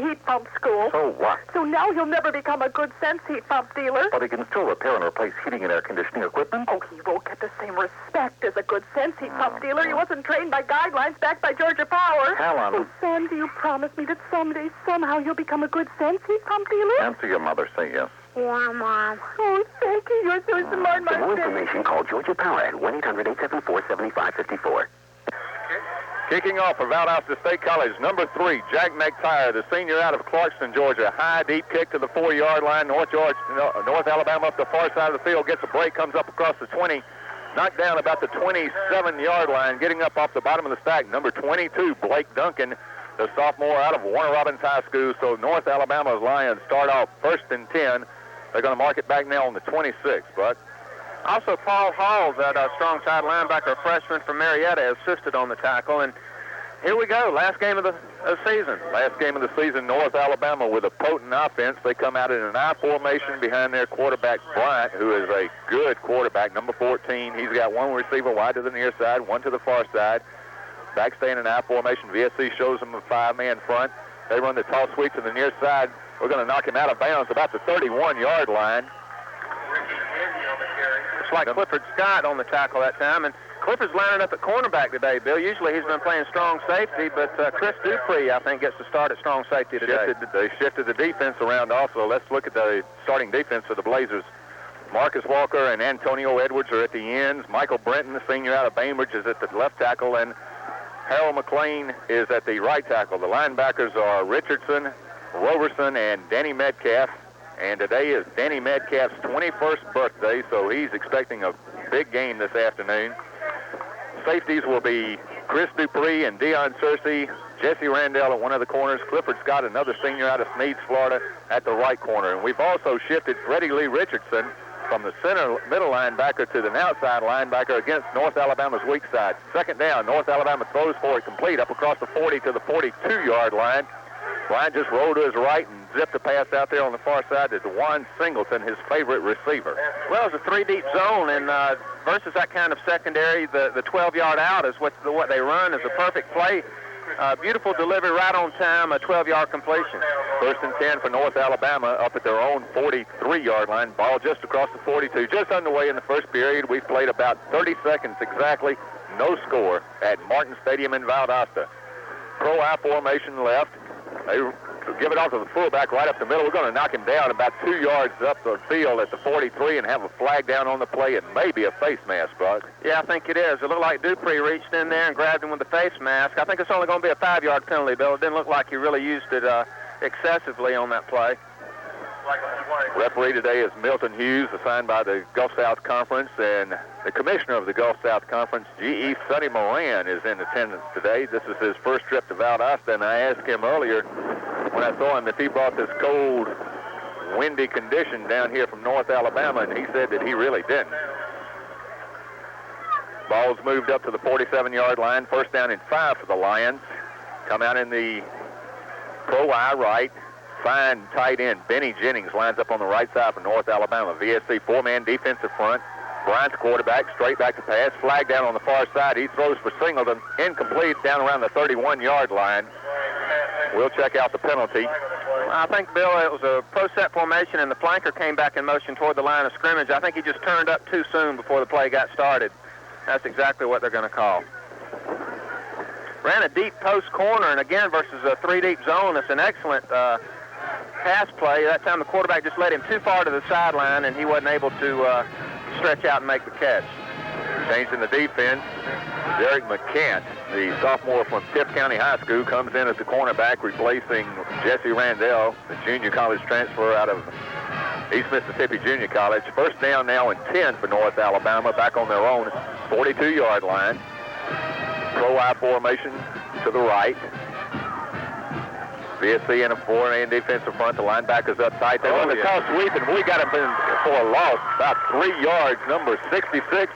heat pump school. So what? So now he'll never become a good sense heat pump dealer. But he can still repair and replace heating and air conditioning equipment. Oh, he won't get the same respect as a good sense heat pump dealer. He wasn't trained by guidelines backed by Georgia Power. Helen. Oh, Sam, do you promise me that someday, somehow, you'll become a good sense heat pump dealer? Answer your mother. Say yes. Yeah, Mom. Oh, thank you. You're so smart, my For more baby. information, call Georgia Power at 1-800-874-7554. Kicking off for Valdosta State College, number 3, Jack McTire, the senior out of Clarkston, Georgia. High, deep kick to the 4-yard line. North Alabama up the far side of the field, gets a break, comes up across the 20, knocked down about the 27-yard line, getting up off the bottom of the stack. Number 22, Blake Duncan, the sophomore out of Warner Robins High School. So North Alabama's Lions start off 1st and 10. They're going to mark it back now on the 26, but also, Paul Hall, that strong side linebacker, freshman from Marietta, assisted on the tackle. And here we go, last game of the season. Last game of the season, North Alabama with a potent offense. They come out in an I formation behind their quarterback, Bryant, who is a good quarterback, number 14. He's got one receiver wide to the near side, one to the far side. Back staying in I formation. VSC shows them a 5-man front. They run the toss sweep to the near side. We're going to knock him out of bounds about the 31-yard line. It's like Clifford Scott on the tackle that time, and Clifford's lining up at cornerback today, Bill. Usually he's been playing strong safety, but Chris Dupree, I think, gets to start at strong safety today. They shifted the defense around also. Let's look at the starting defense for the Blazers. Marcus Walker and Antonio Edwards are at the ends. Michael Brenton, the senior out of Bainbridge, is at the left tackle, and Harold McLean is at the right tackle. The linebackers are Richardson, Roberson, and Danny Metcalf. And today is Danny Metcalf's 21st birthday, so he's expecting a big game this afternoon. Safeties will be Chris Dupree and Deion Searcy, Jesse Randall at one of the corners, Clifford Scott, another senior out of Sneads, Florida, at the right corner. And we've also shifted Freddie Lee Richardson from the center middle linebacker to the outside linebacker against North Alabama's weak side. Second down, North Alabama throws for it complete up across the 40 to the 42-yard line. Bryant just rolled to his right and zipped a pass out there on the far side to DeJuan Singleton, his favorite receiver. Well, it's a 3-deep zone, and versus that kind of secondary, the 12-yard out is what they run is a perfect play. Beautiful delivery right on time, a 12-yard completion. 1st and 10 for North Alabama up at their own 43-yard line. Ball just across the 42. Just underway in the first period. We've played about 30 seconds exactly. No score at Martin Stadium in Valdosta. Pro I formation left. They give it off to the fullback right up the middle. We're going to knock him down about 2 yards up the field at the 43 and have a flag down on the play and maybe a face mask, Buck. Yeah, I think it is. It looked like Dupree reached in there and grabbed him with the face mask. I think it's only going to be a 5-yard penalty, Bill. It didn't look like he really used it excessively on that play. Referee today is Milton Hughes, assigned by the Gulf South Conference, and the commissioner of the Gulf South Conference, G.E. Sonny Moran, is in attendance today. This is his first trip to Valdosta, and I asked him earlier when I saw him if he brought this cold, windy condition down here from North Alabama, and he said that he really didn't. Ball's moved up to the 47-yard line. 1st down and 5 for the Lions. Come out in the pro I right. Fine tight end Benny Jennings lines up on the right side for North Alabama. VSC 4-man defensive front. Bryant's quarterback, straight back to pass. Flag down on the far side. He throws for Singleton. Incomplete down around the 31-yard line. We'll check out the penalty. I think, Bill, it was a pro set formation, and the flanker came back in motion toward the line of scrimmage. I think he just turned up too soon before the play got started. That's exactly what they're going to call. Ran a deep post corner, and again, versus a 3-deep zone, it's an excellent pass play. That time the quarterback just led him too far to the sideline, and he wasn't able to stretch out and make the catch. Changing the defense, Derek McCant, the sophomore from Tiff County High School, comes in as the cornerback, replacing Jesse Randall, the junior college transfer out of East Mississippi Junior College. 1st down now and 10 for North Alabama, back on their own 42-yard line. Pro I formation to the right. VSC in a 4-man defensive front. The linebackers up tight. They run the toss sweep, and we got him for a loss, about 3 yards. Number 66,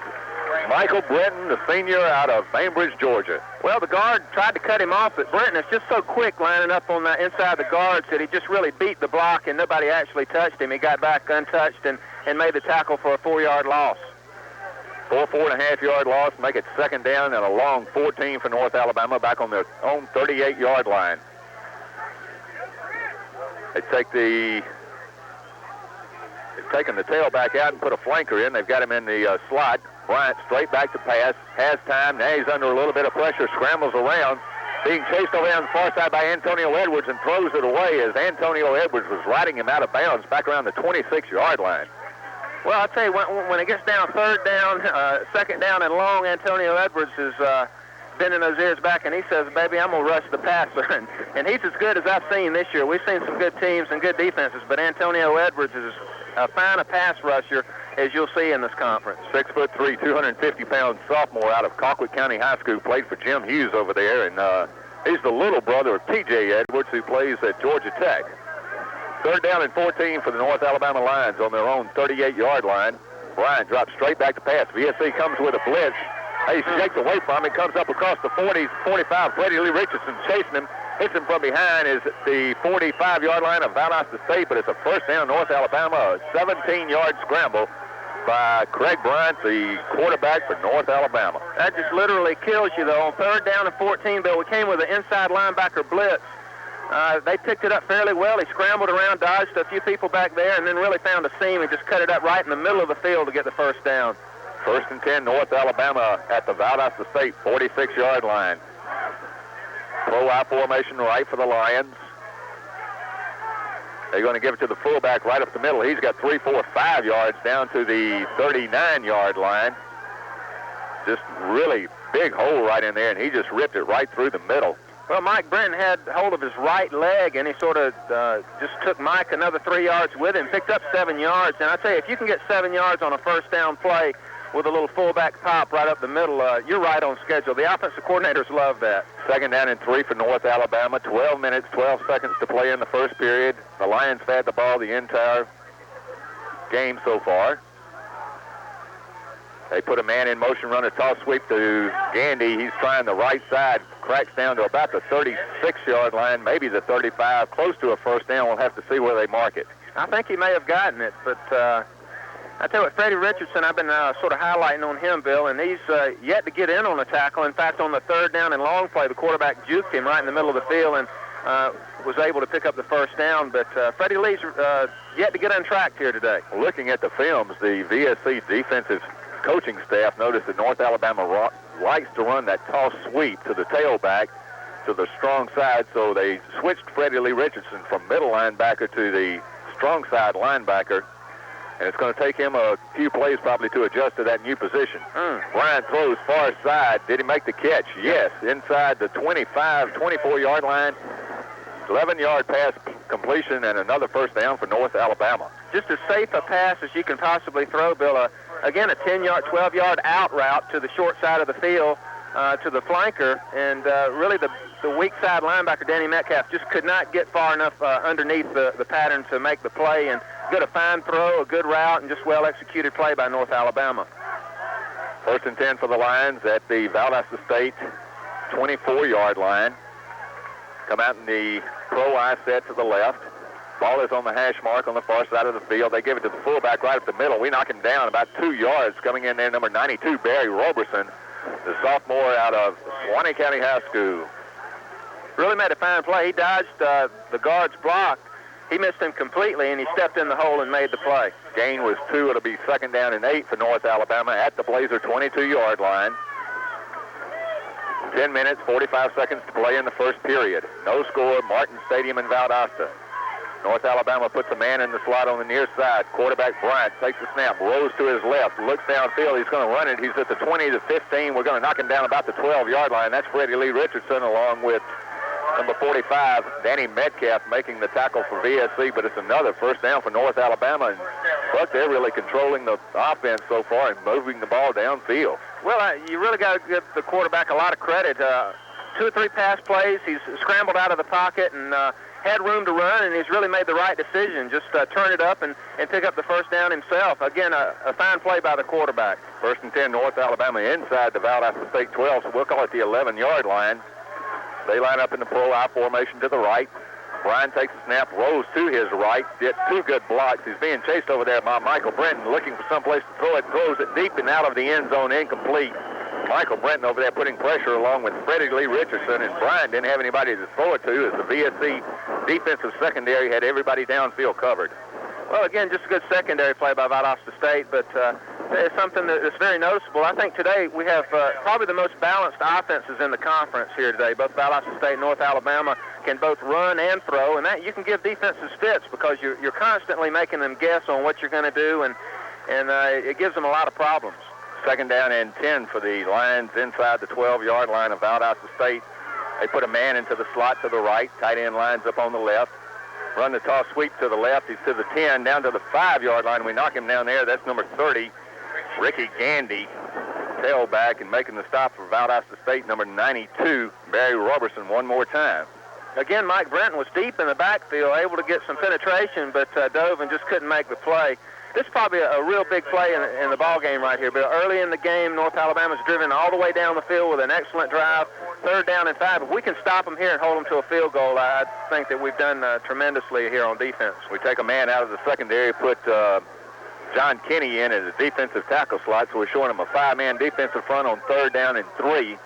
Michael Brenton, the senior out of Bainbridge, Georgia. Well, the guard tried to cut him off, but Brenton is just so quick lining up on the inside the guards that he just really beat the block, and nobody actually touched him. He got back untouched and made the tackle for a 4-yard loss. 4.5-yard loss, make it 2nd down and a long 14 for North Alabama, back on their own 38-yard line. They've taken the tailback out and put a flanker in. They've got him in the slot. Bryant straight back to pass. Has time. Now he's under a little bit of pressure. Scrambles around. Being chased over on the far side by Antonio Edwards and throws it away as Antonio Edwards was riding him out of bounds back around the 26-yard line. Well, I'll tell you, when it gets down third down, second down and long, Antonio Edwards is bending those ears back, and he says, baby, I'm going to rush the passer. And he's as good as I've seen this year. We've seen some good teams and good defenses, but Antonio Edwards is as fine a pass rusher as you'll see in this conference. 6'3", 250-pound sophomore out of Colquitt County High School, played for Jim Hughes over there, and he's the little brother of T.J. Edwards, who plays at Georgia Tech. Third down and 14 for the North Alabama Lions on their own 38-yard line. Bryant drops straight back to pass. VSC comes with a blitz. He shakes away from it, comes up across the 40, 45. Freddie Lee Richardson chasing him. Hits him from behind is the 45-yard line of Valdosta State, but it's a first down North Alabama, a 17-yard scramble by Craig Bryant, the quarterback for North Alabama. That just literally kills you, though. On third down and 14, Bill, we came with an inside linebacker blitz. They picked it up fairly well. He scrambled around, dodged a few people back there, and then really found a seam and just cut it up right in the middle of the field to get the first down. First and 10, North Alabama at the Valdosta State 46-yard line. Pro I formation right for the Lions. They're going to give it to the fullback right up the middle. He's got 3, 4, 5 yards down to the 39-yard line. Just really big hole right in there, and he just ripped it right through the middle. Well, Mike Brenton had hold of his right leg, and he sort of just took Mike another 3 yards with him, picked up 7 yards. And I tell you, if you can get 7 yards on a first down play with a little fullback pop right up the middle, you're right on schedule. The offensive coordinators love that. Second down and 3 for North Alabama. 12 minutes, 12 seconds to play in the first period. The Lions have had the ball the entire game so far. They put a man in motion, run a toss sweep to Gandy. He's trying the right side, cracks down to about the 36-yard line, maybe the 35, close to a first down. We'll have to see where they mark it. I think he may have gotten it, but I tell you what, Freddie Richardson, I've been sort of highlighting on him, Bill, and he's yet to get in on a tackle. In fact, on the third down and long play, the quarterback juked him right in the middle of the field and was able to pick up the first down. But Freddie Lee's yet to get untracked here today. Looking at the films, the VSC defensive coaching staff noticed that North Alabama likes to run that toss sweep to the tailback to the strong side, so they switched Freddie Lee Richardson from middle linebacker to the strong side linebacker, and it's going to take him a few plays probably to adjust to that new position. Bryant throws far side. Did he make the catch? Yes, inside the 25, 24-yard line. 11-yard pass completion and another first down for North Alabama. Just as safe a pass as you can possibly throw, Bill. Again, a 10-yard, 12-yard out route to the short side of the field to the flanker, and really the weak side linebacker, Danny Metcalf, just could not get far enough underneath the pattern to make the play, and got a fine throw, a good route, and just well-executed play by North Alabama. First and 10 for the Lions at the Valdosta State 24-yard line. Come out in the pro I set to the left. Ball is on the hash mark on the far side of the field. They give it to the fullback right up the middle. We knock him down about 2 yards. Coming in there, number 92, Barry Roberson, the sophomore out of Suwannee County High School. Really made a fine play. He dodged the guard's block. He missed him completely, and he stepped in the hole and made the play. Gain was 2. It'll be second down and 8 for North Alabama at the Blazer 22-yard line. 10 minutes, 45 seconds to play in the first period. No score, Martin Stadium in Valdosta. North Alabama puts a man in the slot on the near side. Quarterback Bryant takes the snap, rolls to his left, looks downfield. He's going to run it. He's at the 20 to 15. We're going to knock him down about the 12-yard line. That's Freddie Lee Richardson along with number 45, Danny Metcalf, making the tackle for VSC, but it's another first down for North Alabama. But they're really controlling the offense so far and moving the ball downfield. Well, you really got to give the quarterback a lot of credit. 2 or 3 pass plays, he's scrambled out of the pocket and had room to run, and he's really made the right decision. Just turn it up and pick up the first down himself. Again, a fine play by the quarterback. First and 10, North Alabama inside the Valdosta State 12, so we'll call it the 11-yard line. They line up in the pro I formation to the right. Brian takes a snap, rolls to his right, gets 2 good blocks. He's being chased over there by Michael Brenton, looking for someplace to throw it, throws it deep and out of the end zone, incomplete. Michael Brento over there putting pressure along with Freddie Lee Richardson, and Brian didn't have anybody to throw it to as the VSC defensive secondary had everybody downfield covered. Well, again, just a good secondary play by Valdosta State, but it's something that's very noticeable. I think today we have probably the most balanced offenses in the conference here today. Both Valdosta State and North Alabama can both run and throw, and that you can give defenses fits because you're constantly making them guess on what you're going to do, and it gives them a lot of problems. Second down and 10 for the Lions inside the 12-yard line of Valdosta State. They put a man into the slot to the right. Tight end lines up on the left. Run the toss sweep to the left. He's to the 10, down to the 5-yard line. We knock him down there. That's number 30, Ricky Gandy, tailback, and making the stop for Valdosta State, number 92, Barry Robertson, one more time. Again, Mike Brenton was deep in the backfield, able to get some penetration, but dove and just couldn't make the play. This is probably a real big play in the ball game right here. But early in the game, North Alabama's driven all the way down the field with an excellent drive. 3rd down and 5. If we can stop them here and hold them to a field goal, I think that we've done tremendously here on defense. We take a man out of the secondary, put John Kinney in as a defensive tackle slot, so we're showing him a 5-man defensive front on 3rd down and 3.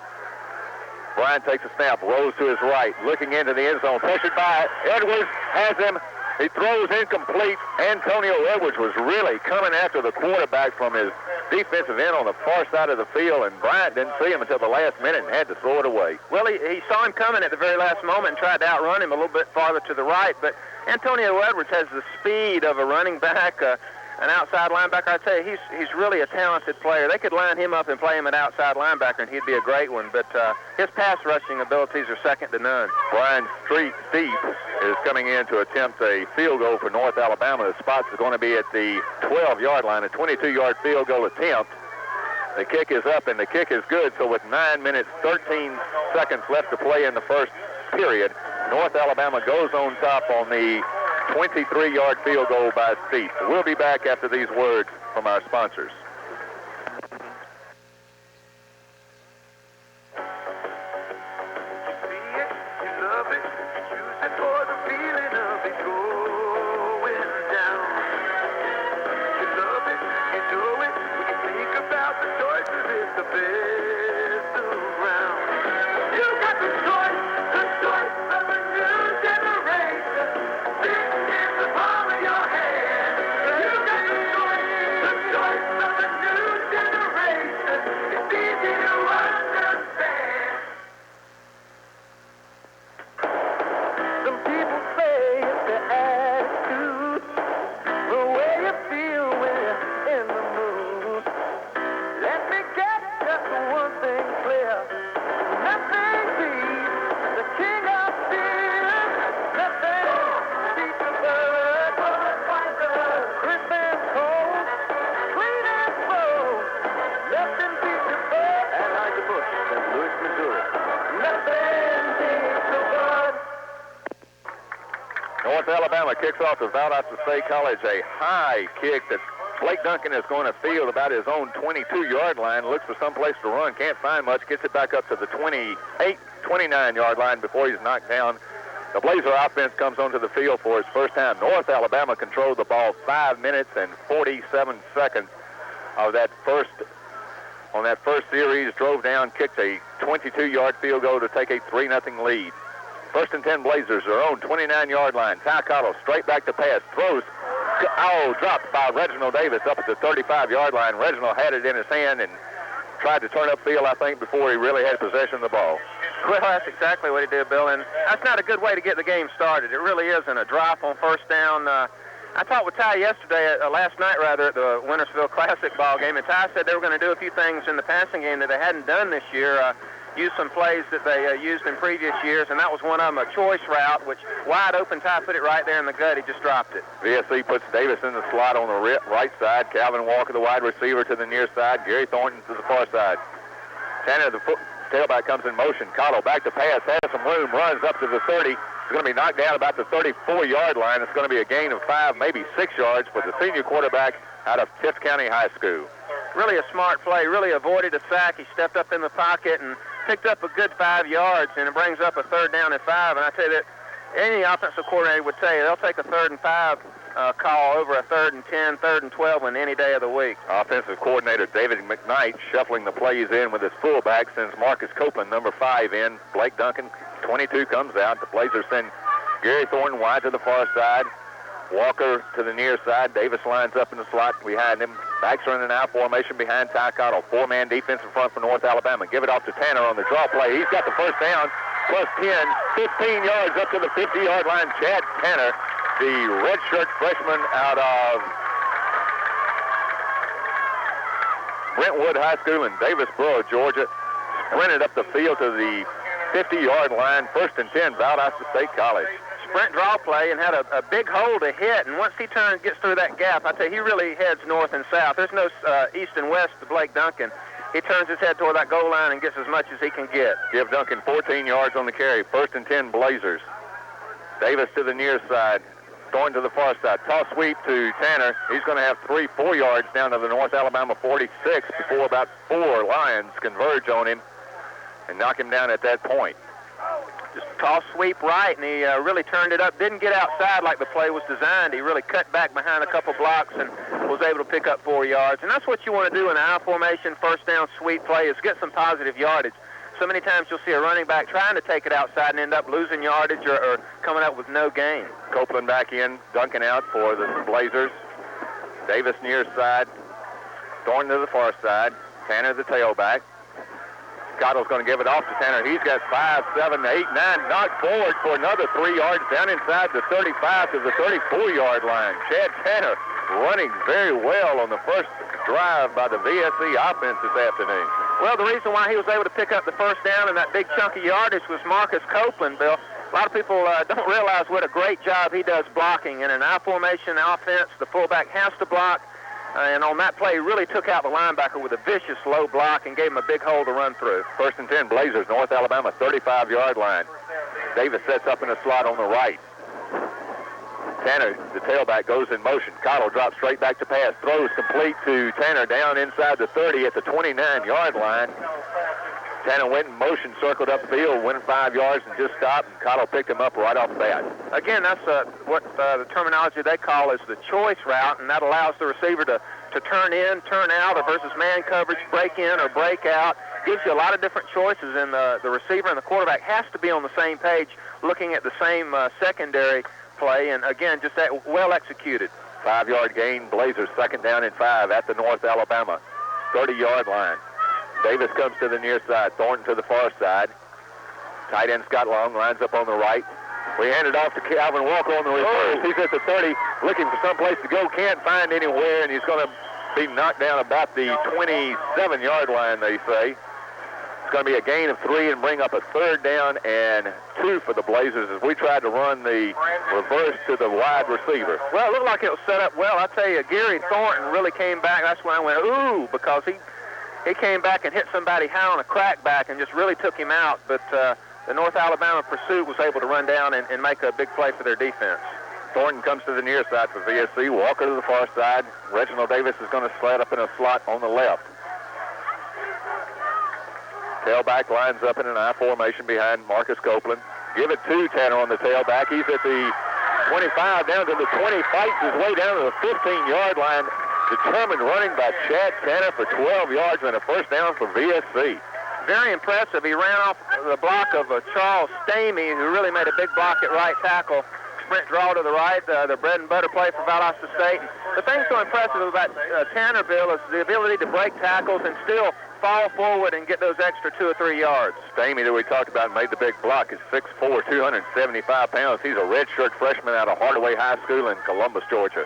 Brian takes a snap, rolls to his right, looking into the end zone, pressured by Edwards, has him. He throws incomplete. Antonio Edwards was really coming after the quarterback from his defensive end on the far side of the field, and Bryant didn't see him until the last minute and had to throw it away. Well, he saw him coming at the very last moment and tried to outrun him a little bit farther to the right, but Antonio Edwards has the speed of a running back, an outside linebacker. I'd say he's really a talented player. They could line him up and play him at outside linebacker, and he'd be a great one, but his pass rushing abilities are second to none. Brian Steep is coming in to attempt a field goal for North Alabama. The spot is going to be at the 12-yard line, a 22-yard field goal attempt. The kick is up, and the kick is good, so with 9 minutes, 13 seconds left to play in the first period, North Alabama goes on top on the 23-yard field goal by Steep. We'll be back after these words from our sponsors. Alabama kicks off to Valdosta State College, a high kick that Blake Duncan is going to field about his own 22-yard line, looks for some place to run, can't find much, gets it back up to the 29-yard line before he's knocked down. The Blazer offense comes onto the field for its first time. North Alabama controlled the ball 5 minutes and 47 seconds of that first series, drove down, kicked a 22-yard field goal to take a 3-0 lead. 1st and 10 Blazers are on 29-yard line. Ty Cottle straight back to pass, throws, dropped by Reginald Davis up at the 35-yard line. Reginald had it in his hand and tried to turn upfield, I think, before he really had possession of the ball. Well, that's exactly what he did, Bill, and that's not a good way to get the game started. It really isn't. A drop on 1st down. I talked with Ty yesterday, last night rather, at the Wintersville Classic ball game, and Ty said they were going to do a few things in the passing game that they hadn't done this year. Use some plays that they used in previous years, and that was one of them, a choice route, which wide open, Ty put it right there in the gut. He just dropped it. VSC puts Davis in the slot on the right side. Calvin Walker, the wide receiver, to the near side. Gary Thornton to the far side. Tanner, the tailback, comes in motion. Cottle back to pass, has some room, runs up to the 30. He's going to be knocked down about the 34-yard line. It's going to be a gain of 5, maybe 6 yards for the senior quarterback out of Tift County High School. Really a smart play, really avoided a sack. He stepped up in the pocket and picked up a good 5 yards, and it brings up a 3rd down and 5. And I tell you that any offensive coordinator would tell you they'll take a 3rd and 5 call over a 3rd and 10, 3rd and 12 on any day of the week. Offensive coordinator David McKnight shuffling the plays in with his fullback, sends Marcus Copeland, number 5, in. Blake Duncan, 22, comes out. The Blazers send Gary Thornton wide to the far side. Walker to the near side. Davis lines up in the slot behind him. Backs are in an out formation behind Ty Cottle. 4-man defense in front for North Alabama. Give it off to Tanner on the draw play. He's got the first down, plus 10, 15 yards up to the 50-yard line. Chad Tanner, the redshirt freshman out of Brentwood High School in Davisboro, Georgia, sprinted up the field to the 50-yard line. 1st and 10, Valdosta State College. Sprint draw play and had a big hole to hit, and once he gets through that gap, I tell you, he really heads north and south. There's no east and west to Blake Duncan. He turns his head toward that goal line and gets as much as he can get. Give Duncan 14 yards on the carry. 1st and 10, Blazers. Davis to the near side, going to the far side. Toss sweep to Tanner. He's going to have 3-4 yards down to the North Alabama 46 before about 4 Lions converge on him and knock him down at that point. Just toss sweep right, and he really turned it up. Didn't get outside like the play was designed. He really cut back behind a couple blocks and was able to pick up 4 yards. And that's what you want to do in an I formation, first down sweep play, is get some positive yardage. So many times you'll see a running back trying to take it outside and end up losing yardage or coming up with no gain. Copeland back in, Duncan out for the Blazers. Davis near side, Thornton to the far side. Tanner the tailback. Cottle's going to give it off to Tanner. He's got 5, 7, 8, 9, knocked forward for another 3 yards down inside the 35 to the 34-yard line. Chad Tanner running very well on the first drive by the VSC offense this afternoon. Well, the reason why he was able to pick up the first down and that big chunk of yardage was Marcus Copeland, Bill. A lot of people don't realize what a great job he does blocking. In an I formation offense, the fullback has to block. And on that play, he really took out the linebacker with a vicious low block and gave him a big hole to run through. 1st and 10, Blazers, North Alabama, 35-yard line. Davis sets up in a slot on the right. Tanner, the tailback, goes in motion. Cottle drops straight back to pass. Throws complete to Tanner down inside the 30 at the 29-yard line. Tanner went in motion, circled upfield, went 5 yards and just stopped, and Cottle picked him up right off the bat. Again, that's what the terminology they call is the choice route, and that allows the receiver to turn in, turn out, or versus man coverage, break in or break out. Gives you a lot of different choices, and the receiver and the quarterback has to be on the same page, looking at the same secondary play, and again, just that well executed. 5-yard gain, Blazers, 2nd down and 5 at the North Alabama 30-yard line. Davis comes to the near side, Thornton to the far side. Tight end Scott Long lines up on the right. We hand it off to Calvin Walker on the reverse. He's at the 30, looking for someplace to go, can't find anywhere, and he's going to be knocked down about the 27-yard line, they say. It's going to be a gain of 3 and bring up a 3rd down and 2 for the Blazers as we tried to run the reverse to the wide receiver. Well, it looked like it was set up well. I tell you, Gary Thornton really came back. That's when I went, ooh, because he came back and hit somebody high on a crackback and just really took him out. But the North Alabama pursuit was able to run down and make a big play for their defense. Thornton comes to the near side for VSC. Walker to the far side. Reginald Davis is going to slide up in a slot on the left. Tailback lines up in an I formation behind Marcus Copeland. Give it to Tanner on the tailback. He's at the 25 down to the 20. Fights his way down to the 15-yard line. Determined running by Chad Tanner for 12 yards and a first down for VSC. Very impressive. He ran off the block of Charles Stamey, who really made a big block at right tackle. Sprint draw to the right, the bread and butter play for Valdosta State. The thing so impressive about Tanner, Bill, is the ability to break tackles and still fall forward and get those extra 2 or 3 yards. Stamey, that we talked about, made the big block, is 6'4", 275 pounds. He's a redshirt freshman out of Hardaway High School in Columbus, Georgia.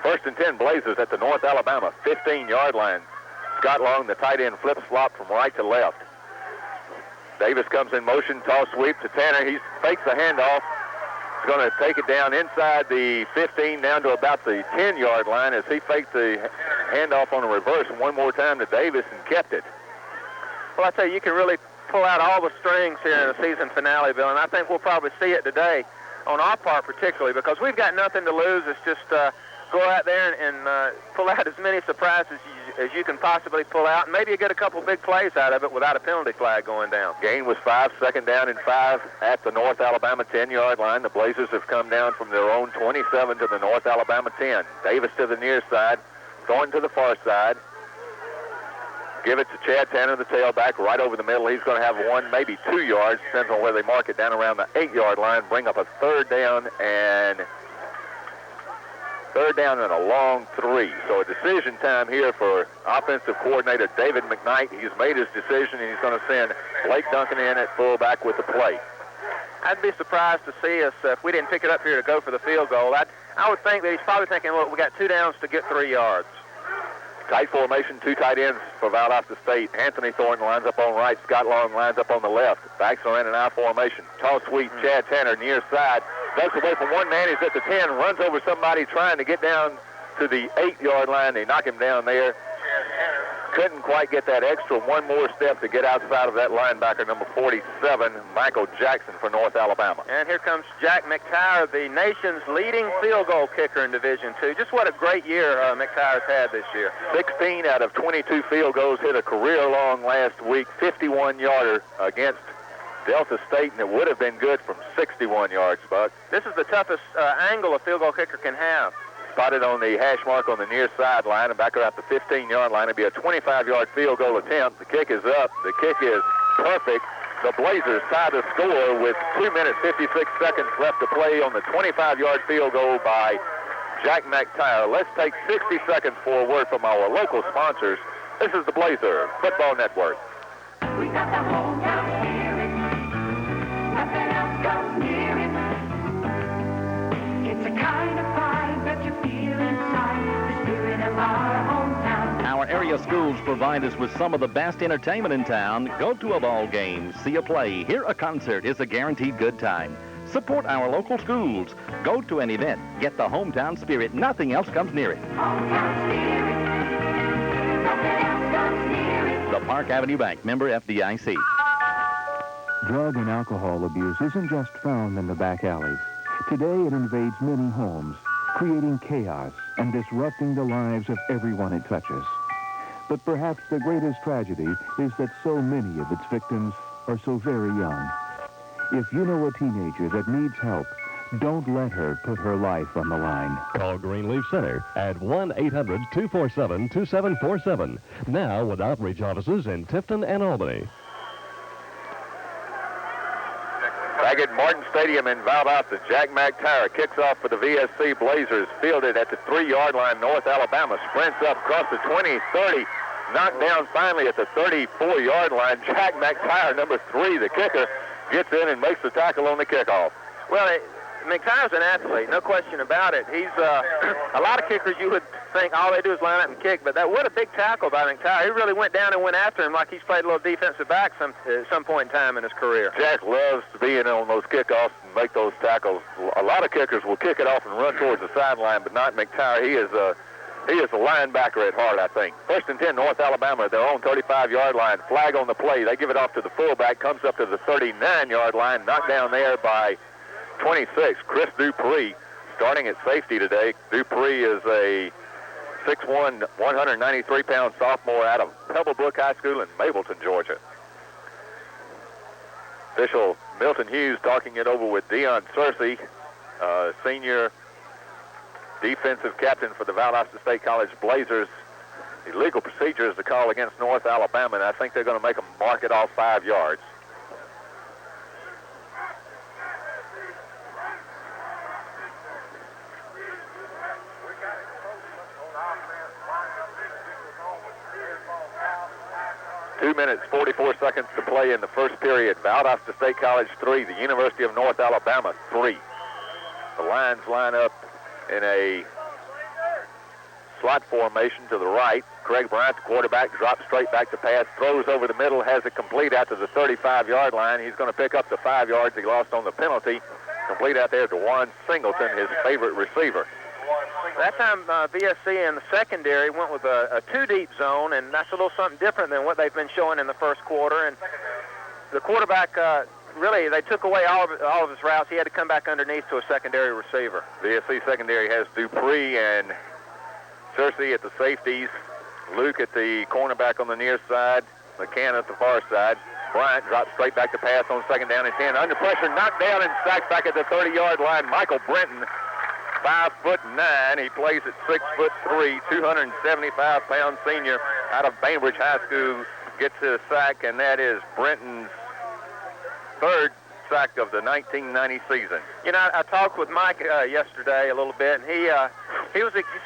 1st and 10, Blazers at the North Alabama 15-yard line. Scott Long, the tight end, flip flop from right to left. Davis comes in motion, toss sweep to Tanner. He fakes the handoff. He's going to take it down inside the 15, down to about the 10-yard line as he faked the handoff on the reverse one more time to Davis and kept it. Well, I tell you can really pull out all the strings here in the season finale, Bill, and I think we'll probably see it today on our part particularly because we've got nothing to lose. It's just go out there and pull out as many surprises as as you can possibly pull out, and maybe you get a couple big plays out of it without a penalty flag going down. Gain was 5, second down and 5 at the North Alabama 10-yard line. The Blazers have come down from their own 27 to the North Alabama 10. Davis to the near side, going to the far side. Give it to Chad Tanner, the tailback, right over the middle. He's going to have 1, maybe 2 yards, depends on where they mark it, down around the 8-yard line. Bring up a third down and a long 3. So a decision time here for offensive coordinator David McKnight. He's made his decision, and he's going to send Blake Duncan in at fullback with the play. I'd be surprised to see us, if we didn't pick it up here to go for the field goal. I would think that he's probably thinking, look, we got 2 downs to get 3 yards. Tight formation, 2 tight ends for Valdosta State. Anthony Thornton lines up on right. Scott Long lines up on the left. Backs are in an I formation. Tall, sweet Chad Tanner near side. Ducks away from one man. He's at the 10. Runs over somebody trying to get down to the 8-yard line. They knock him down there. Couldn't quite get that extra 1 more step to get outside of that linebacker, number 47, Michael Jackson for North Alabama. And here comes Jack McTire, the nation's leading field goal kicker in Division II. Just what a great year McTire's had this year. 16 out of 22 field goals, hit a career-long last week, 51-yarder against Delta State, and it would have been good from 61 yards, Buck. This is the toughest angle a field goal kicker can have. Spotted on the hash mark on the near sideline and back around the 15-yard line. It'll be a 25-yard field goal attempt. The kick is up. The kick is perfect. The Blazers tie the score with 2 minutes, 56 seconds left to play on the 25-yard field goal by Jack McTire. Let's take 60 seconds for a word from our local sponsors. This is the Blazer Football Network. We got the hometown spirit. Nothing else goes near it. It's a kind of pride that you feel inside the spirit of our hometown. Our area schools provide us with some of the best entertainment in town. Go to a ball game, see a play, hear a concert. It's a guaranteed good time. Support our local schools. Go to an event. Get the hometown spirit. Nothing else comes near it. Hometown spirit. Nothing else comes near it. The Park Avenue Bank, member FDIC. Drug and alcohol abuse isn't just found in the back alleys. Today it invades many homes, creating chaos and disrupting the lives of everyone it touches. But perhaps the greatest tragedy is that so many of its victims are so very young. If you know a teenager that needs help, don't let her put her life on the line. Call Greenleaf Center at 1-800-247-2747. Now with outreach offices in Tifton and Albany. Back at Martin Stadium in Valdosta, Jack McTire kicks off for the VSC Blazers, fielded at the 3-yard line. North Alabama sprints up across the 20, 30, knocked down finally at the 34-yard line. Jack McTire, number 3, the kicker, gets in and makes the tackle on the kickoff. Well, McTire's an athlete, no question about it. He's a lot of kickers you would think all they do is line up and kick, but what a big tackle by McTire. He really went down and went after him like he's played a little defensive back at some point in time in his career. Jack loves to be in on those kickoffs and make those tackles. A lot of kickers will kick it off and run towards the sideline, but not McTire. He is a linebacker at heart, I think. 1st and 10, North Alabama, their own 35-yard line. Flag on the play. They give it off to the fullback, comes up to the 39-yard line, knocked down there by 26, Chris Dupree, starting at safety today. Dupree is a 6'1", 193-pound sophomore out of Pebblebrook High School in Mableton, Georgia. Official Milton Hughes talking it over with Deion Searcy, senior defensive captain for the Valdosta State College Blazers. The legal procedure is to call against North Alabama, and I think they're going to make them mark it off 5 yards. Two minutes, 44 seconds to play in the first period. Valdosta State College 3, the University of North Alabama 3. The Lions line up in a slot formation to the right. Craig Bryant, the quarterback, drops straight back to pass, throws over the middle, has it complete out to the 35-yard line. He's going to pick up the 5 yards he lost on the penalty. Complete out there to Juan Singleton, his favorite receiver. That time, VSC in the secondary went with a 2-deep zone, and that's a little something different than what they've been showing in the first quarter. And the quarterback, really, they took away all of his routes. He had to come back underneath to a secondary receiver. VSC secondary has Dupree and Searcy at the safeties. Luke at the cornerback on the near side. McCann at the far side. Bryant drops straight back to pass on 2nd down and 10. Under pressure, knocked down and sacked back at the 30-yard line. Michael Brenton, 5'9". He plays at 6'3", 275-pound senior out of Bainbridge High School. Gets a sack, and that is Brenton's 3rd sack of the 1990 season. You know, I talked with Mike yesterday a little bit, and he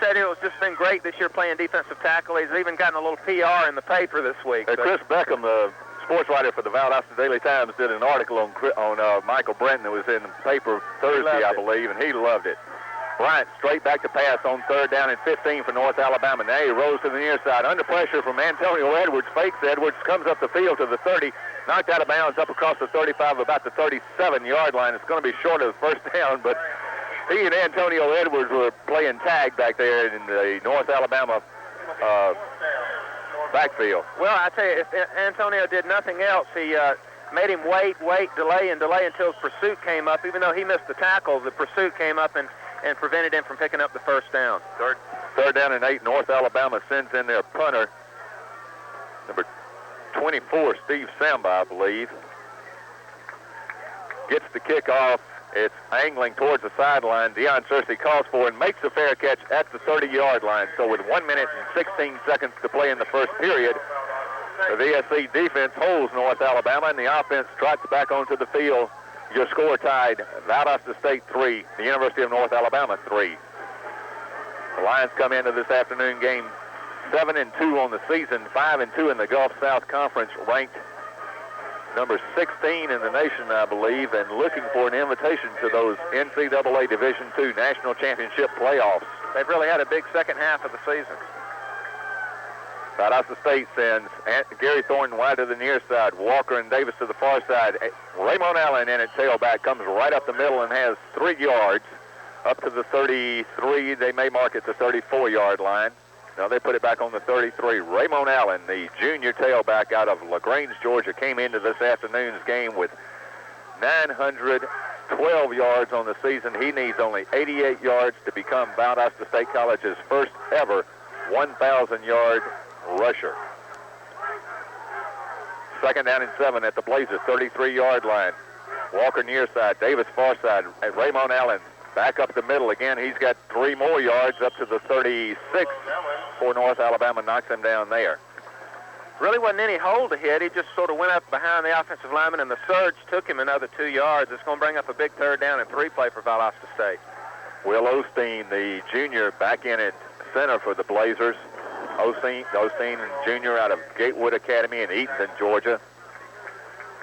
said it was just been great this year playing defensive tackle. He's even gotten a little PR in the paper this week. Chris Beckham, the sports writer for the Valdosta Daily Times, did an article on Michael Brenton that was in the paper Thursday, I believe, and he loved it. Bryant straight back to pass on 3rd down and 15 for North Alabama. Now he rolls to the near side. Under pressure from Antonio Edwards. Fakes Edwards. Comes up the field to the 30. Knocked out of bounds up across the 35, about the 37-yard line. It's going to be short of the 1st down, but he and Antonio Edwards were playing tag back there in the North Alabama backfield. Well, I tell you, if Antonio did nothing else, he made him wait, delay until his pursuit came up. Even though he missed the tackle, the pursuit came up and prevented him from picking up the 1st down. 3rd down and 8. North Alabama sends in their punter, number 24, Steve Samba, I believe. Gets the kickoff. It's angling towards the sideline. Deion Searcy calls for and makes a fair catch at the 30-yard line. So with 1 minute and 16 seconds to play in the 1st period, the VSC defense holds North Alabama, and the offense trots back onto the field. Your score tied, Valdosta State 3, the University of North Alabama 3. The Lions come into this afternoon game 7-2 on the season, 5-2 in the Gulf South Conference, ranked number 16 in the nation, I believe, and looking for an invitation to those NCAA Division II National Championship playoffs. They've really had a big second half of the season. Valdosta State sends Gary Thornton wide to the near side, Walker and Davis to the far side. Ramon Allen in at tailback comes right up the middle and has 3 yards up to the 33. They may mark it the 34-yard line. Now they put it back on the 33. Ramon Allen, the junior tailback out of LaGrange, Georgia, came into this afternoon's game with 912 yards on the season. He needs only 88 yards to become Valdosta State College's first ever 1,000-yard rusher. 2nd down and 7 at the Blazers 33-yard line. Walker near side, Davis far side. Ramon Allen back up the middle again. He's got 3 more yards up to the 36 for North Alabama. Knocks him down there. Really wasn't any hole to hit. He just sort of went up behind the offensive lineman, and the surge took him another 2 yards. It's going to bring up a big 3rd down and 3 play for Valdosta State. Will Osteen, the junior, back in at center for the Blazers. Osteen Jr. out of Gatewood Academy in Eatonton, Georgia.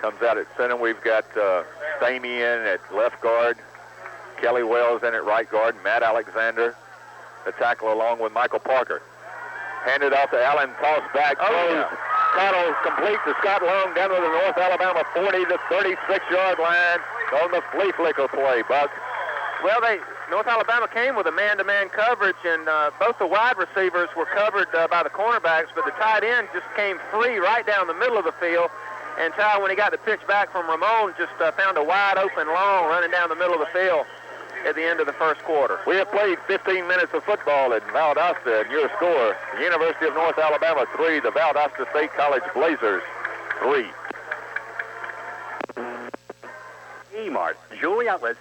Comes out at center. We've got Stamey in at left guard. Kelly Wells in at right guard. Matt Alexander, the tackle, along with Michael Parker. Handed off to Allen, tossed back, throws. Cottle complete to Scott Long down to the North Alabama 40 to 36-yard line on the flea flicker play, Buck. Well, North Alabama came with a man-to-man coverage, and both the wide receivers were covered by the cornerbacks, but the tight end just came free right down the middle of the field. And Ty, when he got the pitch back from Ramon, just found a wide-open long running down the middle of the field at the end of the 1st quarter. We have played 15 minutes of football at Valdosta, and your score, the University of North Alabama 3, the Valdosta State College Blazers 3. Kmart Jewelry Outlets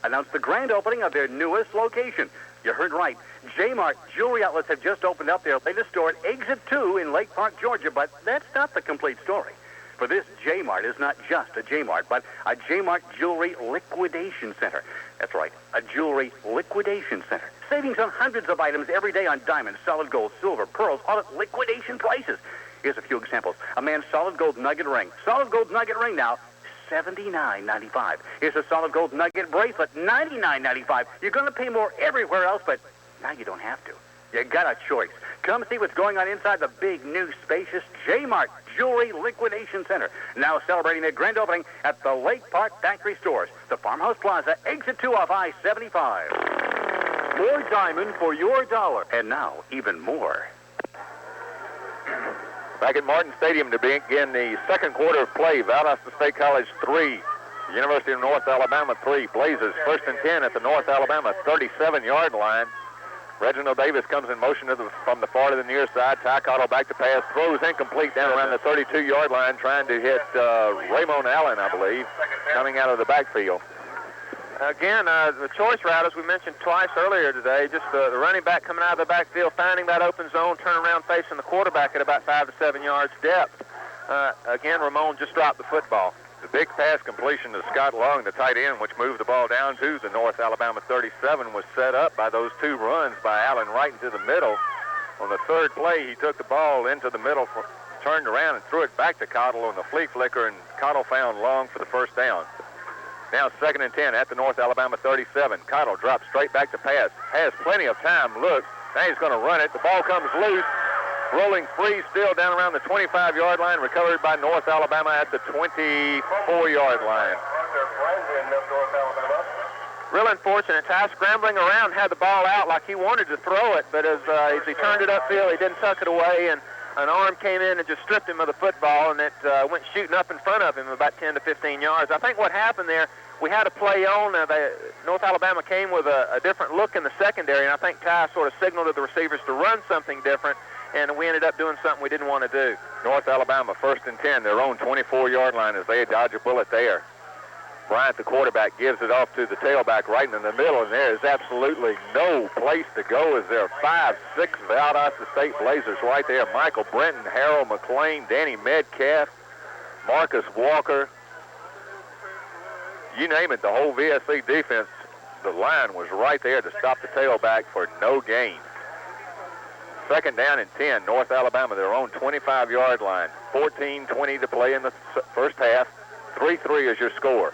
announced the grand opening of their newest location. You heard right. J-Mart Jewelry Outlets have just opened up their latest store at Exit 2 in Lake Park, Georgia, but that's not the complete story. For this, J-Mart is not just a J-Mart, but a J-Mart Jewelry Liquidation Center. That's right, a Jewelry Liquidation Center. Savings on hundreds of items every day on diamonds, solid gold, silver, pearls, all at liquidation prices. Here's a few examples. A man's solid gold nugget ring. Solid gold nugget ring now, $79.95. Here's a solid gold nugget bracelet, $99.95. You're going to pay more everywhere else, but now you don't have to. You got a choice. Come see what's going on inside the big, new, spacious J-Mart Jewelry Liquidation Center. Now celebrating their grand opening at the Lake Park Factory Stores, the Farmhouse Plaza, Exit 2 off I-75. More diamond for your dollar. And now, even more. Back at Martin Stadium to begin the 2nd quarter of play. Valdosta State College 3, University of North Alabama 3. Blazers 1st and 10 at the North Alabama 37-yard line. Reginald Davis comes in motion from the far to the near side. Cottle back to pass, throws incomplete down around the 32-yard line, trying to hit Ramon Allen, I believe, coming out of the backfield. Again, the choice route, as we mentioned twice earlier today, just the running back coming out of the backfield, finding that open zone, turn around facing the quarterback at about 5 to 7 yards depth. Again, Ramon just dropped the football. The big pass completion to Scott Long, the tight end, which moved the ball down to the North Alabama 37, was set up by those two runs by Allen right into the middle. On the third play, he took the ball into the middle, turned around and threw it back to Cottle on the flea flicker, and Cottle found Long for the first down. Now 2nd and 10 at the North Alabama 37. Cottle drops straight back to pass. Has plenty of time. Look, now he's going to run it. The ball comes loose. Rolling free still down around the 25-yard line. Recovered by North Alabama at the 24-yard line. Real unfortunate. Ty scrambling around, had the ball out like he wanted to throw it, but as he turned it upfield, he didn't tuck it away, and an arm came in and just stripped him of the football, and it went shooting up in front of him about 10 to 15 yards. I think what happened there, we had a play on. North Alabama came with a different look in the secondary, and I think Ty sort of signaled to the receivers to run something different, and we ended up doing something we didn't want to do. North Alabama, 1st and 10, their own 24-yard line as they dodge a bullet there. Bryant, the quarterback, gives it off to the tailback right in the middle, and there is absolutely no place to go as there are 5, 6 Valdosta State Blazers right there. Michael Brenton, Harold McLean, Danny Metcalf, Marcus Walker. You name it, the whole VSC defense, the line was right there to stop the tailback for no gain. 2nd down and 10, North Alabama, their own 25-yard line. 14-20 to play in the first half. 3-3 is your score.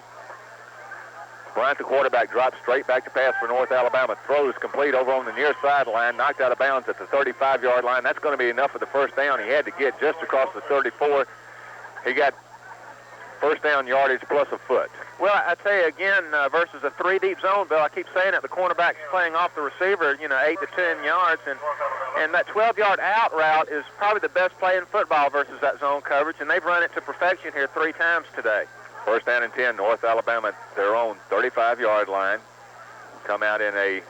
Bryant, the quarterback, drops straight back to pass for North Alabama. Throws complete over on the near sideline, knocked out of bounds at the 35-yard line. That's going to be enough for the first down. He had to get just across the 34. He got first down yardage plus a foot. Well, I tell you again, versus a 3-deep zone, Bill, I keep saying it, the cornerback's playing off the receiver, 8 to 10 yards, and that 12-yard out route is probably the best play in football versus that zone coverage, and they've run it to perfection here 3 times today. First down and 10, North Alabama, their own 35-yard line. Come out in a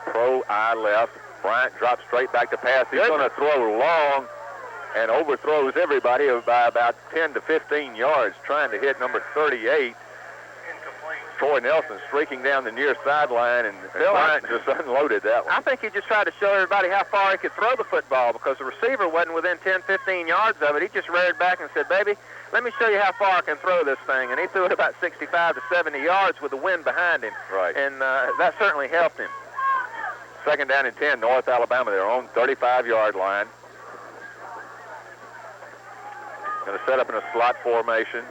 pro eye left. Bryant drops straight back to pass. He's going to throw long and overthrows everybody by about 10 to 15 yards, trying to hit number 38. Troy Nelson streaking down the near sideline, and Bryant just unloaded that one. I think he just tried to show everybody how far he could throw the football because the receiver wasn't within 10, 15 yards of it. He just reared back and said, baby, let me show you how far I can throw this thing. And he threw it about 65 to 70 yards with the wind behind him. Right. And that certainly helped him. 2nd down and 10, North Alabama, their own 35-yard line. Going to set up in a slot formation.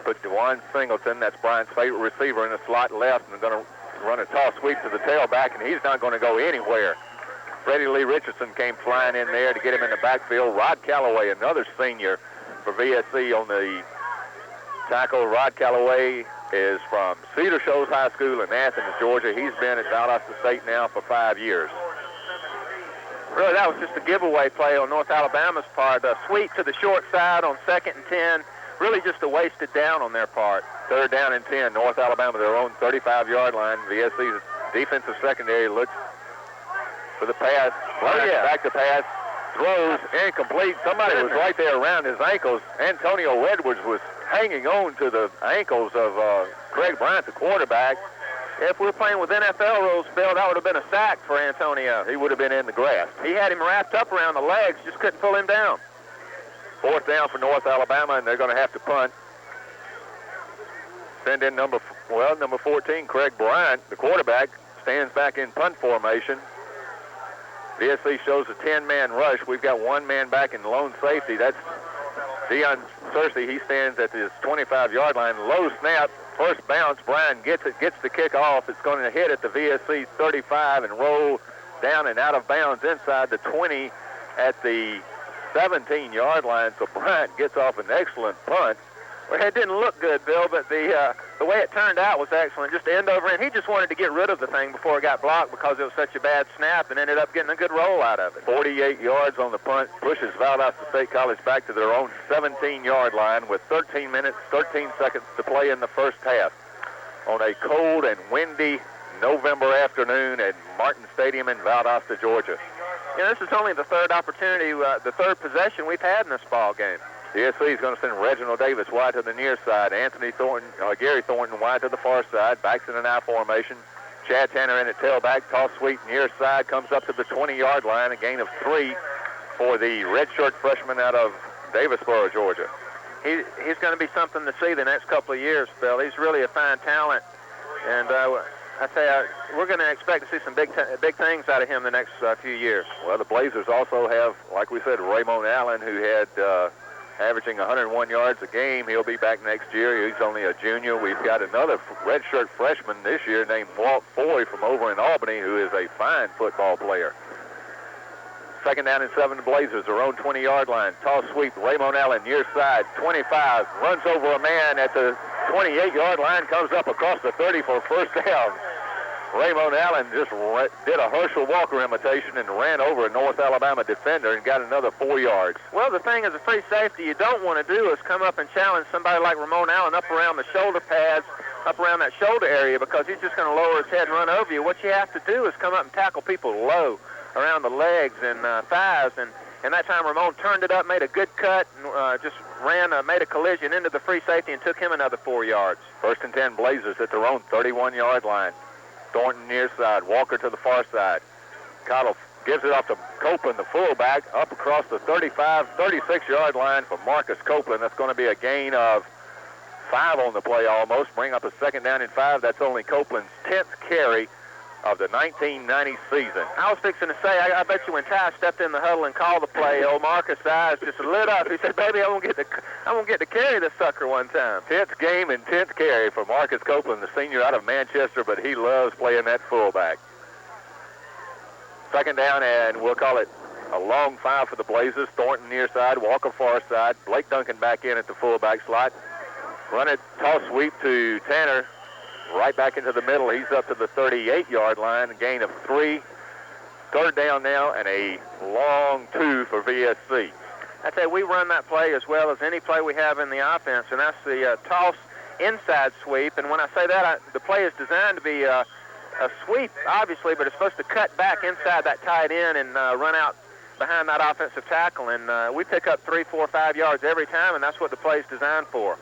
Put DeJuan Singleton, that's Bryant's favorite receiver, in the slot left, and they're going to run a toss sweep to the tailback, and he's not going to go anywhere. Freddie Lee Richardson came flying in there to get him in the backfield. Rod Callaway, another senior for VSC on the tackle. Rod Callaway is from Cedar Shoals High School in Athens, Georgia. He's been at Valdosta State now for 5 years. Really, that was just a giveaway play on North Alabama's part. A sweep to the short side on 2nd and 10. Really just a wasted down on their part. 3rd down and 10, North Alabama, their own 35-yard line. VSC's defensive secondary looks for the pass. Back to pass. Throws incomplete. Somebody was right there around his ankles. Antonio Edwards was hanging on to the ankles of Craig Bryant, the quarterback. If we were playing with NFL rules, Bill, that would have been a sack for Antonio. He would have been in the grass. He had him wrapped up around the legs, just couldn't pull him down. 4th down for North Alabama, and they're going to have to punt. Send in number 14, Craig Bryant, the quarterback, stands back in punt formation. VSC shows a 10-man rush. We've got 1 man back in lone safety. That's Deion Searcy. He stands at his 25-yard line. Low snap, first bounce. Bryant gets the kick off. It's going to hit at the VSC 35 and roll down and out of bounds inside the 20 at the 17-yard line. So Bryant gets off an excellent punt. Well, it didn't look good, Bill, but the way it turned out was excellent. Just end over end. He just wanted to get rid of the thing before it got blocked because it was such a bad snap, and ended up getting a good roll out of it. 48 yards on the punt pushes Valdosta State College back to their own 17-yard line with 13 minutes, 13 seconds to play in the first half. On a cold and windy November afternoon at Martin Stadium in Valdosta, Georgia. Yeah, this is only the third opportunity, the third possession we've had in this ball game. DSC is going to send Reginald Davis wide to the near side. Gary Thornton wide to the far side. Backs in an I formation. Chad Tanner in at tailback. Toss sweep near side. Comes up to the 20-yard line. A gain of 3 for the redshirt freshman out of Davisboro, Georgia. He's going to be something to see the next couple of years, Phil. He's really a fine talent. And I say we're going to expect to see some big things out of him the next few years. Well, the Blazers also have, like we said, Ramon Allen, who had averaging 101 yards a game. He'll be back next year. He's only a junior. We've got another redshirt freshman this year named Walt Foy from over in Albany, who is a fine football player. Second down and 7, the Blazers, their own 20-yard line. Toss sweep, Ramon Allen near side, 25, runs over a man at the 28-yard line, comes up across the 30 for a first down. Ramon Allen just did a Herschel Walker imitation and ran over a North Alabama defender and got another 4 yards. Well, the thing as a free safety you don't want to do is come up and challenge somebody like Ramon Allen up around the shoulder pads, up around that shoulder area, because he's just going to lower his head and run over you. What you have to do is come up and tackle people low around the legs and thighs, and that time Ramon turned it up, made a good cut, and just made a collision into the free safety and took him another 4 yards. First and 10, Blazers at their own 31-yard line. Thornton near side, Walker to the far side. Cottle gives it off to Copeland, the fullback, up across the 36-yard line for Marcus Copeland. That's going to be a gain of 5 on the play almost. Bring up a second down and 5. That's only Copeland's 10th carry of the 1990 season. I was fixing to say, I bet you when Ty stepped in the huddle and called the play, old Marcus' eyes just lit up. He said, baby, I won't get to carry this sucker one time. 10th game and 10th carry for Marcus Copeland, the senior out of Manchester, but he loves playing that fullback. Second down, and we'll call it a long 5 for the Blazers. Thornton near side, Walker far side. Blake Duncan back in at the fullback slot. Run it, toss sweep to Tanner. Right back into the middle. He's up to the 38-yard line. A gain of 3. Third down now, and a long 2 for VSC. I tell you, we run that play as well as any play we have in the offense, and that's the toss inside sweep. And when I say that, the play is designed to be a sweep, obviously, but it's supposed to cut back inside that tight end and run out behind that offensive tackle. And we pick up 3, 4, 5 yards every time, and that's what the play is designed for.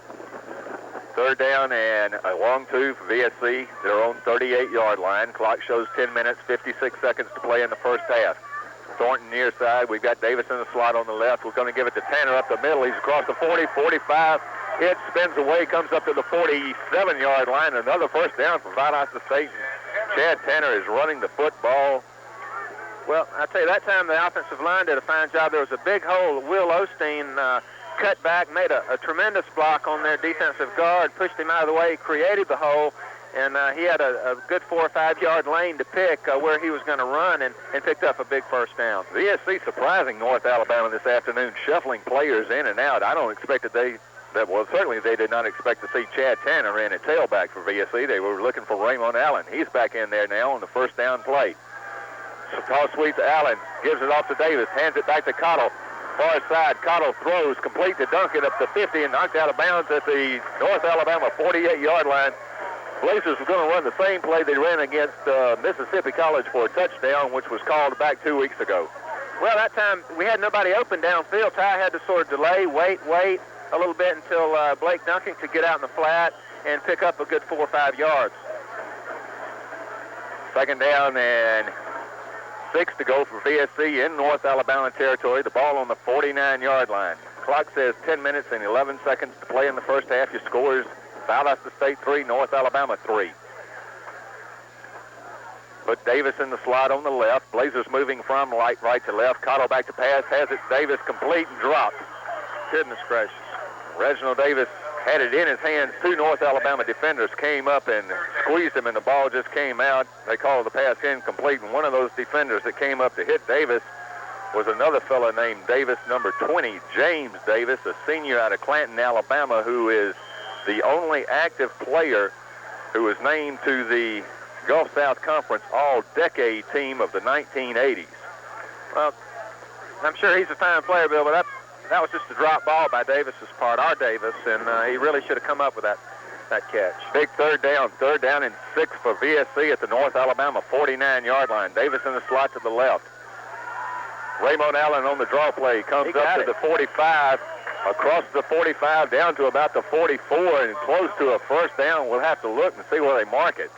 Third down and a long 2 for VSC, their own 38-yard line. Clock shows 10 minutes, 56 seconds to play in the first half. Thornton near side. We've got Davis in the slot on the left. We're going to give it to Tanner up the middle. He's across the 40, 45. Hit, spins away, comes up to the 47-yard line. Another first down for Valdosta State. Chad Tanner is running the football. Well, I tell you, that time the offensive line did a fine job. There was a big hole. Will Osteen cut back, made a tremendous block on their defensive guard, pushed him out of the way, created the hole, and he had a good 4 or 5 yard lane to pick where he was going to run and picked up a big first down. VSC surprising North Alabama this afternoon, shuffling players in and out. I don't expect certainly they did not expect to see Chad Tanner in at tailback for VSC. They were looking for Ramon Allen. He's back in there now on the first down play. So toss sweep to Allen, gives it off to Davis, hands it back to Cottle. Far side, Cottle throws, complete to Duncan up to 50 and knocked out of bounds at the North Alabama 48-yard line. Blazers were going to run the same play they ran against Mississippi College for a touchdown, which was called back 2 weeks ago. Well, that time we had nobody open downfield. Ty had to sort of delay, wait a little bit until Blake Duncan could get out in the flat and pick up a good 4 or 5 yards. Second down and 6 to go for VSC in North Alabama territory. The ball on the 49-yard line. Clock says 10 minutes and 11 seconds to play in the first half. Your scores, Valdosta State 3, North Alabama 3. Put Davis in the slot on the left. Blazers moving from right to left. Cottle back to pass. Has it. Davis complete and dropped. Goodness gracious. Reginald Davis had it in his hands. 2 North Alabama defenders came up and squeezed him, and the ball just came out. They called the pass incomplete, and one of those defenders that came up to hit Davis was another fellow named Davis, number 20, James Davis, a senior out of Clanton, Alabama, who is the only active player who was named to the Gulf South Conference All-Decade team of the 1980s. Well, I'm sure he's a fine player, Bill, but that was just a drop ball by Davis's part, our Davis, and he really should have come up with that. that catch. Big third down and 6 for VSC at the North Alabama 49-yard line. Davis in the slot to the left. Ramon Allen on the draw play comes up to the 45, across the 45 down to about the 44 and close to a first down. We'll have to look and see where they mark it.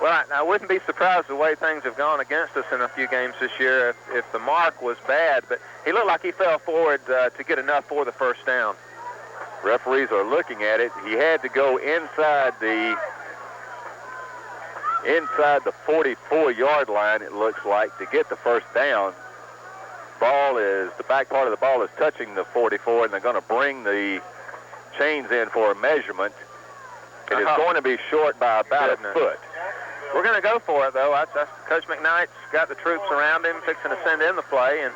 Well, I wouldn't be surprised the way things have gone against us in a few games this year if the mark was bad, but he looked like he fell forward to get enough for the first down. Referees are looking at it. He had to go inside the 44-yard line, it looks like, to get the first down. The back part of the ball is touching the 44, and they're going to bring the chains in for a measurement. It is going to be short by about a foot. We're going to go for it, though. Coach McKnight's got the troops around him, fixing to send in the play, and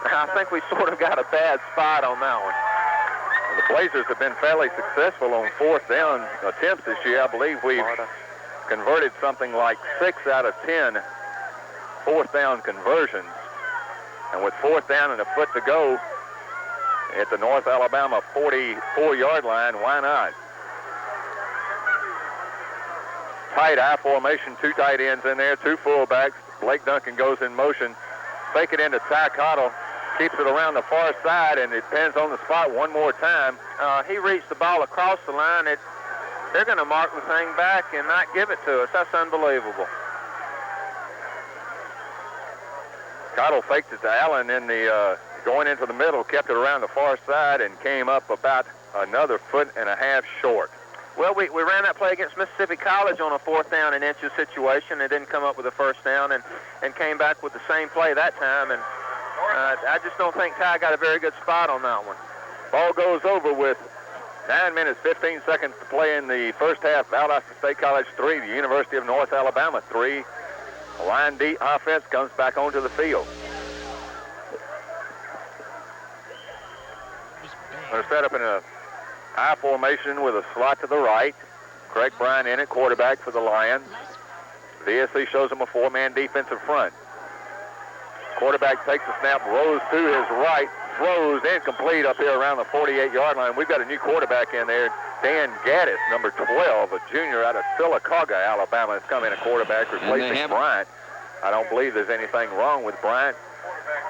I think we sort of got a bad spot on that one. And the Blazers have been fairly successful on fourth down attempts this year. I believe we've converted something like 6 out of 10 fourth down conversions. And with fourth down and a foot to go at the North Alabama 44-yard line, why not? Tight I formation, 2 tight ends in there, 2 fullbacks. Blake Duncan goes in motion. Fake it into Ty Cottle. Keeps it around the far side, and it depends on the spot one more time. He reached the ball across the line. They're going to mark the thing back and not give it to us. That's unbelievable. Cottle faked it to Allen in the going into the middle, kept it around the far side, and came up about another 1.5 feet short. Well, we ran that play against Mississippi College on a 4th down and inches situation and didn't come up with a first down and came back with the same play that time. And I just don't think Ty got a very good spot on that one. Ball goes over with 9 minutes, 15 seconds to play in the first half. Valdosta State College 3, the University of North Alabama 3. Line D offense comes back onto the field. They're set up in a I formation with a slot to the right. Craig Bryan in at quarterback for the Lions. VSC shows them a 4-man defensive front. Quarterback takes the snap, rolls to his right, throws incomplete up here around the 48-yard line. We've got a new quarterback in there, Dan Gaddis, number 12, a junior out of Sylacauga, Alabama, has come in at quarterback, replacing Bryant. I don't believe there's anything wrong with Bryant.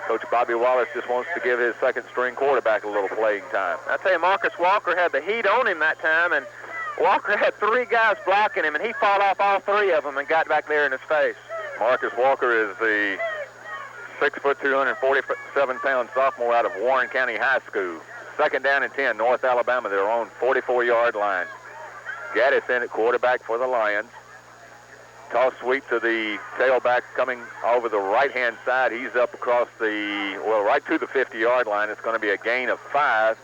Coach Bobby Wallace just wants to give his second-string quarterback a little playing time. I tell you, Marcus Walker had the heat on him that time, and Walker had 3 guys blocking him, and he fought off all 3 of them and got back there in his face. Marcus Walker is the 6 foot, 247-pound sophomore out of Warren County High School. 2nd down and 10, North Alabama, their own 44-yard line. Gaddis in at quarterback for the Lions. Toss sweep to the tailback coming over the right-hand side. He's up across right to the 50-yard line. It's going to be a gain of 5.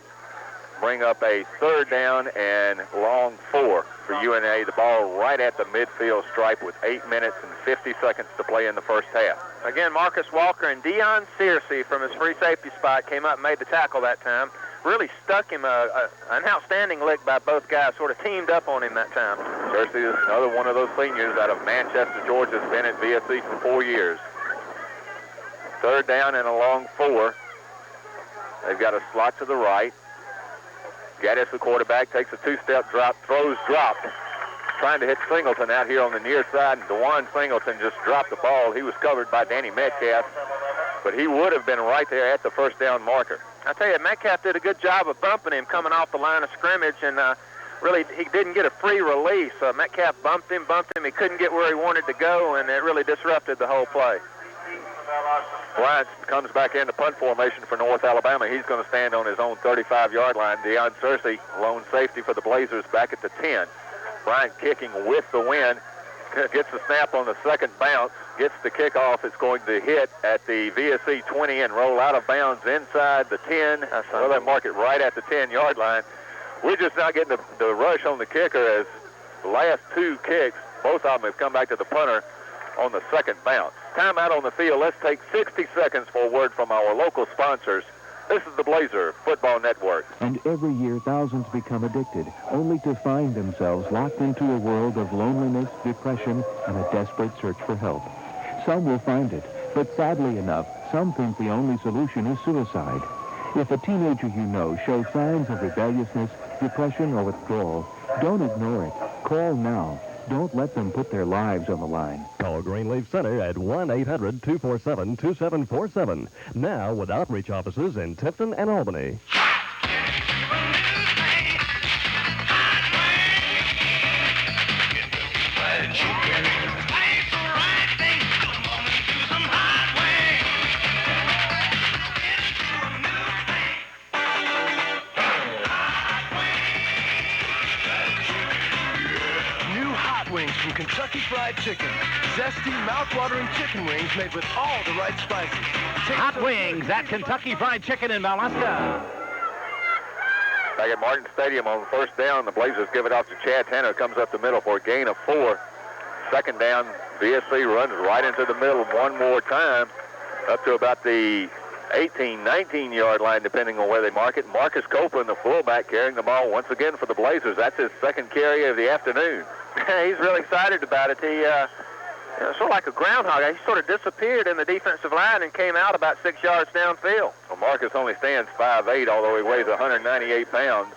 Bring up a 3rd down and long 4 for UNA. The ball right at the midfield stripe with 8 minutes and 50 seconds to play in the first half. Again, Marcus Walker and Deion Searcy from his free safety spot came up and made the tackle that time. Really stuck him an outstanding lick by both guys, sort of teamed up on him that time. Searcy is another one of those seniors out of Manchester, Georgia, has been at VSC for 4 years. 3rd down and a long 4. They've got a slot to the right. Gaddis, the quarterback, takes a 2-step drop, throws dropped. Trying to hit Singleton out here on the near side, and DeJuan Singleton just dropped the ball. He was covered by Danny Metcalf, but he would have been right there at the first down marker. I tell you, Metcalf did a good job of bumping him coming off the line of scrimmage, and really he didn't get a free release. Metcalf bumped him. He couldn't get where he wanted to go, and it really disrupted the whole play. Bryant comes back into punt formation for North Alabama. He's going to stand on his own 35-yard line. Deion Searcy, lone safety for the Blazers, back at the 10. Bryant kicking with the wind. Gets the snap on the second bounce. Gets the kickoff. It's going to hit at the VSC 20 and roll out of bounds inside the 10. Well, they mark it right at the 10-yard line. We're just not getting the rush on the kicker as the last 2 kicks, both of them have come back to the punter on the second bounce. Timeout on the field. Let's take 60 seconds for a word from our local sponsors. This is the Blazer Football Network. And every year, thousands become addicted, only to find themselves locked into a world of loneliness, depression, and a desperate search for help. Some will find it, but sadly enough, some think the only solution is suicide. If a teenager you know shows signs of rebelliousness, depression, or withdrawal, Don't ignore it. Call now. Don't let them put their lives on the line. Call Greenleaf Center at 1-800-247-2747. Now with outreach offices in Tifton and Albany. Kentucky Fried Chicken. Zesty, mouth-watering chicken wings made with all the right spices. Hot wings at Kentucky Fried Chicken in Valdosta. Back at Martin Stadium on first down, the Blazers give it off to Chad Tanner. Comes up the middle for a gain of 4. Second down, VSC runs right into the middle one more time, up to about the 18, 19-yard line, depending on where they mark it. Marcus Copeland, the fullback, carrying the ball once again for the Blazers. That's his second carry of the afternoon. He's really excited about it. He, sort of like a groundhog. He sort of disappeared in the defensive line and came out about 6 yards downfield. Well, Marcus only stands 5'8", although he weighs 198 pounds.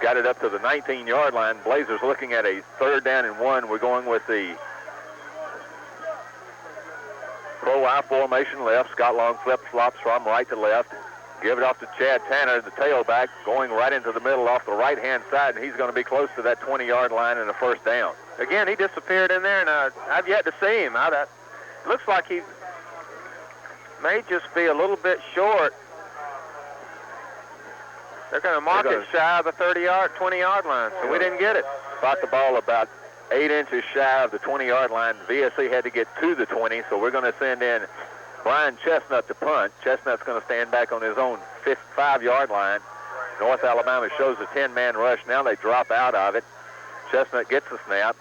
Got it up to the 19-yard line. Blazers looking at a 3rd down and 1. We're going with the pro I formation left. Scott Long flip-flops from right to left. Give it off to Chad Tanner, the tailback, going right into the middle off the right-hand side, and he's going to be close to that 20-yard line and a first down. Again, he disappeared in there, and I've yet to see him. It looks like he may just be a little bit short. They're going to mark it shy of the 20-yard line, so we didn't get it. Spot the ball about 8 inches shy of the 20-yard line. VSC had to get to the 20, so we're going to send in Brian Chestnutt to punt. Chestnut's going to stand back on his own 5-yard line. North Alabama shows a 10-man rush. Now they drop out of it. Chestnut gets the snap,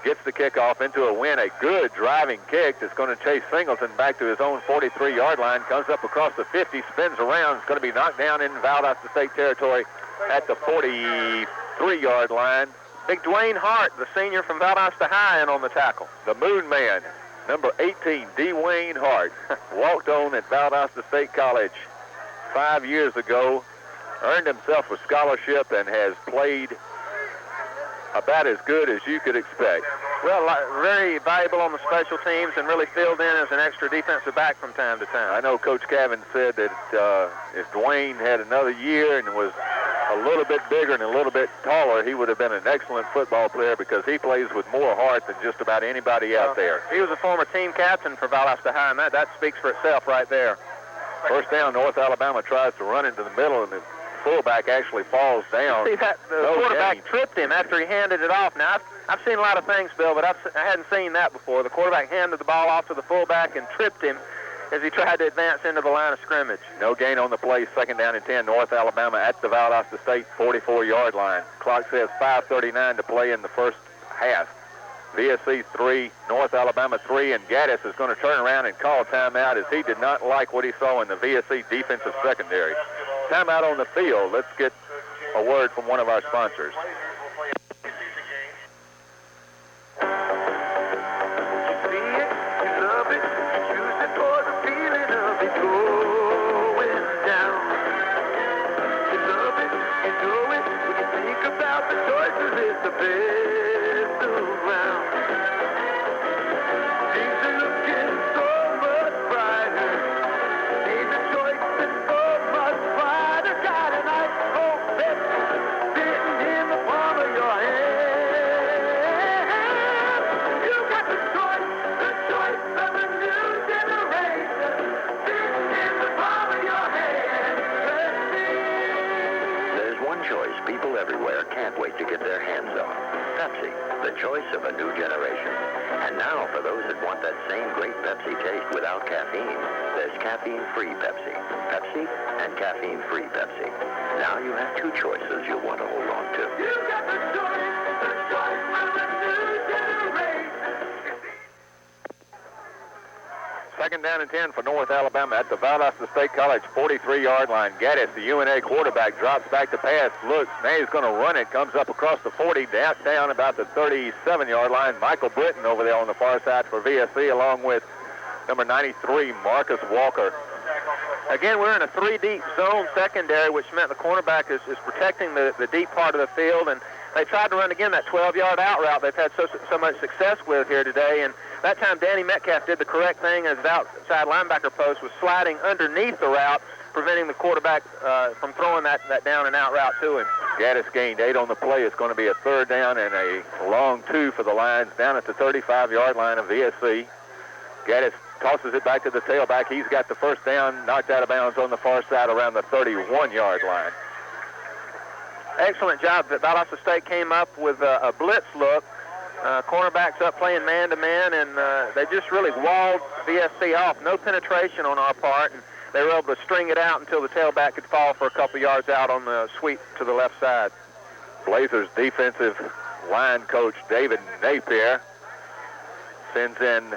gets the kickoff into a win. A good driving kick that's going to chase Singleton back to his own 43-yard line. Comes up across the 50, spins around. It's going to be knocked down in Valdosta State territory at the 43-yard line. Big Dwayne Hart, the senior from Valdosta High, in on the tackle. The Moon Man, number 18, Dwayne Hart, walked on at Valdosta State College 5 years ago, earned himself a scholarship, and has played about as good as you could expect. Well, very valuable on the special teams and really filled in as an extra defensive back from time to time. I know Coach Cavan said that if Dwayne had another year and was a little bit bigger and a little bit taller, he would have been an excellent football player because he plays with more heart than just about anybody out there. He was a former team captain for Valdosta High, and that speaks for itself right there. First down, North Alabama tries to run into the middle, and the fullback actually falls down. See, the quarterback tripped him after he handed it off. Now, I've seen a lot of things, Bill, but I hadn't seen that before. The quarterback handed the ball off to the fullback and tripped him as he tried to advance into the line of scrimmage. No gain on the play. Second down and 10. North Alabama at the Valdosta State 44-yard line. Clock says 5:39 to play in the first half. VSC 3, North Alabama 3, and Gaddis is going to turn around and call timeout as he did not like what he saw in the VSC defensive secondary. Timeout on the field. Let's get a word from one of our sponsors. Choice of a new generation. And now, for those that want that same great Pepsi taste without caffeine, there's caffeine-free Pepsi. Pepsi and caffeine-free Pepsi. Now you have two choices you'll want to hold on to. You got the choice of a new generation. Second down and 10 for North Alabama at the Valdosta State College 43-yard line. Gaddis, the UNA quarterback, drops back to pass, looks, now he's going to run it, comes up across the 40, down about the 37-yard line. Michael Britton over there on the far side for VSC, along with number 93, Marcus Walker. Again, we're in a 3-deep zone secondary, which meant the cornerback is protecting the deep part of the field, and they tried to run again that 12-yard out route they've had so much success with here today. And that time Danny Metcalf did the correct thing as his outside linebacker post was sliding underneath the route, preventing the quarterback from throwing that down and out route to him. Gaddis gained 8 on the play. It's going to be a 3rd down and a long 2 for the Lions down at the 35-yard line of VSC. Gaddis tosses it back to the tailback. He's got the 1st down, knocked out of bounds on the far side around the 31-yard line. Excellent job. Valdosta State came up with a blitz look. Cornerbacks up playing man-to-man, and they just really walled VSC off. No penetration on our part, and they were able to string it out until the tailback could fall for a couple yards out on the sweep to the left side. Blazers defensive line coach David Napier sends in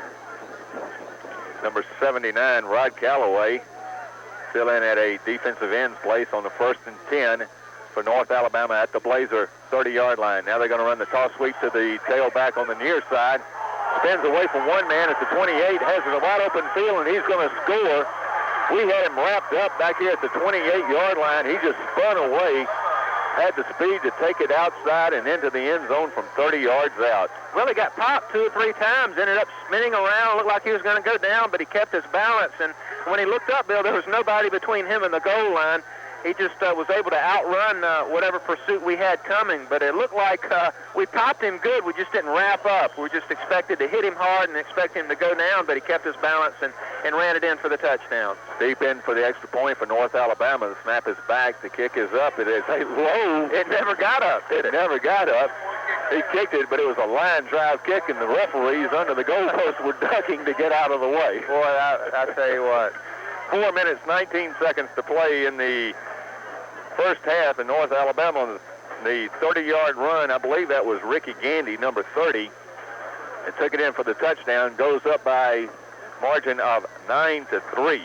number 79, Rod Callaway, still in at a defensive end's place on the 1st and 10 for North Alabama at the Blazer 30-yard line. Now they're going to run the toss sweep to the tailback on the near side. Spins away from one man at the 28, has a wide open field, and he's going to score. We had him wrapped up back here at the 28-yard line. He just spun away, had the speed to take it outside and into the end zone from 30 yards out. Well, he got popped 2 or 3 times, ended up spinning around, looked like he was going to go down, but he kept his balance. And when he looked up, Bill, there was nobody between him and the goal line. He just was able to outrun whatever pursuit we had coming. But it looked like we popped him good. We just didn't wrap up. We just expected to hit him hard and expect him to go down, but he kept his balance and ran it in for the touchdown. Deep in for the extra point for North Alabama. The snap is back. The kick is up. It is a low. It never got up, did it? It never got up. He kicked it, but it was a line drive kick, and the referees under the goalpost were ducking to get out of the way. Boy, I tell you what. 4 minutes, 19 seconds to play in the first half in North Alabama. The 30-yard run, I believe that was Ricky Gandy, number 30, and took it in for the touchdown. Goes up by margin of 9-3.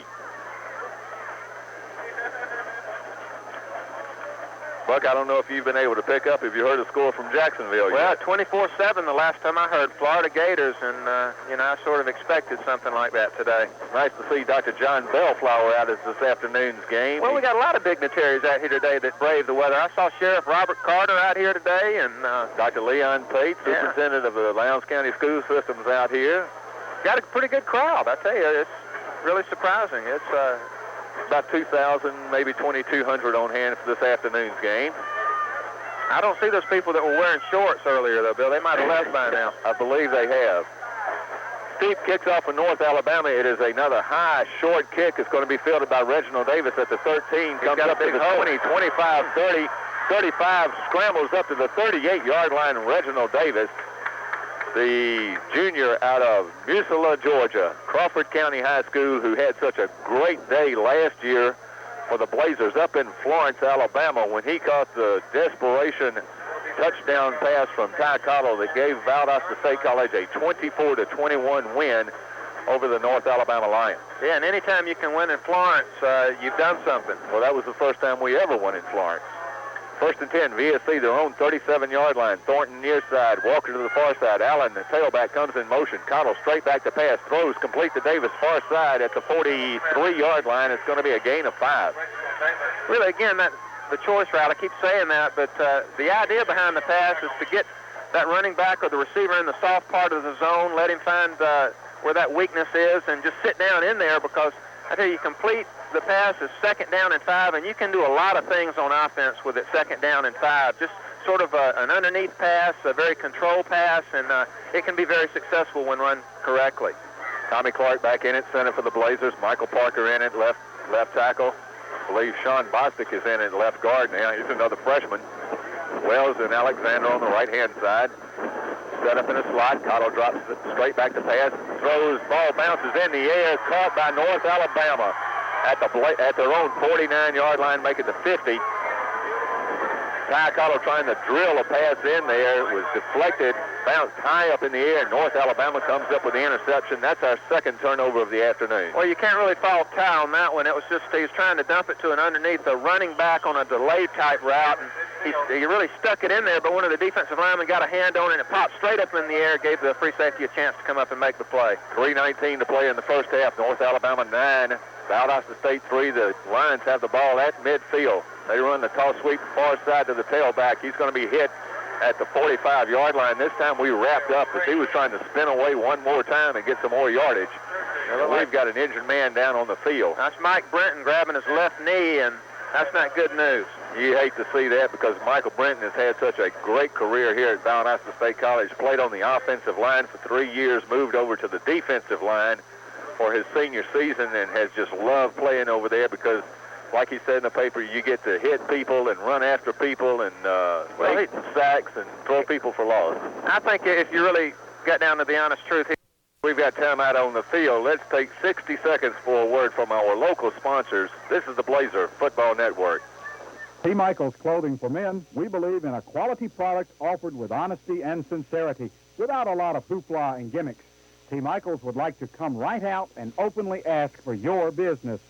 Buck, I don't know if you've been able to pick up. Have you heard a score from Jacksonville yet? Well, 24-7 the last time I heard. Florida Gators, and, I sort of expected something like that today. Nice to see Dr. John Bellflower out at this afternoon's game. Well, we got a lot of dignitaries out here today that braved the weather. I saw Sheriff Robert Carter out here today, and Dr. Leon Pate, superintendent of the Lowndes County School Systems out here. Got a pretty good crowd, I tell you. It's really surprising. It's about 2,000, maybe 2,200 on hand for this afternoon's game. I don't see those people that were wearing shorts earlier, though, Bill. They might have left by now. I believe they have. Steep kicks off for North Alabama. It is another high, short kick. It's going to be fielded by Reginald Davis at the 13. Comes up to the 20, 25, 30, 35. Scrambles up to the 38-yard line. Reginald Davis, the junior out of Musilla, Georgia, Crawford County High School, who had such a great day last year for the Blazers up in Florence, Alabama, when he caught the desperation touchdown pass from Ty Cottle that gave Valdosta State College a 24-21 win over the North Alabama Lions. Yeah, and anytime you can win in Florence, you've done something. Well, that was the first time we ever won in Florence. 1st and 10, VSC, their own 37-yard line. Thornton near side, Walker to the far side. Allen, the tailback, comes in motion. Cottle straight back to pass, throws complete to Davis, far side at the 43-yard line. It's going to be a gain of 5. Really, again, the choice route, I keep saying that, but the idea behind the pass is to get that running back or the receiver in the soft part of the zone, let him find where that weakness is, and just sit down in there, because I tell you, complete the pass is 2nd down and 5, and you can do a lot of things on offense with it 2nd down and 5. Just sort of an underneath pass, a very controlled pass, and it can be very successful when run correctly. Tommy Clark back in at center for the Blazers. Michael Parker in at left tackle. I believe Shawn Bostick is in at left guard now. He's another freshman. Wells and Alexander on the right-hand side. Set up in a slot. Cottle drops it straight back to pass. Throws, ball bounces in the air, caught by North Alabama at their own 49-yard line, make it to 50. Ty Cottle trying to drill a pass in there. It was deflected, bounced high up in the air. North Alabama comes up with the interception. That's our 2nd turnover of the afternoon. Well, you can't really fault Ty on that one. It was just he was trying to dump it to an underneath a running back on a delay type route, and he really stuck it in there, but one of the defensive linemen got a hand on it, and it popped straight up in the air, gave the free safety a chance to come up and make the play. 3:19 to play in the first half. North Alabama 9, Valdosta State 3. The Lions have the ball at midfield. They run the toss sweep far side to the tailback. He's going to be hit at the 45-yard line. This time we wrapped up as he was trying to spin away one more time and get some more yardage. And we've got an injured man down on the field. That's Mike Brenton grabbing his left knee, and that's not good news. You hate to see that because Michael Brenton has had such a great career here at Valdosta State College. Played on the offensive line for 3 years, moved over to the defensive line for his senior season, and has just loved playing over there because, like he said in the paper, you get to hit people and run after people and make sacks and throw people for loss. I think if you really got down to the honest truth, we've got time out on the field. Let's take 60 seconds for a word from our local sponsors. This is the Blazer Football Network. T. Michael's Clothing for Men, we believe in a quality product offered with honesty and sincerity, without a lot of hoopla and gimmicks. T. Michael's would like to come right out and openly ask for your business.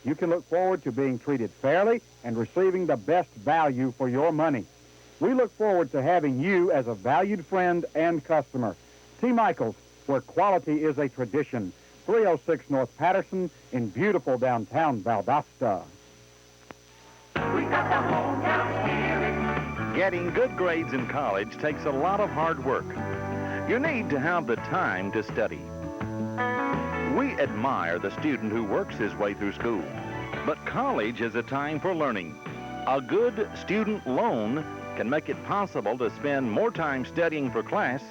You can look forward to being treated fairly and receiving the best value for your money. We look forward to having you as a valued friend and customer. T. Michael's, where quality is a tradition. 306 North Patterson in beautiful downtown Valdosta. We got the hometown spirit. Getting good grades in college takes a lot of hard work. You need to have the time to study. We admire the student who works his way through school, but college is a time for learning. A good student loan can make it possible to spend more time studying for class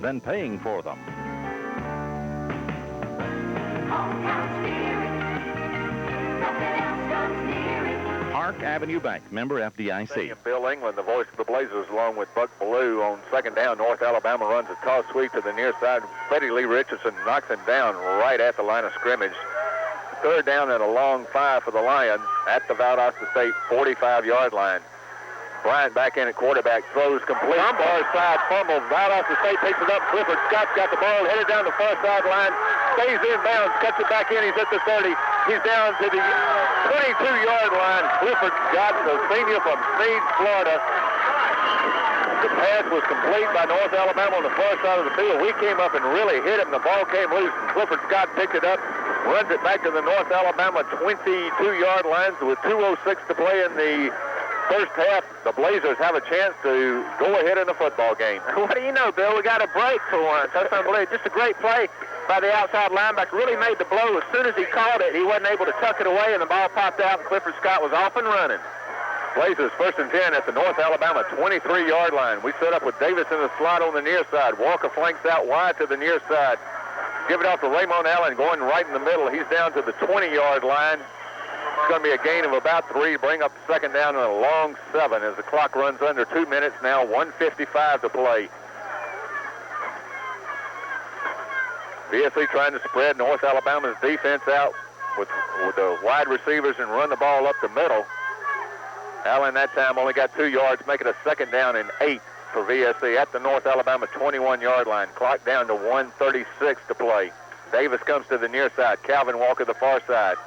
than paying for them. Hometown spirit. Nothing else comes near it. Park Avenue Bank, member FDIC. And Bill England, the voice of the Blazers, along with Buck Ballou on second down. North Alabama runs a toss sweep to the near side. Betty Lee Richardson knocks him down right at the line of scrimmage. Third down and a long 5 for the Lions at the Valdosta State 45-yard line. Bryant back in at quarterback, throws complete. Far side fumble. Valdosta State picks it up. Clifford Scott's got the ball, headed down the far sideline. Stays in bounds, cuts it back in. He's at the 30. He's down to the 22-yard line. Clifford Scott, the senior from Sneed, Florida. The pass was complete by North Alabama on the far side of the field. We came up and really hit him. The ball came loose, and Clifford Scott picked it up, runs it back to the North Alabama 22-yard line with 2:06 to play in the first half. The Blazers have a chance to go ahead in the football game. What do you know, Bill? We got a break for once. That's unbelievable. Just a great play by the outside linebacker. Really made the blow. As soon as he caught it, he wasn't able to tuck it away, and the ball popped out, and Clifford Scott was off and running. Blazers first and 10 at the North Alabama 23-yard line. We set up with Davis in the slot on the near side. Walker flanks out wide to the near side. Give it off to Ramon Allen going right in the middle. He's down to the 20-yard line. It's going to be a gain of about 3. Bring up the second down and a long 7 as the clock runs under 2 minutes now. 1:55 to play. VSC trying to spread North Alabama's defense out with the wide receivers and run the ball up the middle. Allen that time only got 2 yards, make it a second down and 8 for VSC at the North Alabama 21-yard line. Clock down to 1:36 to play. Davis comes to the near side. Calvin Walker the far side.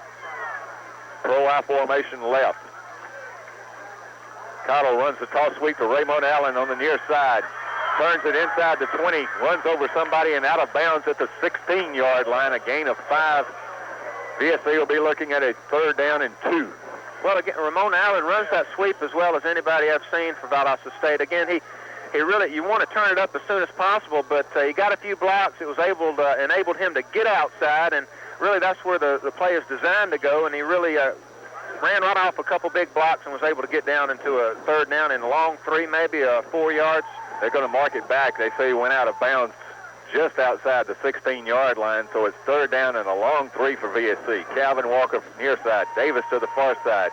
Pro I formation left. Cottle runs the toss sweep to Ramon Allen on the near side. Turns it inside the 20. Runs over somebody and out of bounds at the 16-yard line. A gain of 5. VSC will be looking at a third down and 2. Well, again, Ramon Allen runs that sweep as well as anybody I've seen for Valdosta State. Again, he really, you want to turn it up as soon as possible, but he got a few blocks. It was enabled him to get outside, and really that's where the play is designed to go, and he really ran right off a couple big blocks and was able to get down into a third down in a long 3, maybe 4 yards. They're going to mark it back. They say he went out of bounds just outside the 16-yard line, so it's third down and a long 3 for VSC. Calvin Walker from near side. Davis to the far side.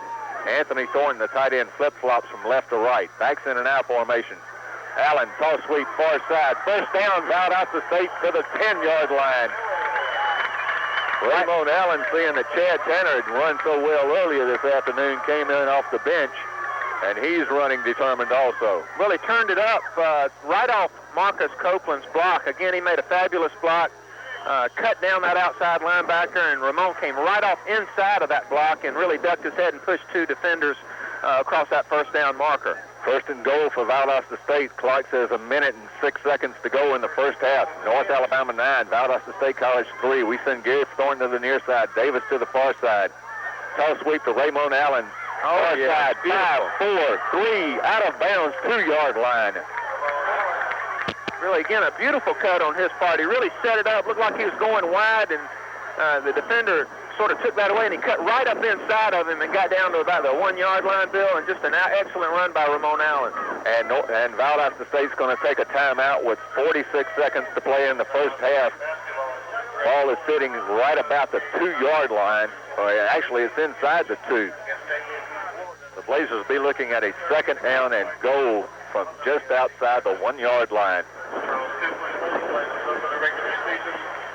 Anthony Thornton, the tight end, flip-flops from left to right. Backs in and out formation. Allen, toss sweep, far side. First down, Valdosta State to the 10-yard line. Ramon Allen, seeing that Chad Tanner had run so well earlier this afternoon, came in off the bench, and he's running determined also. Well, he turned it up right off Marcus Copeland's block. Again, he made a fabulous block, cut down that outside linebacker, and Ramon came right off inside of that block and really ducked his head and pushed 2 defenders across that first down marker. First and goal for Valdosta State. Clock says 1 minute and 6 seconds to go in the first half. North Alabama 9, Valdosta State College 3. We send Gary Thornton to the near side, Davis to the far side. Toss sweep to Ramon Allen. Far side, 5, 4, 3, out of bounds, 2-yard line. Really, again, a beautiful cut on his part. He really set it up. Looked like he was going wide, and the defender sort of took that away, and he cut right up inside of him and got down to about the 1-yard line, Bill, and just an excellent run by Ramon Allen. And Valdosta State's going to take a timeout with 46 seconds to play in the first half. Ball is sitting right about the 2-yard line. Actually, it's inside the 2. The Blazers will be looking at a second down and goal from just outside the 1-yard line.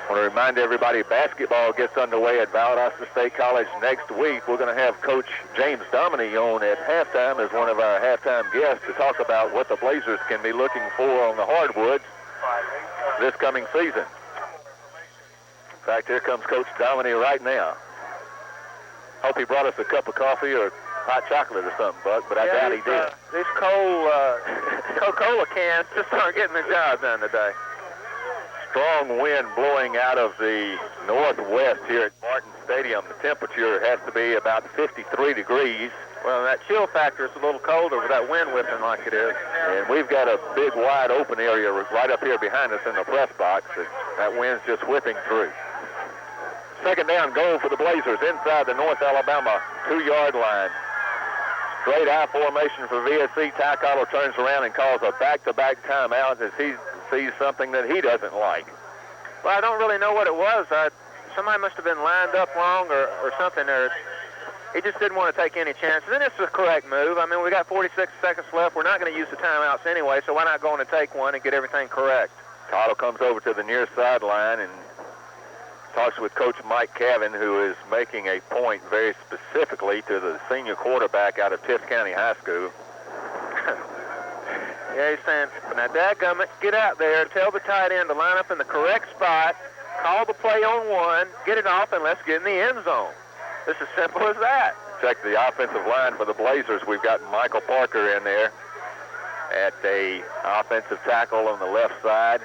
I want to remind everybody, basketball gets underway at Valdosta State College next week. We're going to have Coach James Dominy on at halftime as one of our halftime guests to talk about what the Blazers can be looking for on the hardwoods this coming season. In fact, here comes Coach Dominy right now. Hope he brought us a cup of coffee or hot chocolate or something, Buck, but I doubt he did. These cold Coca-Cola cans just aren't getting the job done today. Strong wind blowing out of the northwest here at Martin Stadium. The temperature has to be about 53 degrees. Well, that chill factor is a little colder with that wind whipping like it is. And we've got a big, wide open area right up here behind us in the press box. That wind's just whipping through. Second down goal for the Blazers inside the North Alabama 2-yard line. Straight I formation for VSC. Ty Cottle turns around and calls a back-to-back timeout as he sees something that he doesn't like. Well, I don't really know what it was. Somebody must have been lined up wrong or something there. He just didn't want to take any chances. And it's the correct move. I mean, we got 46 seconds left. We're not going to use the timeouts anyway, so why not go on and take one and get everything correct? Cottle comes over to the near sideline and talks with Coach Mike Cavan, who is making a point very specifically to the senior quarterback out of Tift County High School. Yeah, he's saying, now, dadgummit, get out there, tell the tight end to line up in the correct spot, call the play on one, get it off, and let's get in the end zone. It's as simple as that. Check the offensive line for the Blazers. We've got Michael Parker in there at the offensive tackle on the left side.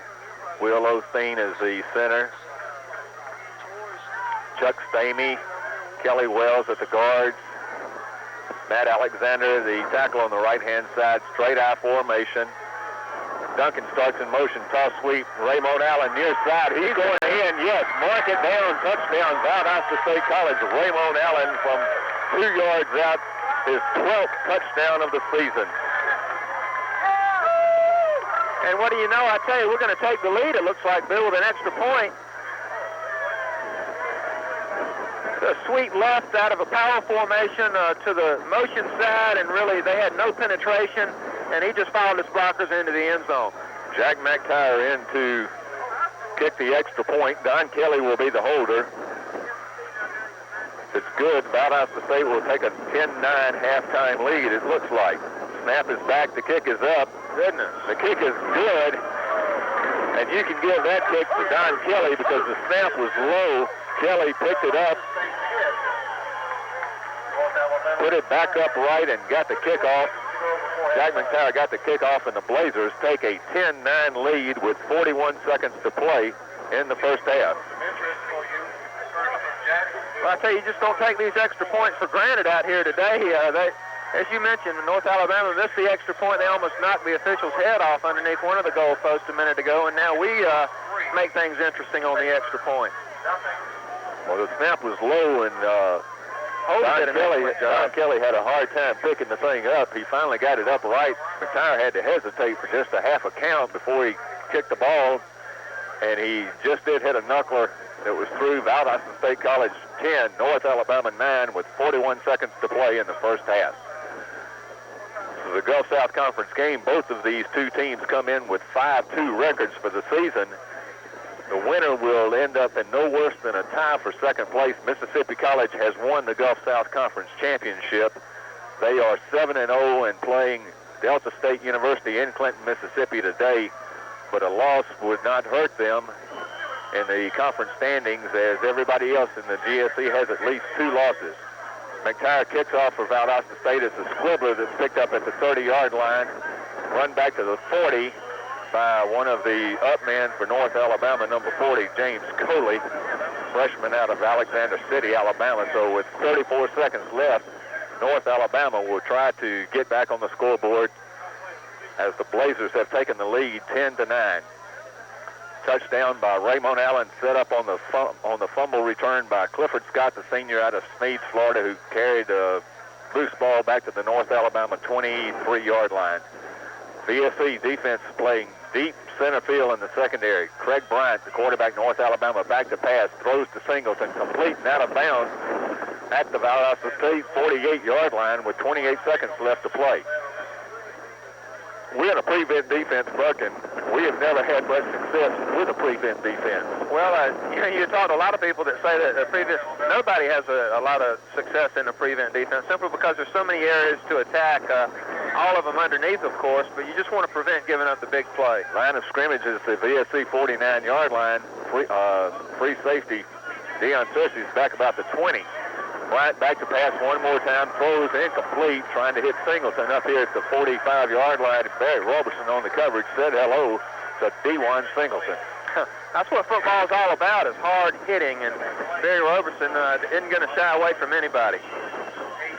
Will Osteen is the center. Chuck Stamey, Kelly Wells at the guards. Matt Alexander, the tackle on the right-hand side, straight I formation. Duncan starts in motion, toss sweep. Ramon Allen near side. He's going in, yes. Mark it down, touchdown, Valdosta State College. Ramon Allen from 2 yards out, his 12th touchdown of the season. And what do you know? I tell you, we're going to take the lead, it looks like, Bill, with an extra point. A sweet left out of a power formation to the motion side, and really they had no penetration, and he just followed his blockers into the end zone. Jack McTire in to kick the extra point. Don Kelly will be the holder. It's good. Valdosta State will take a 10-9 halftime lead, it looks like. Snap is back. The kick is up. Goodness. The kick is good, and you can give that kick to Don Kelly because the snap was low. Kelly picked it up, put it back upright, and got the kickoff. Jack McTire got the kickoff, and the Blazers take a 10-9 lead with 41 seconds to play in the first half. Well, I tell you, just don't take these extra points for granted out here today. As you mentioned, North Alabama missed the extra point. They almost knocked the official's head off underneath one of the goalposts a minute ago, and now we make things interesting on the extra point. Well, the snap was low, and Don Kelly had a hard time picking the thing up. He finally got it up right. McTire had to hesitate for just a half a count before he kicked the ball, and he just did hit a knuckler that was through. Valdosta State College 10, North Alabama 9, with 41 seconds to play in the first half. This is a Gulf South Conference game. Both of these two teams come in with 5-2 records for the season. The winner will end up in no worse than a tie for second place. Mississippi College has won the Gulf South Conference Championship. They are 7-0 and playing Delta State University in Clinton, Mississippi today, but a loss would not hurt them in the conference standings, as everybody else in the GSC has at least 2 losses. McTire kicks off for Valdosta State. It's a squibbler that's picked up at the 30-yard line, run back to the 40 by one of the upmen for North Alabama, number 40, James Coley, freshman out of Alexander City, Alabama. So with 34 seconds left, North Alabama will try to get back on the scoreboard as the Blazers have taken the lead 10-9. touchdown by Ramon Allen, set up on the fumble return by Clifford Scott, the senior out of Smedes, Florida, who carried a loose ball back to the North Alabama 23-yard line. VSC defense playing deep center field in the secondary. Craig Bryant, the quarterback, North Alabama, back to pass, throws to Singleton, complete and out of bounds at the Valdosta State 48-yard line with 28 seconds left to play. We're in a prevent defense, Buck, and we have never had much success with a prevent defense. Well, you talk to a lot of people that say that nobody has a lot of success in the prevent defense simply because there's so many areas to attack, all of them underneath, of course, but you just want to prevent giving up the big play. Line of scrimmage is the VSC 49-yard line. Free safety, Deion Searcy's back about the 20. Bryant back to pass one more time, throws incomplete, trying to hit Singleton up here at the 45-yard line. Barry Roberson on the coverage said hello to D1 Singleton. That's what football is all about, is hard hitting, and Barry Roberson isn't going to shy away from anybody.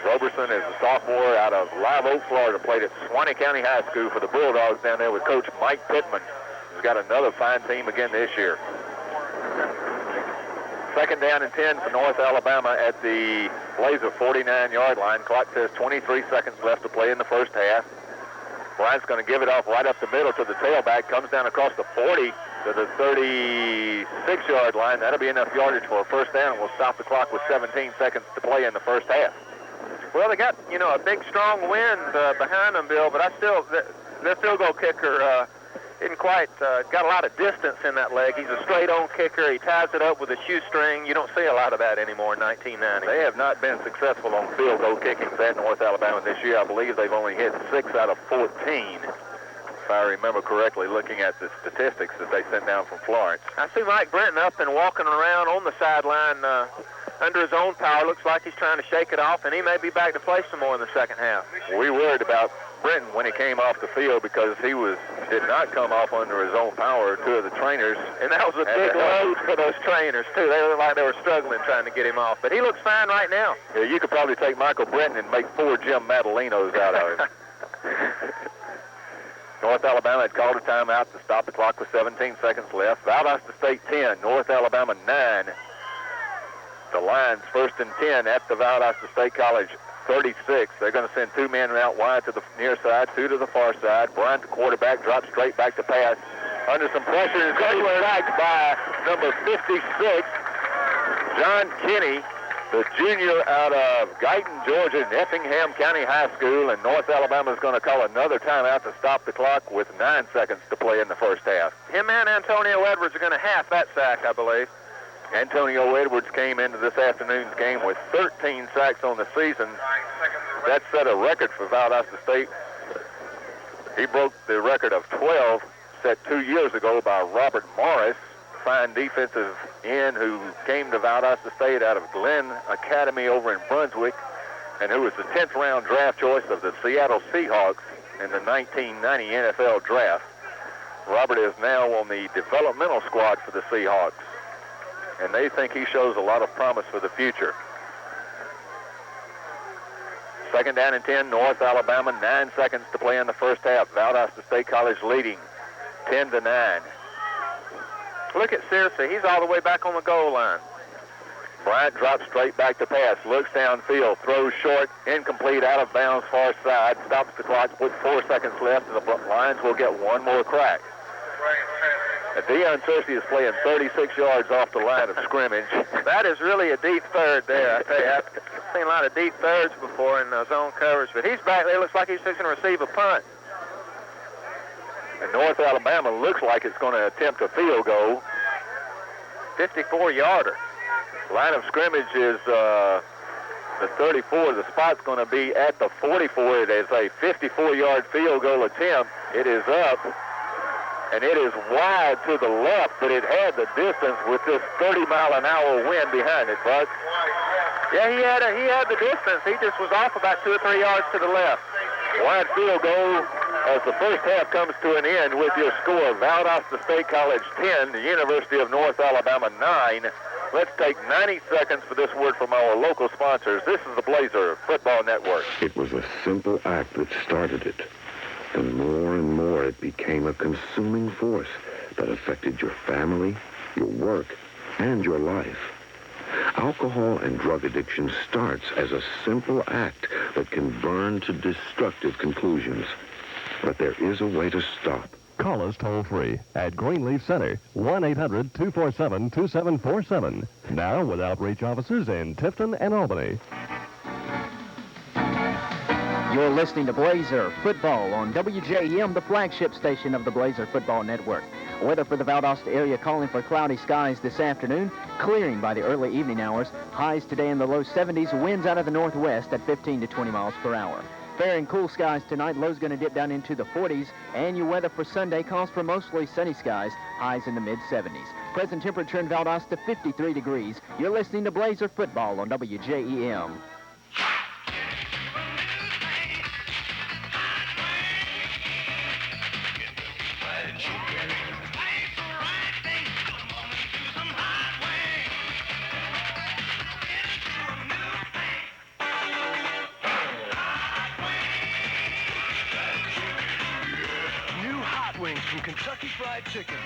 Roberson is a sophomore out of Live Oak, Florida, played at Suwannee County High School for the Bulldogs down there with Coach Mike Pittman, who's got another fine team again this year. Second down and 10 for North Alabama at the Blazer 49-yard line. Clock says 23 seconds left to play in the first half. Bryant's going to give it off right up the middle to the tailback. Comes down across the 40 to the 36-yard line. That'll be enough yardage for a first down. We'll stop the clock with 17 seconds to play in the first half. Well, they got, a big, strong wind behind them, Bill, but their field goal kicker isn't quite got a lot of distance in that leg. He's a straight-on kicker. He ties it up with a shoestring. You don't see a lot of that anymore in 1990. They have not been successful on field goal kickings at North Alabama this year. I believe they've only hit 6 out of 14, if I remember correctly, looking at the statistics that they sent down from Florence. I see Mike Brenton up and walking around on the sideline under his own power. Looks like he's trying to shake it off, and he may be back to play some more in the second half. We worried about Brenton when he came off the field because he did not come off under his own power. Two of the trainers, and that was a big load for those trainers too. They looked like they were struggling trying to get him off, but he looks fine right now. Yeah, you could probably take Michael Brenton and make 4 Jim Madalenos out of him. North Alabama had called a timeout to stop the clock with 17 seconds left. Valdosta State 10, North Alabama 9. The Lions first and 10 at the Valdosta State College 36. They're going to send 2 men out wide to the near side, 2 to the far side. Bryant, the quarterback, drops straight back to pass. Under some pressure is sacked by number 56, John Kinney, the junior out of Guyton, Georgia, and Effingham County High School. And North Alabama is going to call another timeout to stop the clock with 9 seconds to play in the first half. Him and Antonio Edwards are going to half that sack, I believe. Antonio Edwards came into this afternoon's game with 13 sacks on the season. That set a record for Valdosta State. He broke the record of 12 set 2 years ago by Robert Morris, fine defensive end who came to Valdosta State out of Glenn Academy over in Brunswick, and who was the 10th round draft choice of the Seattle Seahawks in the 1990 NFL draft. Robert is now on the developmental squad for the Seahawks, and they think he shows a lot of promise for the future. Second down and 10, North Alabama, 9 seconds to play in the first half. Valdosta State College leading 10-9. Look at Searcy. He's all the way back on the goal line. Bryant drops straight back to pass, looks downfield, throws short, incomplete, out of bounds, far side, stops the clock with 4 seconds left, and the Lions will get one more crack. Deion Searcy is playing 36 yards off the line of scrimmage. That is really a deep third there. I tell you, I've seen a lot of deep thirds before in zone coverage, but he's back there. Looks like he's fixing to receive a punt. And North Alabama looks like it's going to attempt a field goal. 54-yarder. Line of scrimmage is the 34. The spot's going to be at the 44. It is a 54-yard field goal attempt. It is up, and it is wide to the left, but it had the distance with this 30-mile-an-hour wind behind it, Bud. Yeah, he had the distance. He just was off about 2 or 3 yards to the left. Wide field goal as the first half comes to an end with your score. Valdosta State College 10, the University of North Alabama 9. Let's take 90 seconds for this word from our local sponsors. This is the Blazer Football Network. It was a simple act that started it. And more it became a consuming force, that affected your family, your work, and your life. Alcohol and drug addiction starts as a simple act that can burn to destructive conclusions. But there is a way to stop. Call us toll-free at Greenleaf Center, 1-800-247-2747. Now with outreach offices in Tifton and Albany. You're listening to Blazer Football on WJEM, the flagship station of the Blazer Football Network. Weather for the Valdosta area calling for cloudy skies this afternoon, clearing by the early evening hours. Highs today in the low 70s, winds out of the northwest at 15 to 20 miles per hour. Fair and cool skies tonight, lows going to dip down into the 40s, and your weather for Sunday calls for mostly sunny skies, highs in the mid-70s. Present temperature in Valdosta, 53 degrees. You're listening to Blazer Football on WJEM. From Kentucky Fried Chicken.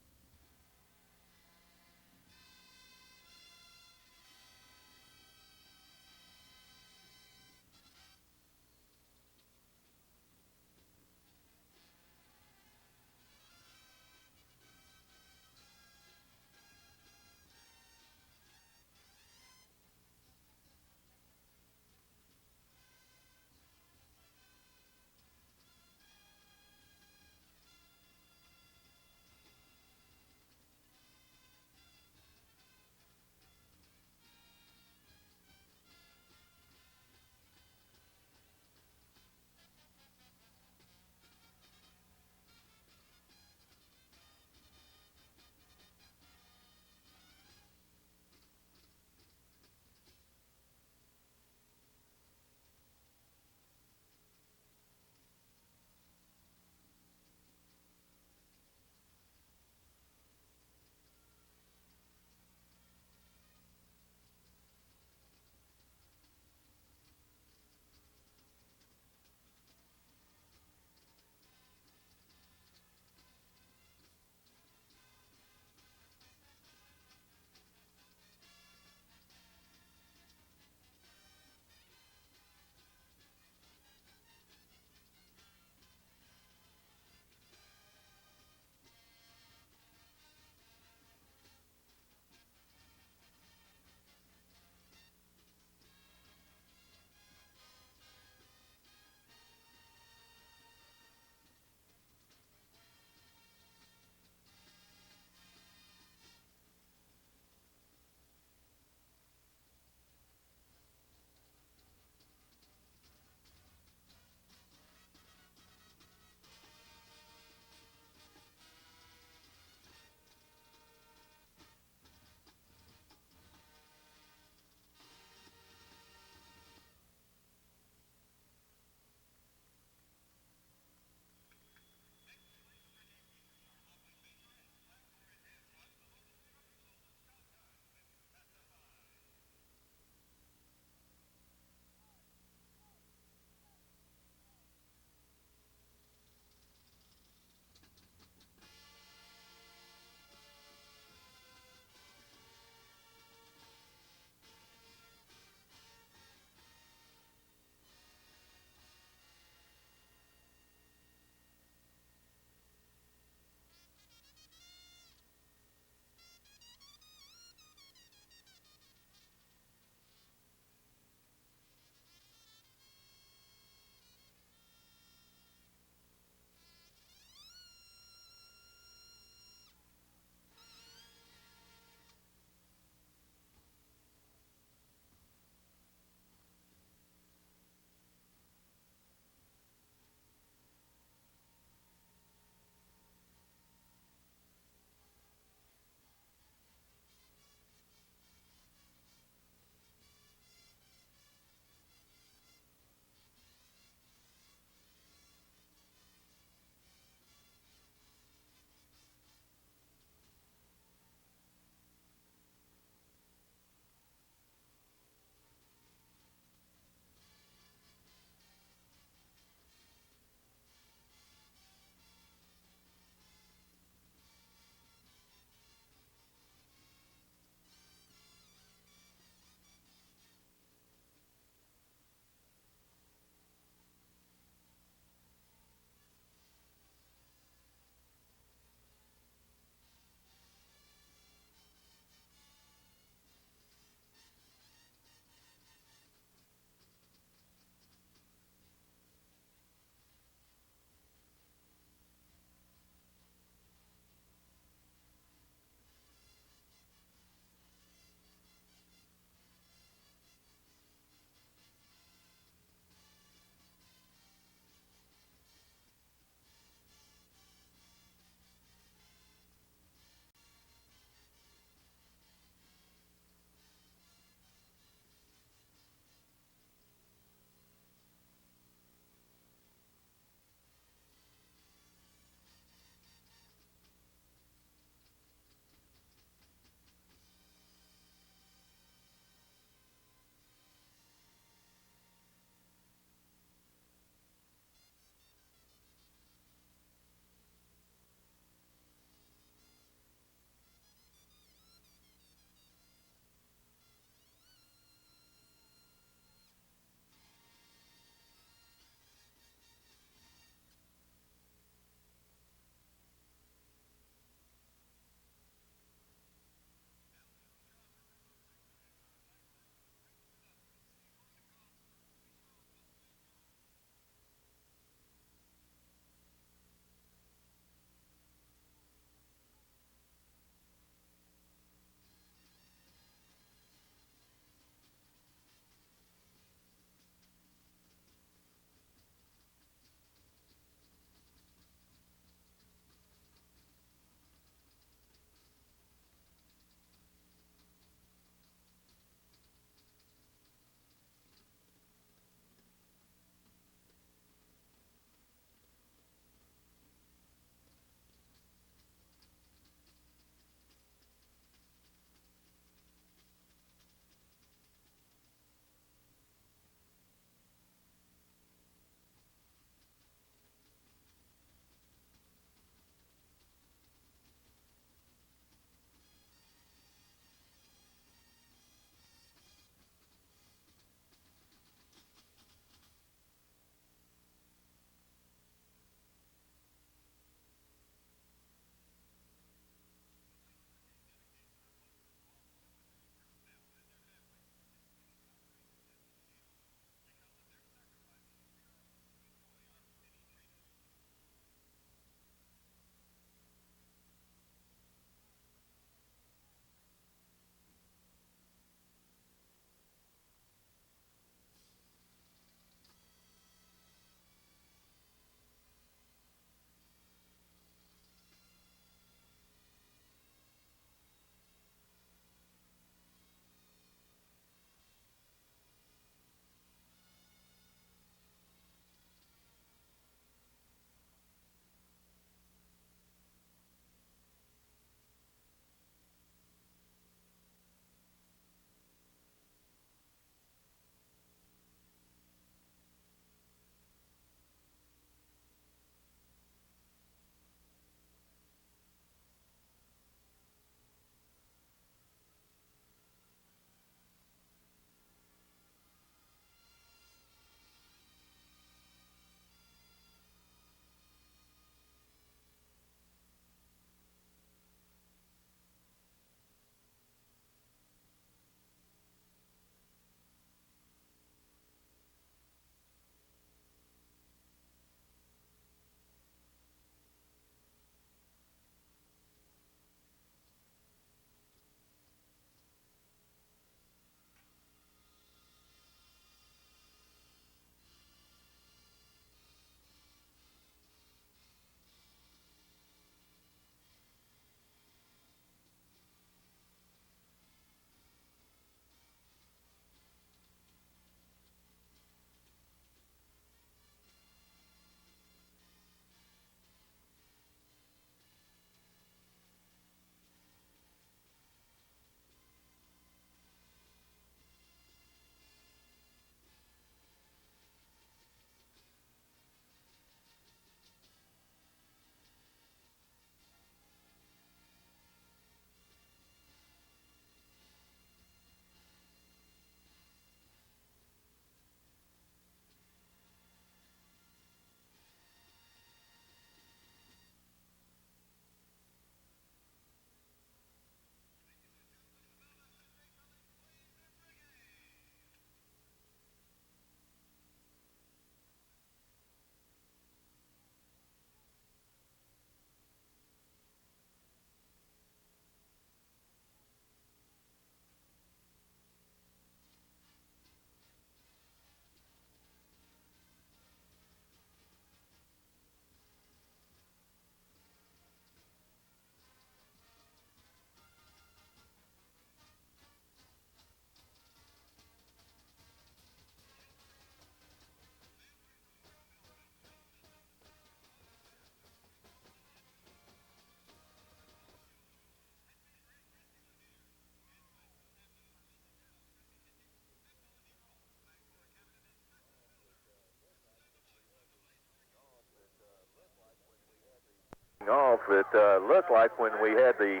kicking off. It looked like when we had the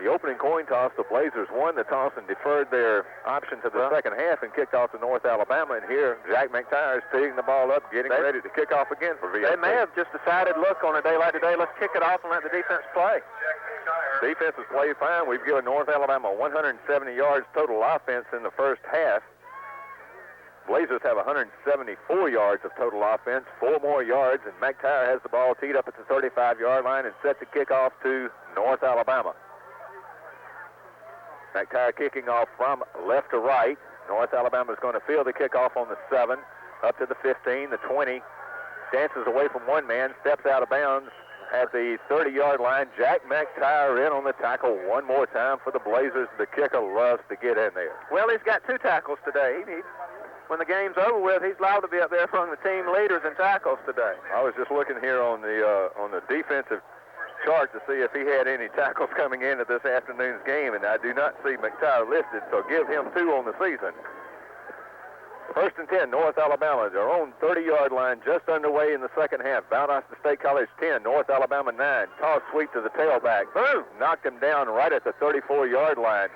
opening coin toss, the Blazers won the toss and deferred their option to the second half and kicked off to North Alabama. And here, Jack McTire is teeing the ball up, getting ready to kick off again for VSC. They may have just decided, look, on a day like today, let's kick it off and let the defense play. Defense has played fine. We've given North Alabama 170 yards total offense in the first half. Blazers have 174 yards of total offense, 4 more yards, and McTire has the ball teed up at the 35-yard line and set to kick off to North Alabama. McTire kicking off from left to right. North Alabama is going to field the kickoff on the 7, up to the 15, the 20. Dances away from one man, steps out of bounds at the 30-yard line. Jack McTire in on the tackle one more time for the Blazers. The kicker loves to get in there. Well, he's got 2 tackles today. When the game's over with, he's allowed to be up there among the team leaders in tackles today. I was just looking here on the defensive chart to see if he had any tackles coming into this afternoon's game, and I do not see McTire listed, so give him 2 on the season. First and 10, North Alabama, their own 30-yard line, just underway in the second half. Valdosta State College 10, North Alabama 9. Toss sweep to the tailback. Boom! Knocked him down right at the 34-yard line.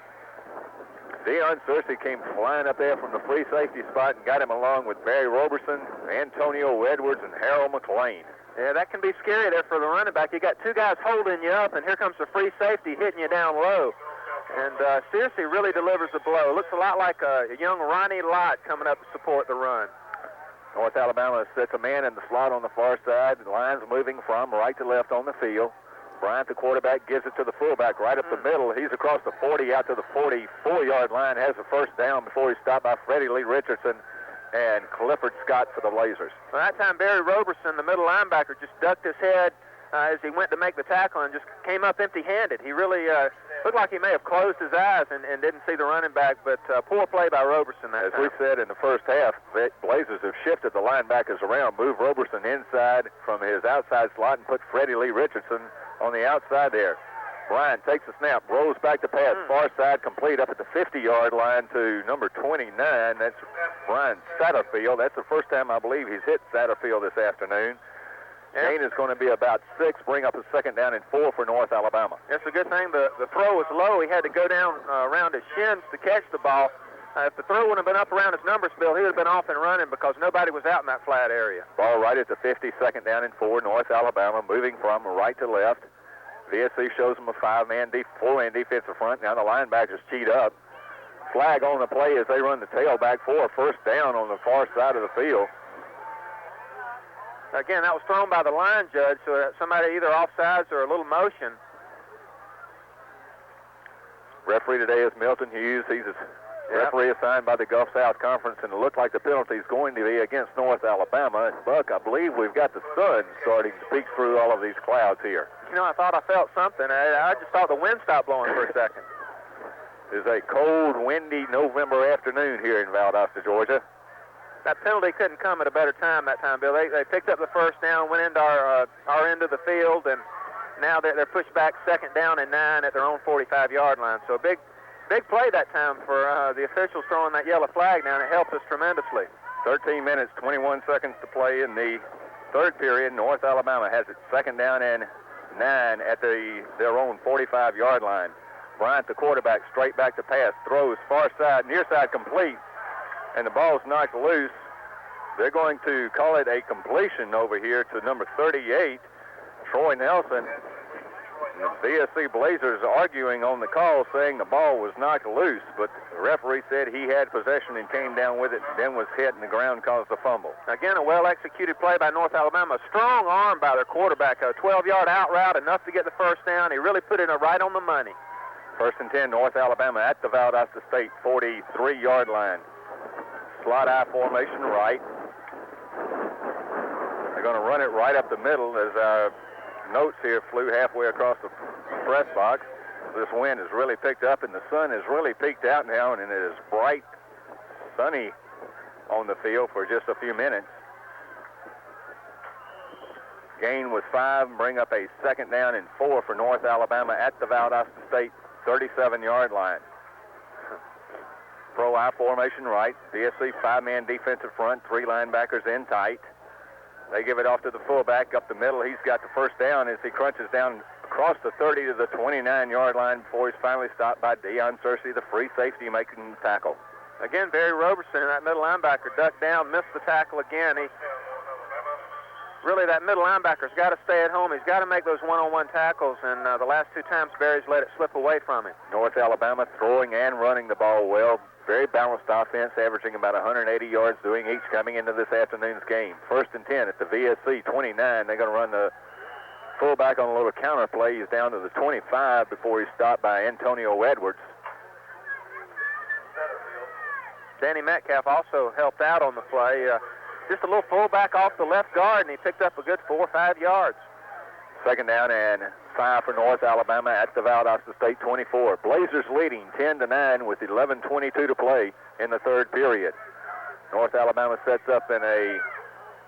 Deion Searcy came flying up there from the free safety spot and got him along with Barry Roberson, Antonio Edwards, and Harold McLean. Yeah, that can be scary there for the running back. You got 2 guys holding you up, and here comes the free safety hitting you down low. And Searcy really delivers the blow. Looks a lot like a young Ronnie Lott coming up to support the run. North Alabama sets a man in the slot on the far side. The line's moving from right to left on the field. Bryant, the quarterback, gives it to the fullback right up the middle. He's across the 40 out to the 44-yard line, has a first down before he's stopped by Freddie Lee Richardson and Clifford Scott for the Blazers. Well, that time Barry Roberson, the middle linebacker, just ducked his head as he went to make the tackle and just came up empty-handed. He really looked like he may have closed his eyes and didn't see the running back, but poor play by Roberson that time. As we said in the first half, the Blazers have shifted the linebackers around, moved Roberson inside from his outside slot and put Freddie Lee Richardson on the outside there. Bryant takes the snap, rolls back to pass, far side complete up at the 50-yard line to number 29. That's Brian Satterfield. That's the first time I believe he's hit Satterfield this afternoon. Gain is going to be about 6, bring up a second down and 4 for North Alabama. That's a good thing. The throw was low. He had to go down around his shins to catch the ball. If the throw wouldn't have been up around his numbers, Bill, he would have been off and running because nobody was out in that flat area. Ball right at the 50, second down and 4, North Alabama moving from right to left. VSC shows them a 4-man defensive front. Now the linebackers cheat up. Flag on the play as they run the tailback for a first down on the far side of the field. Again, that was thrown by the line judge, so somebody either offsides or a little motion. Referee today is Milton Hughes. He's a referee assigned by the Gulf South Conference, and it looked like the penalty is going to be against North Alabama. Buck, I believe we've got the sun starting to peek through all of these clouds here. You know, I thought I felt something. I just thought the wind stopped blowing for a second. It's a cold, windy November afternoon here in Valdosta, Georgia. That penalty couldn't come at a better time that time, Bill. They picked up the first down, went into our end of the field, and now they're pushed back second down and 9 at their own 45-yard line. So a big play that time for the officials throwing that yellow flag down. It helped us tremendously. 13 minutes, 21 seconds to play in the third period. North Alabama has it second down and 9 at their own 45-yard line. Bryant, the quarterback, straight back to pass, throws far side, near side complete, and the ball's knocked loose. They're going to call it a completion over here to number 38, Troy Nelson. And the VSC Blazers arguing on the call, saying the ball was knocked loose, but the referee said he had possession and came down with it, then was hit and the ground caused the fumble. Again, a well-executed play by North Alabama. A strong arm by their quarterback, a 12-yard out route, enough to get the first down. He really put it right on the money. First and 10, North Alabama at the Valdosta State 43-yard line. Slot I formation right. They're going to run it right up the middle as our notes here flew halfway across the press box. This wind has really picked up and the sun has really peeked out now, and it is bright, sunny on the field for just a few minutes. Gain was 5, bring up a second down and 4 for North Alabama at the Valdosta State 37-yard line. Pro I formation right. VSC 5-man defensive front, 3 linebackers in tight. They give it off to the fullback up the middle. He's got the first down as he crunches down across the 30 to the 29-yard line before he's finally stopped by Deion Searcy, the free safety, making the tackle. Again, Barry Roberson, that middle linebacker, ducked down, missed the tackle again. Really, that middle linebacker's got to stay at home. He's got to make those one-on-one tackles, and the last 2 times Barry's let it slip away from him. North Alabama throwing and running the ball well. Very balanced offense, averaging about 180 yards doing each coming into this afternoon's game. 1st and 10 at the VSC 29. They're going to run the fullback on a little counter play. He's down to the 25 before he's stopped by Antonio Edwards. Danny Metcalf also helped out on the play. Just a little fullback off the left guard, and he picked up a good 4 or 5 yards. 2nd down and 5 for North Alabama at the Valdosta State 24. Blazers leading 10-9 with 11:22 to play in the 3rd period. North Alabama sets up in a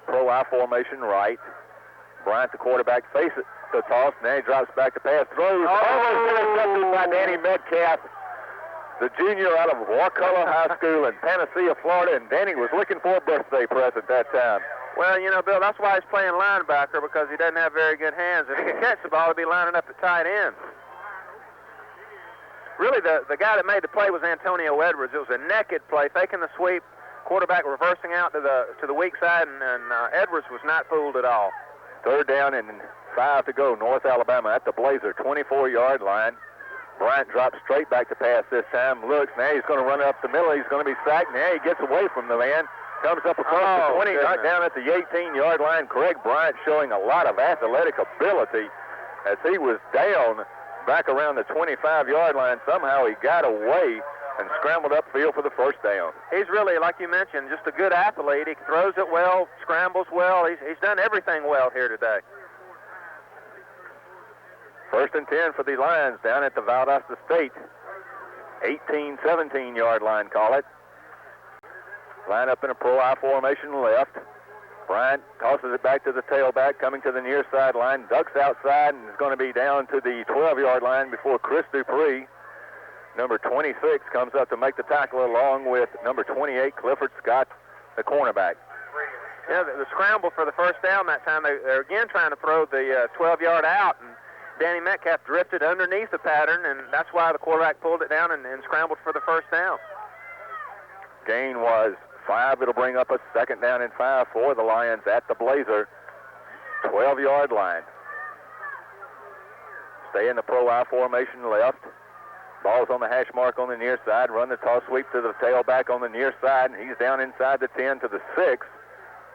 pro-I formation right. Bryant, the quarterback, faces the toss. Now he drops back to pass. Throws. Almost intercepted by Danny Metcalf, the junior out of Wakulla High School in Panacea, Florida. And Danny was looking for a birthday present that time. Well, you know, Bill, that's why he's playing linebacker, because he doesn't have very good hands. If he could catch the ball, he'd be lining up at tight end. Really, the guy that made the play was Antonio Edwards. It was a naked play, faking the sweep, quarterback reversing out to the weak side, and Edwards was not fooled at all. 3rd down and 5 to go. North Alabama at the Blazer 24-yard line. Bryant drops straight back to pass this time. Looks, now he's going to run up the middle. He's going to be sacked. Now he gets away from the man. Comes up across the 20, knocked down at the 18-yard line. Craig Bryant showing a lot of athletic ability as he was down back around the 25-yard line. Somehow he got away and scrambled upfield for the 1st down. He's really, like you mentioned, just a good athlete. He throws it well, scrambles well. He's done everything well here today. 1st and 10 for the Lions down at the Valdosta State 17-yard line, call it. Line up in a pro-I formation left. Bryant tosses it back to the tailback, coming to the near sideline, ducks outside, and is going to be down to the 12-yard line before Chris Dupree, number 26, comes up to make the tackle along with number 28, Clifford Scott, the cornerback. Yeah, the scramble for the 1st down that time, they're again trying to throw the 12-yard out, and Danny Metcalf drifted underneath the pattern, and that's why the quarterback pulled it down and scrambled for the 1st down. Gain was 5. It'll bring up a 2nd down and 5 for the Lions at the Blazer 12-yard line. Stay in the pro-I formation left. Ball's on the hash mark on the near side. Run the toss sweep to the tailback on the near side, and he's down inside the 10 to the 6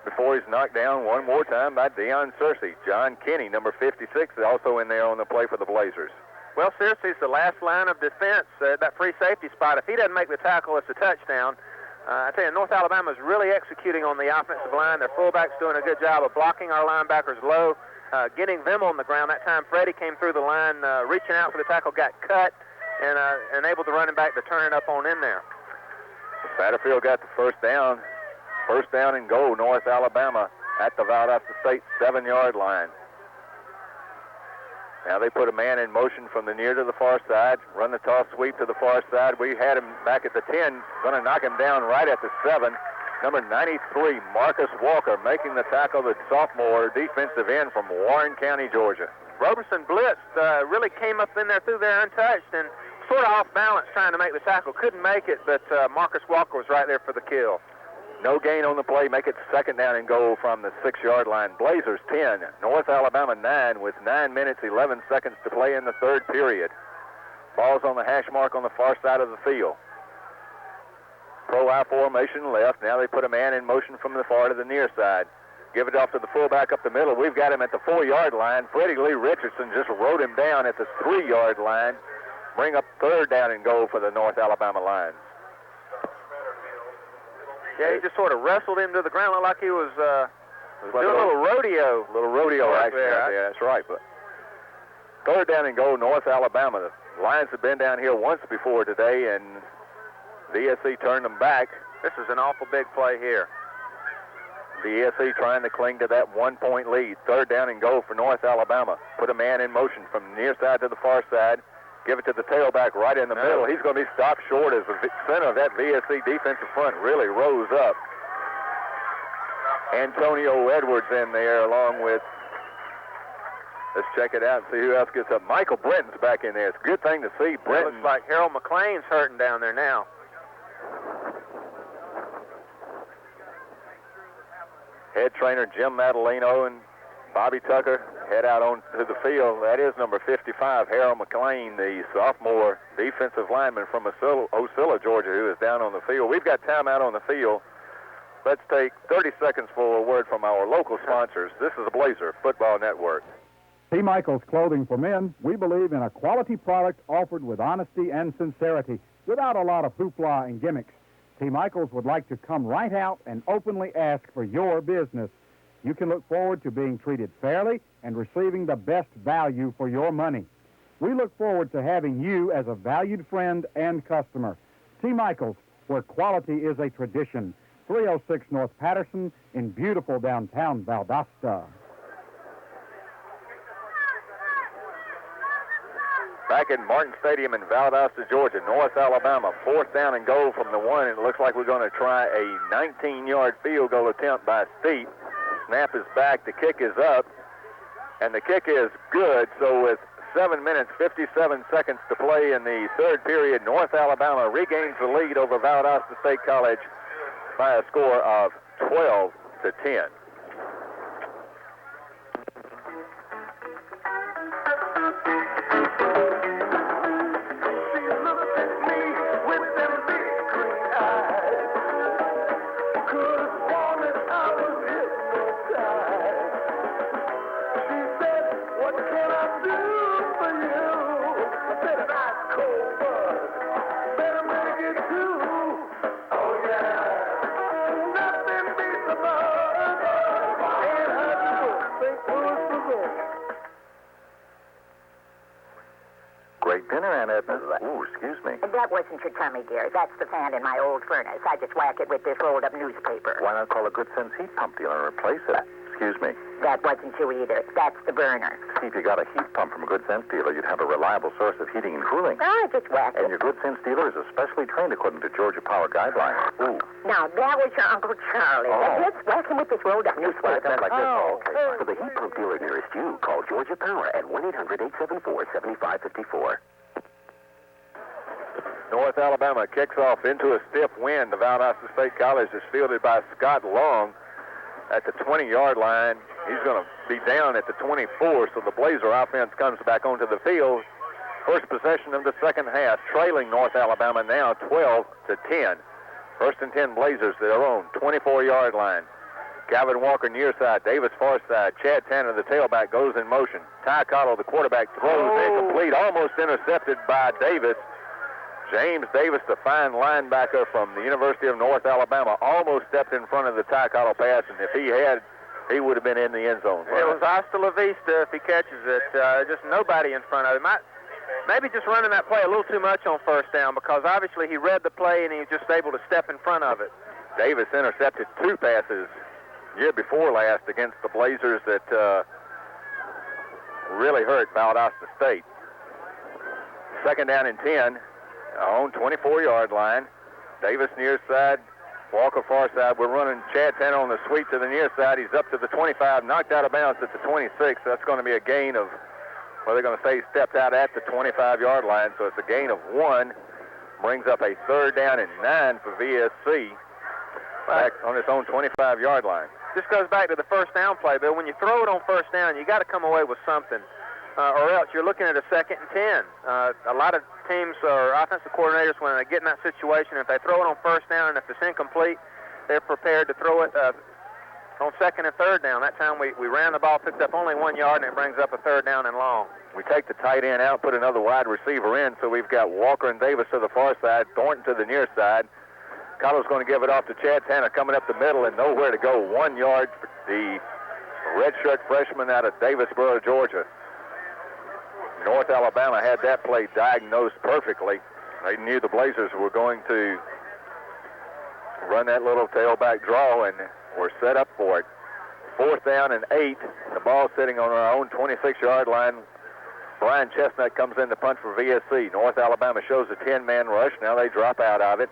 before he's knocked down one more time by Deion Searcy. John Kinney, number 56, is also in there on the play for the Blazers. Well, Searcy's the last line of defense at that free safety spot. If he doesn't make the tackle, it's a touchdown. I tell you, North Alabama's really executing on the offensive line. Their fullback's doing a good job of blocking our linebackers low, getting them on the ground. That time, Freddie came through the line, reaching out for the tackle, got cut, and enabled the running back to turn it up on in there. Satterfield got the 1st down. 1st down and goal, North Alabama at the Valdosta State 7-yard line. Now they put a man in motion from the near to the far side, run the toss sweep to the far side. We had him back at the 10, going to knock him down right at the 7. Number 93, Marcus Walker, making the tackle, the sophomore defensive end from Warren County, Georgia. Roberson blitzed, really came up in there through there untouched and sort of off balance trying to make the tackle. Couldn't make it, but Marcus Walker was right there for the kill. No gain on the play. Make it 2nd down and goal from the 6-yard line. Blazers 10, North Alabama 9 with 9 minutes, 11 seconds to play in the 3rd period. Ball's on the hash mark on the far side of the field. Pro-I formation left. Now they put a man in motion from the far to the near side. Give it off to the fullback up the middle. We've got him at the 4-yard line. Freddie Lee Richardson just rode him down at the 3-yard line. Bring up 3rd down and goal for the North Alabama Lions. Yeah, he just sort of wrestled him to the ground. Looked like he was doing a little rodeo. Little rodeo action out there. That's right. But 3rd down and goal, North Alabama. The Lions have been down here once before today, and the ESC turned them back. This is an awful big play here. The ESC trying to cling to that 1-point lead. 3rd down and goal for North Alabama. Put a man in motion from the near side to the far side. Give it to the tailback right in the middle. He's going to be stopped short as the center of that VSC defensive front really rose up. Antonio Edwards in there along with, let's check it out and see who else gets up. Michael Brenton's back in there. It's a good thing to see. Brenton. Looks like Harold McLean's hurting down there now. Head trainer Jim Madaleno and Bobby Tucker head out onto the field. That is number 55, Harold McLean, the sophomore defensive lineman from Ocilla, Georgia, who is down on the field. We've got timeout on the field. Let's take 30 seconds for a word from our local sponsors. This is the Blazer Football Network. T. Michael's Clothing for Men, we believe in a quality product offered with honesty and sincerity, without a lot of hoopla and gimmicks. T. Michael's would like to come right out and openly ask for your business. You can look forward to being treated fairly and receiving the best value for your money. We look forward to having you as a valued friend and customer. T. Michael's, where quality is a tradition. 306 North Patterson in beautiful downtown Valdosta. Back in Martin Stadium in Valdosta, Georgia, North Alabama, 4th down and goal from the 1, and it looks like we're going to try a 19-yard field goal attempt by Steep. Snap is back, the kick is up, and the kick is good. So with 7 minutes, 57 seconds to play in the third period, North Alabama regains the lead over Valdosta State College by a score of 12-10. That wasn't your tummy, dear. That's the fan in my old furnace. I just whack it with this rolled-up newspaper. Why not call a good sense heat pump dealer and replace it? Excuse me. That wasn't you either. That's the burner. See, if you got a heat pump from a good sense dealer, you'd have a reliable source of heating and cooling. I just whack it. And your good sense dealer is especially trained according to Georgia Power guidelines. Ooh. Now, that was your Uncle Charlie. Oh. Just whack him with this rolled-up newspaper. Well, like this. Oh, okay. For the heat pump dealer nearest you, call Georgia Power at 1-800-874-7554. North Alabama kicks off into a stiff wind. The Valdosta State College is fielded by Scott Long at the 20-yard line. He's going to be down at the 24, so the Blazer offense comes back onto the field. First possession of the second half, trailing North Alabama now 12-10. First and 10 Blazers, their own 24-yard line. Cavan Walker near side, Davis far side. Chad Tanner, the tailback, goes in motion. Ty Cottle, the quarterback, throws incomplete, almost intercepted by Davis. James Davis, the fine linebacker from the University of North Alabama, almost stepped in front of the Ty Cottle pass, and if he had, he would have been in the end zone. It was hasta la vista if he catches it. Just nobody in front of him. Maybe just running that play a little too much on first down, because obviously he read the play and he was just able to step in front of it. Davis intercepted 2 passes year before last against the Blazers that really hurt Valdosta State. Second down and 10 on 24-yard line. Davis near side, Walker far side. We're running Chad Tanner on the sweep to the near side. He's up to the 25, knocked out of bounds at the 26. That's going to be a gain of, well, they're going to say he stepped out at the 25-yard line, so it's a gain of 1. Brings up a third down and 9 for VSC back on its own 25-yard line. This goes back to the first down play, Bill. When you throw it on first down, you got to come away with something, or else you're looking at a 2nd and 10. A lot of teams or offensive coordinators, when they get in that situation, if they throw it on first down and if it's incomplete, they're prepared to throw it on 2nd and 3rd down. That time we ran the ball, picked up only 1 yard, and it brings up a 3rd down and long. We take the tight end out, put another wide receiver in, so we've got Walker and Davis to the far side, Thornton to the near side. Cottle's going to give it off to Chad Tanner coming up the middle and nowhere to go. 1 yard for the redshirt freshman out of Davisboro, Georgia. North Alabama had that play diagnosed perfectly. They knew the Blazers were going to run that little tailback draw and were set up for it. 4th down and 8. The ball sitting on our own 26-yard line. Brian Chestnutt comes in to punt for VSC. North Alabama shows a 10-man rush. Now they drop out of it.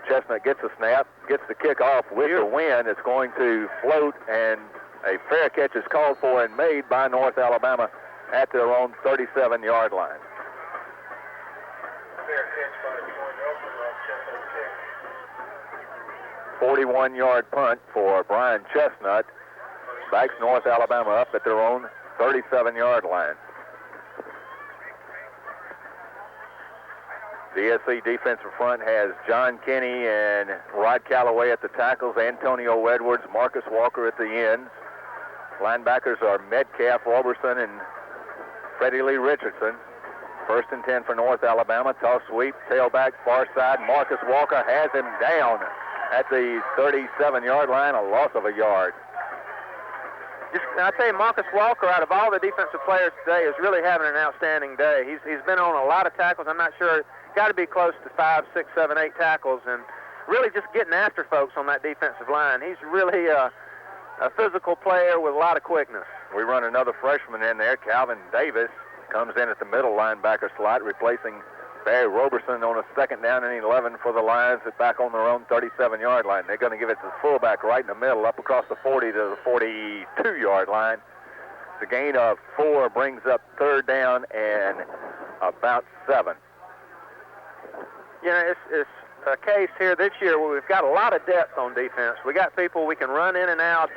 Chestnutt gets the snap, gets the kick off with the wind. It's going to float, and a fair catch is called for and made by North Alabama at their own 37-yard line. 41-yard punt for Brian Chestnutt. Backs North Alabama up at their own 37-yard line. The SC defensive front has John Kinney and Rod Callaway at the tackles, Antonio Edwards, Marcus Walker at the ends. Linebackers are Metcalf, Roberson, and Freddie Lee Richardson. 1st and 10 for North Alabama. Toss sweep, tailback, far side. Marcus Walker has him down at the 37-yard line, a loss of a yard. I tell you, Marcus Walker, out of all the defensive players today, is really having an outstanding day. He's been on a lot of tackles. I'm not sure, got to be close to 5, 6, 7, 8 tackles, and really just getting after folks on that defensive line. He's really a physical player with a lot of quickness. We run another freshman in there. Calvin Davis comes in at the middle linebacker slot, replacing Barry Roberson on a 2nd down and 11 for the Lions back on their own 37-yard line. They're going to give it to the fullback right in the middle, up across the 40 to the 42-yard line. The gain of 4 brings up 3rd down and about 7. You know, it's a case here this year where we've got a lot of depth on defense. We got people we can run in and out,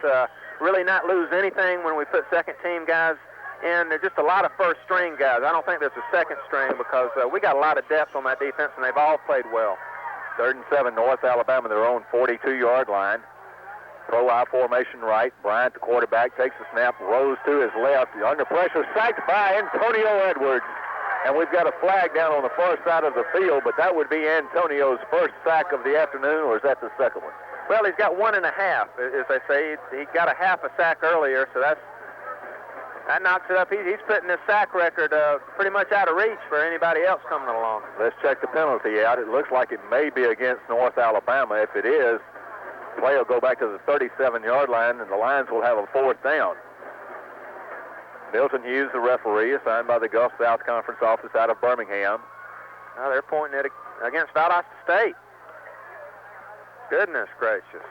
really not lose anything when we put second-team guys in. There's just a lot of first-string guys. I don't think there's a second string because we got a lot of depth on that defense, and they've all played well. 3rd and 7, North Alabama, their own 42-yard line. Pro I formation right. Bryant, the quarterback, takes the snap, rolls to his left. Under pressure, sacked by Antonio Edwards. And we've got a flag down on the far side of the field, but that would be Antonio's first sack of the afternoon, or is that the second one? Well, he's got 1.5, as they say. He got a half a sack earlier, so that knocks it up. He's putting his sack record pretty much out of reach for anybody else coming along. Let's check the penalty out. It looks like it may be against North Alabama. If it is, play will go back to the 37-yard line, and the Lions will have a 4th down. Milton Hughes, the referee, assigned by the Gulf South Conference office out of Birmingham. Now they're pointing it against Valdosta State. Goodness gracious.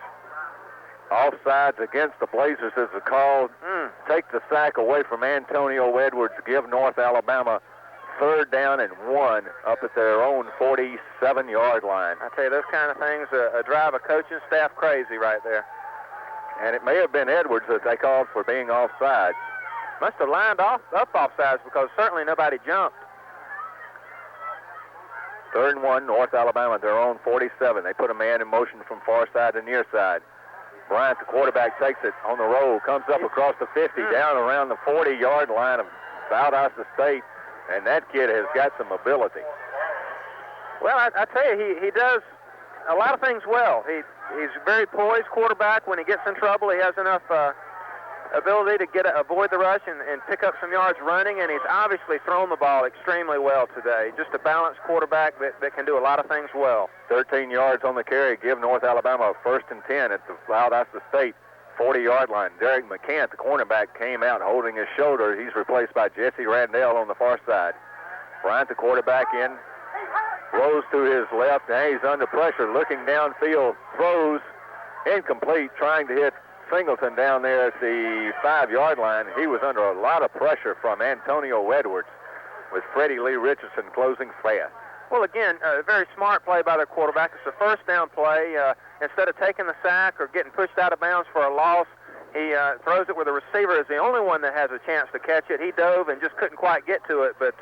Offsides against the Blazers is the call. Take the sack away from Antonio Edwards. Give North Alabama 3rd down and 1 up at their own 47-yard line. I tell you, those kind of things drive a coaching staff crazy right there. And it may have been Edwards that they called for being offsides. Must have lined up offsides because certainly nobody jumped. 3rd and 1, North Alabama, their own 47. They put a man in motion from far side to near side. Bryant, the quarterback, takes it on the roll, comes up across the 50, down around the 40-yard line of Valdosta State, and that kid has got some ability. Well, I tell you, he does a lot of things well. He's a very poised quarterback. When he gets in trouble, he has enough ability to avoid the rush and pick up some yards running, and he's obviously thrown the ball extremely well today. Just a balanced quarterback that can do a lot of things well. 13 yards on the carry, give North Alabama a 1st and 10 at the Valdosta State 40-yard line. Derek McCant, the cornerback, came out holding his shoulder. He's replaced by Jesse Randell on the far side. Bryant, the quarterback, in, throws to his left, and he's under pressure, looking downfield, throws incomplete, trying to hit Singleton down there at the 5-yard line. He was under a lot of pressure from Antonio Edwards, with Freddie Lee Richardson closing fast. Well, again, a very smart play by their quarterback. It's a 1st down play. Instead of taking the sack or getting pushed out of bounds for a loss, he throws it where the receiver is the only one that has a chance to catch it. He dove and just couldn't quite get to it, but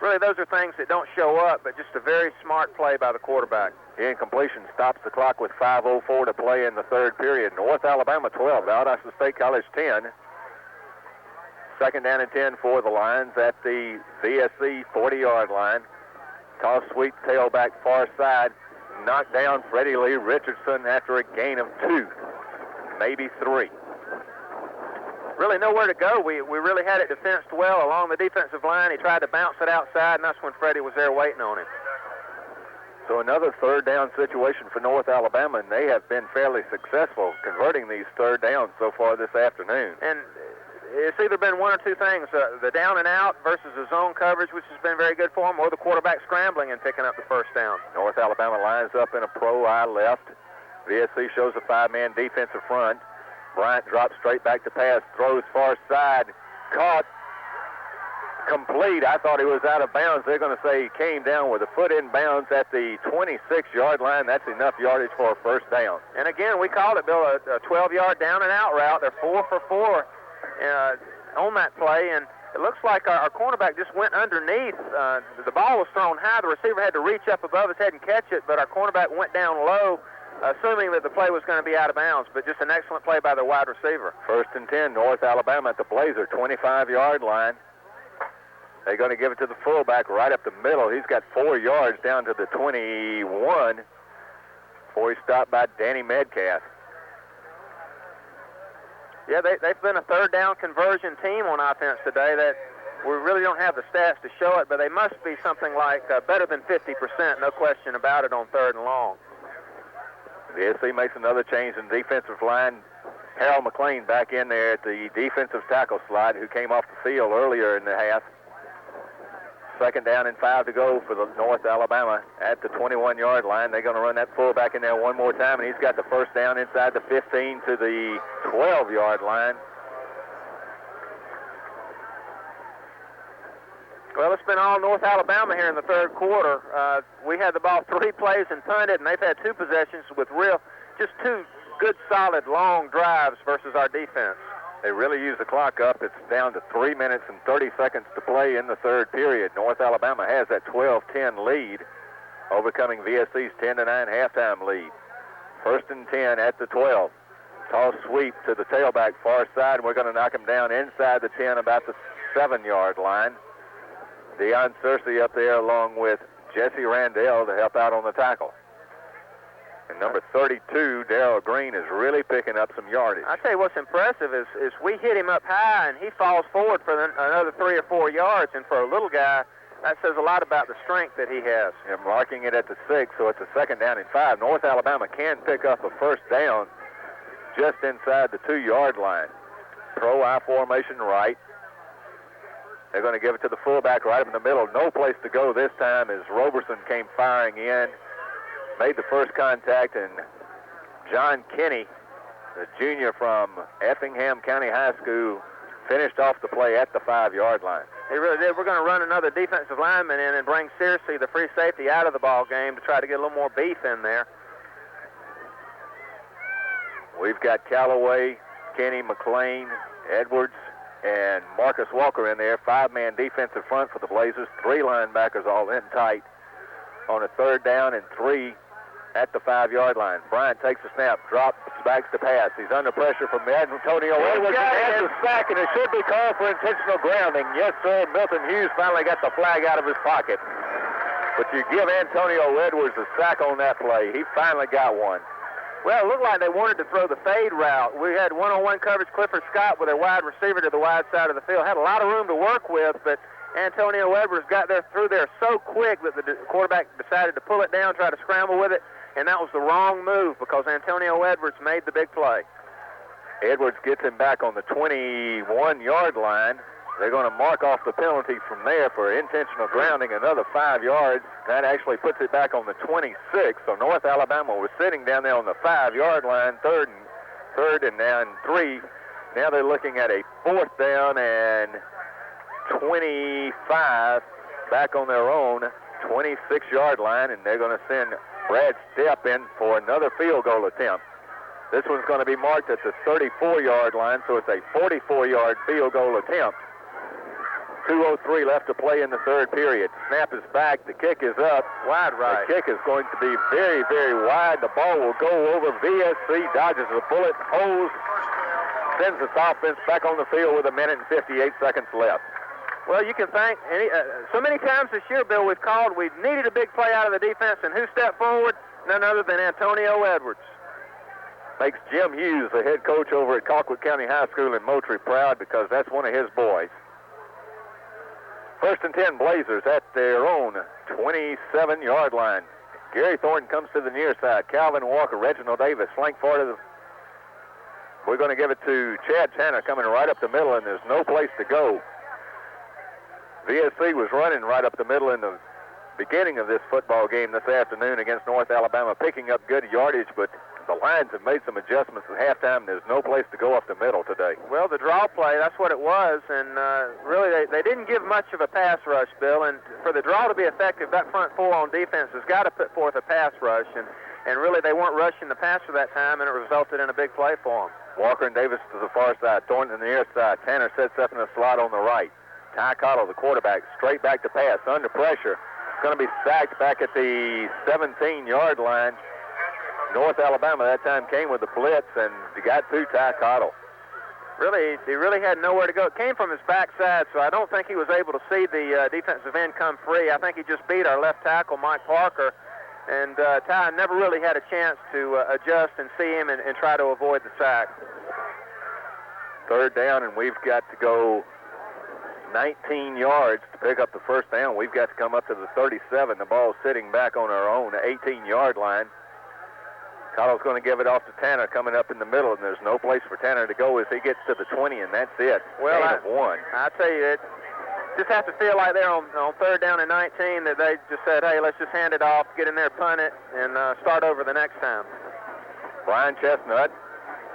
really those are things that don't show up, but just a very smart play by the quarterback. The incompletion stops the clock with 5:04 to play in the 3rd period. North Alabama 12, Valdosta State College 10. 2nd down and 10 for the Lions at the VSC 40-yard line. Toss sweep, tailback far side. Knocked down Freddie Lee Richardson after a gain of 2, maybe 3. Really nowhere to go. We really had it defensed well along the defensive line. He tried to bounce it outside, and that's when Freddie was there waiting on him. So another 3rd down situation for North Alabama, and they have been fairly successful converting these 3rd downs so far this afternoon. And it's either been one or two things, the down and out versus the zone coverage, which has been very good for them, or the quarterback scrambling and picking up the first down. North Alabama lines up in a pro I left. VSC shows a 5-man defensive front. Bryant drops straight back to pass, throws far side, caught, complete. I thought he was out of bounds. They're going to say he came down with a foot in bounds at the 26-yard line. That's enough yardage for a first down. And again, we called it, Bill, a 12-yard down and out route. They're 4 for 4 on that play, and it looks like our cornerback just went underneath. The ball was thrown high. The receiver had to reach up above his head and catch it, but our cornerback went down low, assuming that the play was going to be out of bounds, but just an excellent play by the wide receiver. First and 10, North Alabama at the Blazer 25-yard line. They're going to give it to the fullback right up the middle. He's got 4 yards down to the 21 before he's stopped by Danny Metcalf. Yeah, they've been a third down conversion team on offense today. That we really don't have the stats to show it, but they must be something like better than 50%, no question about it, on third and long. The SC makes another change in defensive line. Harold McLean back in there at the defensive tackle slot, who came off the field earlier in the half. Second down and 5 to go for the North Alabama at the 21-yard line. They're going to run that fullback in there one more time, and he's got the first down inside the 15 to the 12-yard line. Well, it's been all North Alabama here in the third quarter. We had the ball 3 plays and punted, and they've had 2 possessions with just 2 good, solid, long drives versus our defense. They really use the clock up. It's down to 3 minutes and 30 seconds to play in the third period. North Alabama has that 12-10 lead, overcoming VSC's 10-9 halftime lead. First and 10 at the 12. Toss sweep to the tailback far side, and we're going to knock him down inside the 10, about the 7-yard line. Deion Searcy up there along with Jesse Randell to help out on the tackle. And number 32, Darrell Green, is really picking up some yardage. I tell you what's impressive is we hit him up high, and he falls forward for another 3 or 4 yards. And for a little guy, that says a lot about the strength that he has. And marking it at the 6, so it's a second down and 5. North Alabama can pick up a first down just inside the 2-yard line. Pro I formation right. They're going to give it to the fullback right up in the middle. No place to go this time as Roberson came firing in. Made the first contact, and John Kinney, the junior from Effingham County High School, finished off the play at the 5-yard line. He really did. We're going to run another defensive lineman in and bring Searcy, the free safety, out of the ball game to try to get a little more beef in there. We've got Callaway, Kenny, McLean, Edwards, and Marcus Walker in there. 5-man defensive front for the Blazers. 3 linebackers all in tight on a third down and 3 at the 5-yard line. Bryant takes a snap, drops, backs to pass. He's under pressure from Antonio Edwards, and has a sack, and it should be called for intentional grounding. Yes, sir. Milton Hughes finally got the flag out of his pocket. But you give Antonio Edwards a sack on that play. He finally got one. Well, it looked like they wanted to throw the fade route. We had one-on-one coverage, Clifford Scott with a wide receiver to the wide side of the field. Had a lot of room to work with, but Antonio Edwards got through there so quick that the quarterback decided to pull it down, try to scramble with it, and that was the wrong move because Antonio Edwards made the big play. Edwards gets him back on the 21-yard line. They're going to mark off the penalty from there for intentional grounding, another 5 yards. That actually puts it back on the 26. So North Alabama was sitting down there on the 5-yard line, third and now 3. Now they're looking at a 4th down and 25 back on their own 26-yard line, and they're going to send Brad Stepp in for another field goal attempt. This one's going to be marked at the 34-yard line, so it's a 44-yard field goal attempt. 2:03 left to play in the third period. Snap is back. The kick is up. Wide right. The kick is going to be very, very wide. The ball will go over. VSC dodges the bullet, holds, sends its offense back on the field with 1 minute and 58 seconds left. Well, you can thank so many times this year, Bill, we've needed a big play out of the defense, and who stepped forward? None other than Antonio Edwards. Makes Jim Hughes, the head coach over at Colquitt County High School in Moultrie, proud because that's one of his boys. First and 10 Blazers at their own 27-yard line. Gary Thornton comes to the near side. Calvin Walker, Reginald Davis, flank forward of the We're going to give it to Chad Tanner coming right up the middle, and there's no place to go. VSC was running right up the middle in the beginning of this football game this afternoon against North Alabama, picking up good yardage, but the Lions have made some adjustments at halftime. There's no place to go up the middle today. Well, the draw play, that's what it was, and really they didn't give much of a pass rush, Bill, and for the draw to be effective, that front four on defense has got to put forth a pass rush, and really they weren't rushing the passer that time, and it resulted in a big play for them. Walker and Davis to the far side, Thornton on the near side. Tanner sets up in a slot on the right. Ty Cottle, the quarterback, straight back to pass, under pressure. Going to be sacked back at the 17-yard line. North Alabama that time came with the blitz, and he got to Ty Cottle. Really, he really had nowhere to go. It came from his backside, so I don't think he was able to see the defensive end come free. I think he just beat our left tackle, Mike Parker, and Ty never really had a chance to adjust and see him and try to avoid the sack. Third down, and we've got to go 19 yards to pick up the first down. We've got to come up to the 37. The ball's sitting back on our own 18-yard line. Cottle's going to give it off to Tanner coming up in the middle, and there's no place for Tanner to go as he gets to the 20, and that's it. Well, Gain of one. I tell you, it just have to feel like they're on third down and 19 that they just said, hey, let's just hand it off, get in there, punt it, and start over the next time. Brian Chestnutt,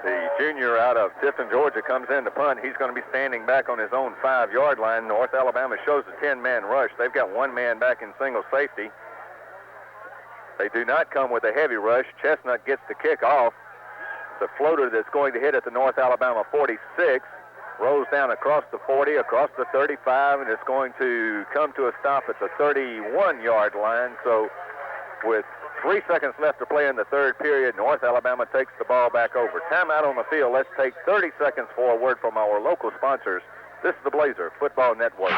the junior out of Tifton, Georgia, comes in to punt. He's going to be standing back on his own 5-yard line. North Alabama shows a 10-man rush. They've got one man back in single safety. They do not come with a heavy rush. Chestnutt gets the kick off. The floater that's going to hit at the North Alabama 46 rolls down across the 40, across the 35, and it's going to come to a stop at the 31-yard line. So with 3 seconds left to play in the third period, North Alabama takes the ball back over. Timeout on the field. Let's take 30 seconds for a word from our local sponsors. This is the Blazer Football Network.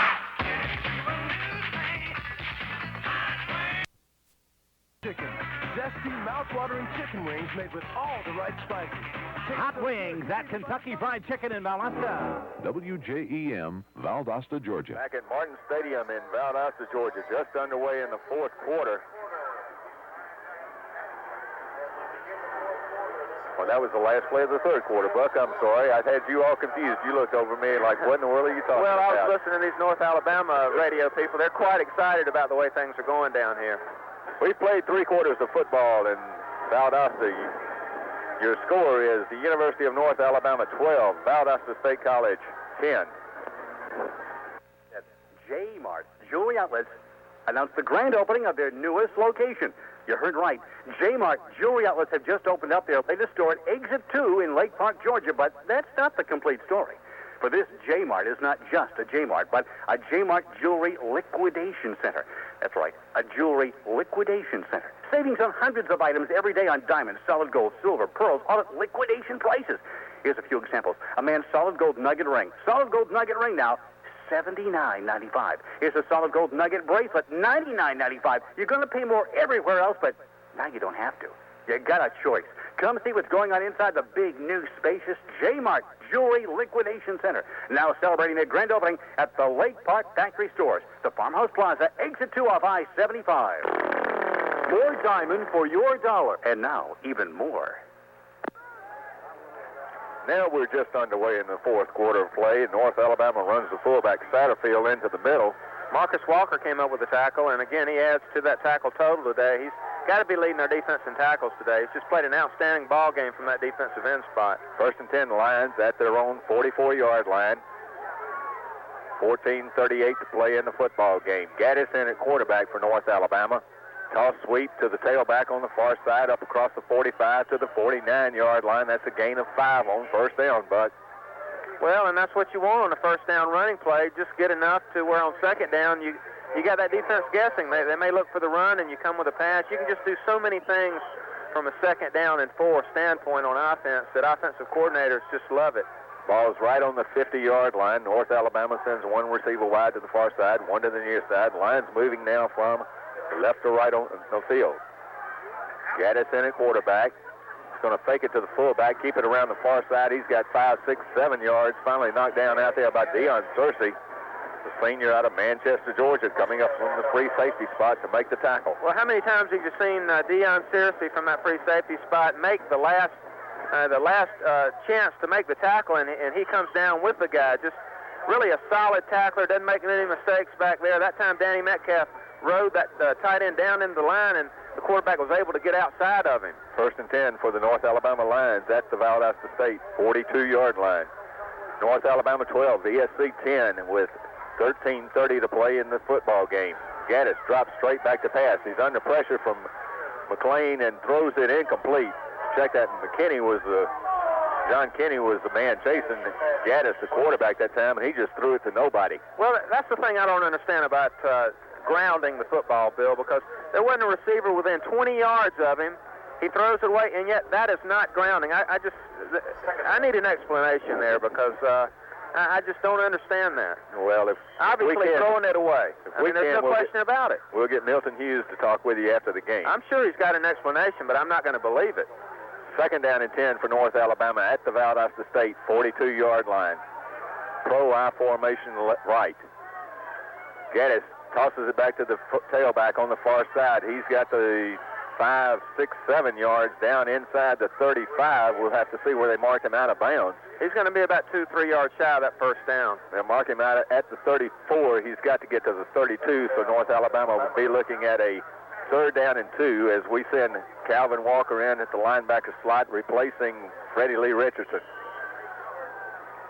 Chicken. Zesty, mouth-watering chicken wings made with all the right spices. Hot wings at Kentucky Fried Chicken in Valdosta. WJEM, Valdosta, Georgia. Back at Martin Stadium in Valdosta, Georgia, just underway in the fourth quarter. Well, that was the last play of the third quarter, Buck. I'm sorry. I had you all confused. You looked over me like, what in the world are you talking about? Well, I was listening to these North Alabama radio people. They're quite excited about the way things are going down here. We've played 3 quarters of football in Valdosta. Your score is the University of North Alabama 12, Valdosta State College 10. J-Mart Jewelry Outlets announced the grand opening of their newest location. You heard right. J-Mart Jewelry Outlets have just opened up their latest store at Exit 2 in Lake Park, Georgia, but that's not the complete story. For this J-Mart is not just a J-Mart, but a J-Mart Jewelry Liquidation Center. That's right, a jewelry liquidation center. Savings on hundreds of items every day on diamonds, solid gold, silver, pearls, all at liquidation prices. Here's a few examples. A man's solid gold nugget ring. Solid gold nugget ring now, $79.95. Here's a solid gold nugget bracelet, $99.95. You're going to pay more everywhere else, but now you don't have to. You got a choice. Come see what's going on inside the big, new, spacious J-Mart Jewelry Liquidation Center. Now celebrating their grand opening at the Lake Park Factory Stores, the Farmhouse Plaza, Exit 2 off I-75. More diamond for your dollar. And now, even more. Now we're just underway in the fourth quarter of play. North Alabama runs the fullback Satterfield into the middle. Marcus Walker came up with the tackle, and again, he adds to that tackle total today. He's got to be leading our defense in tackles today. He's just played an outstanding ball game from that defensive end spot. First and 10 Lions at their own 44-yard line. 14:38 to play in the football game. Gaddis in at quarterback for North Alabama. Toss sweep to the tailback on the far side, up across the 45 to the 49-yard line. That's a gain of 5 on first down, Buck. Well, and that's what you want on a first down running play. Just get enough to where on second down you got that defense guessing. They may look for the run and you come with a pass. You can just do so many things from a second down and 4 standpoint on offense that offensive coordinators just love it. Ball's right on the 50-yard line. North Alabama sends one receiver wide to the far side, one to the near side. Lions moving now from left to right on the field. Gaddis in at quarterback. He's going to fake it to the fullback, keep it around the far side. He's got 5, 6, 7 yards. Finally knocked down out there by Deion Searcy, the senior out of Manchester, Georgia, coming up from the free safety spot to make the tackle. Well, how many times have you seen Deion Searcy from that free safety spot make the last the last chance to make the tackle, and he comes down with the guy. Just really a solid tackler, doesn't make any mistakes back there. That time Danny Metcalf rode that tight end down into the line, and the quarterback was able to get outside of him. 1st and 10 for the North Alabama Lions at the Valdosta State 42-yard line. North Alabama 12, VSC 10 with 13:30 to play in the football game. Gaddis drops straight back to pass. He's under pressure from McLean and throws it incomplete. Check that. John Kenny was the man chasing Gaddis, the quarterback, that time, and he just threw it to nobody. Well, that's the thing I don't understand about grounding the football, Bill, because there wasn't a receiver within 20 yards of him. He throws it away, and yet that is not grounding. I need an explanation there, because I just don't understand that. Well, obviously throwing it away. There's no question about it. We'll get Milton Hughes to talk with you after the game. I'm sure he's got an explanation, but I'm not going to believe it. 2nd down and 10 for North Alabama at the Valdosta State 42-yard line. Pro I formation right. Gaddis tosses it back to the tailback on the far side. He's got the 5, 6, 7 yards down inside the 35. We'll have to see where they mark him out of bounds. He's going to be about 2-3 yards shy of that first down. They'll mark him out at the 34. He's got to get to the 32, so North Alabama will be looking at a 3rd down and 2 as we send Calvin Walker in at the linebacker slot, replacing Freddie Lee Richardson.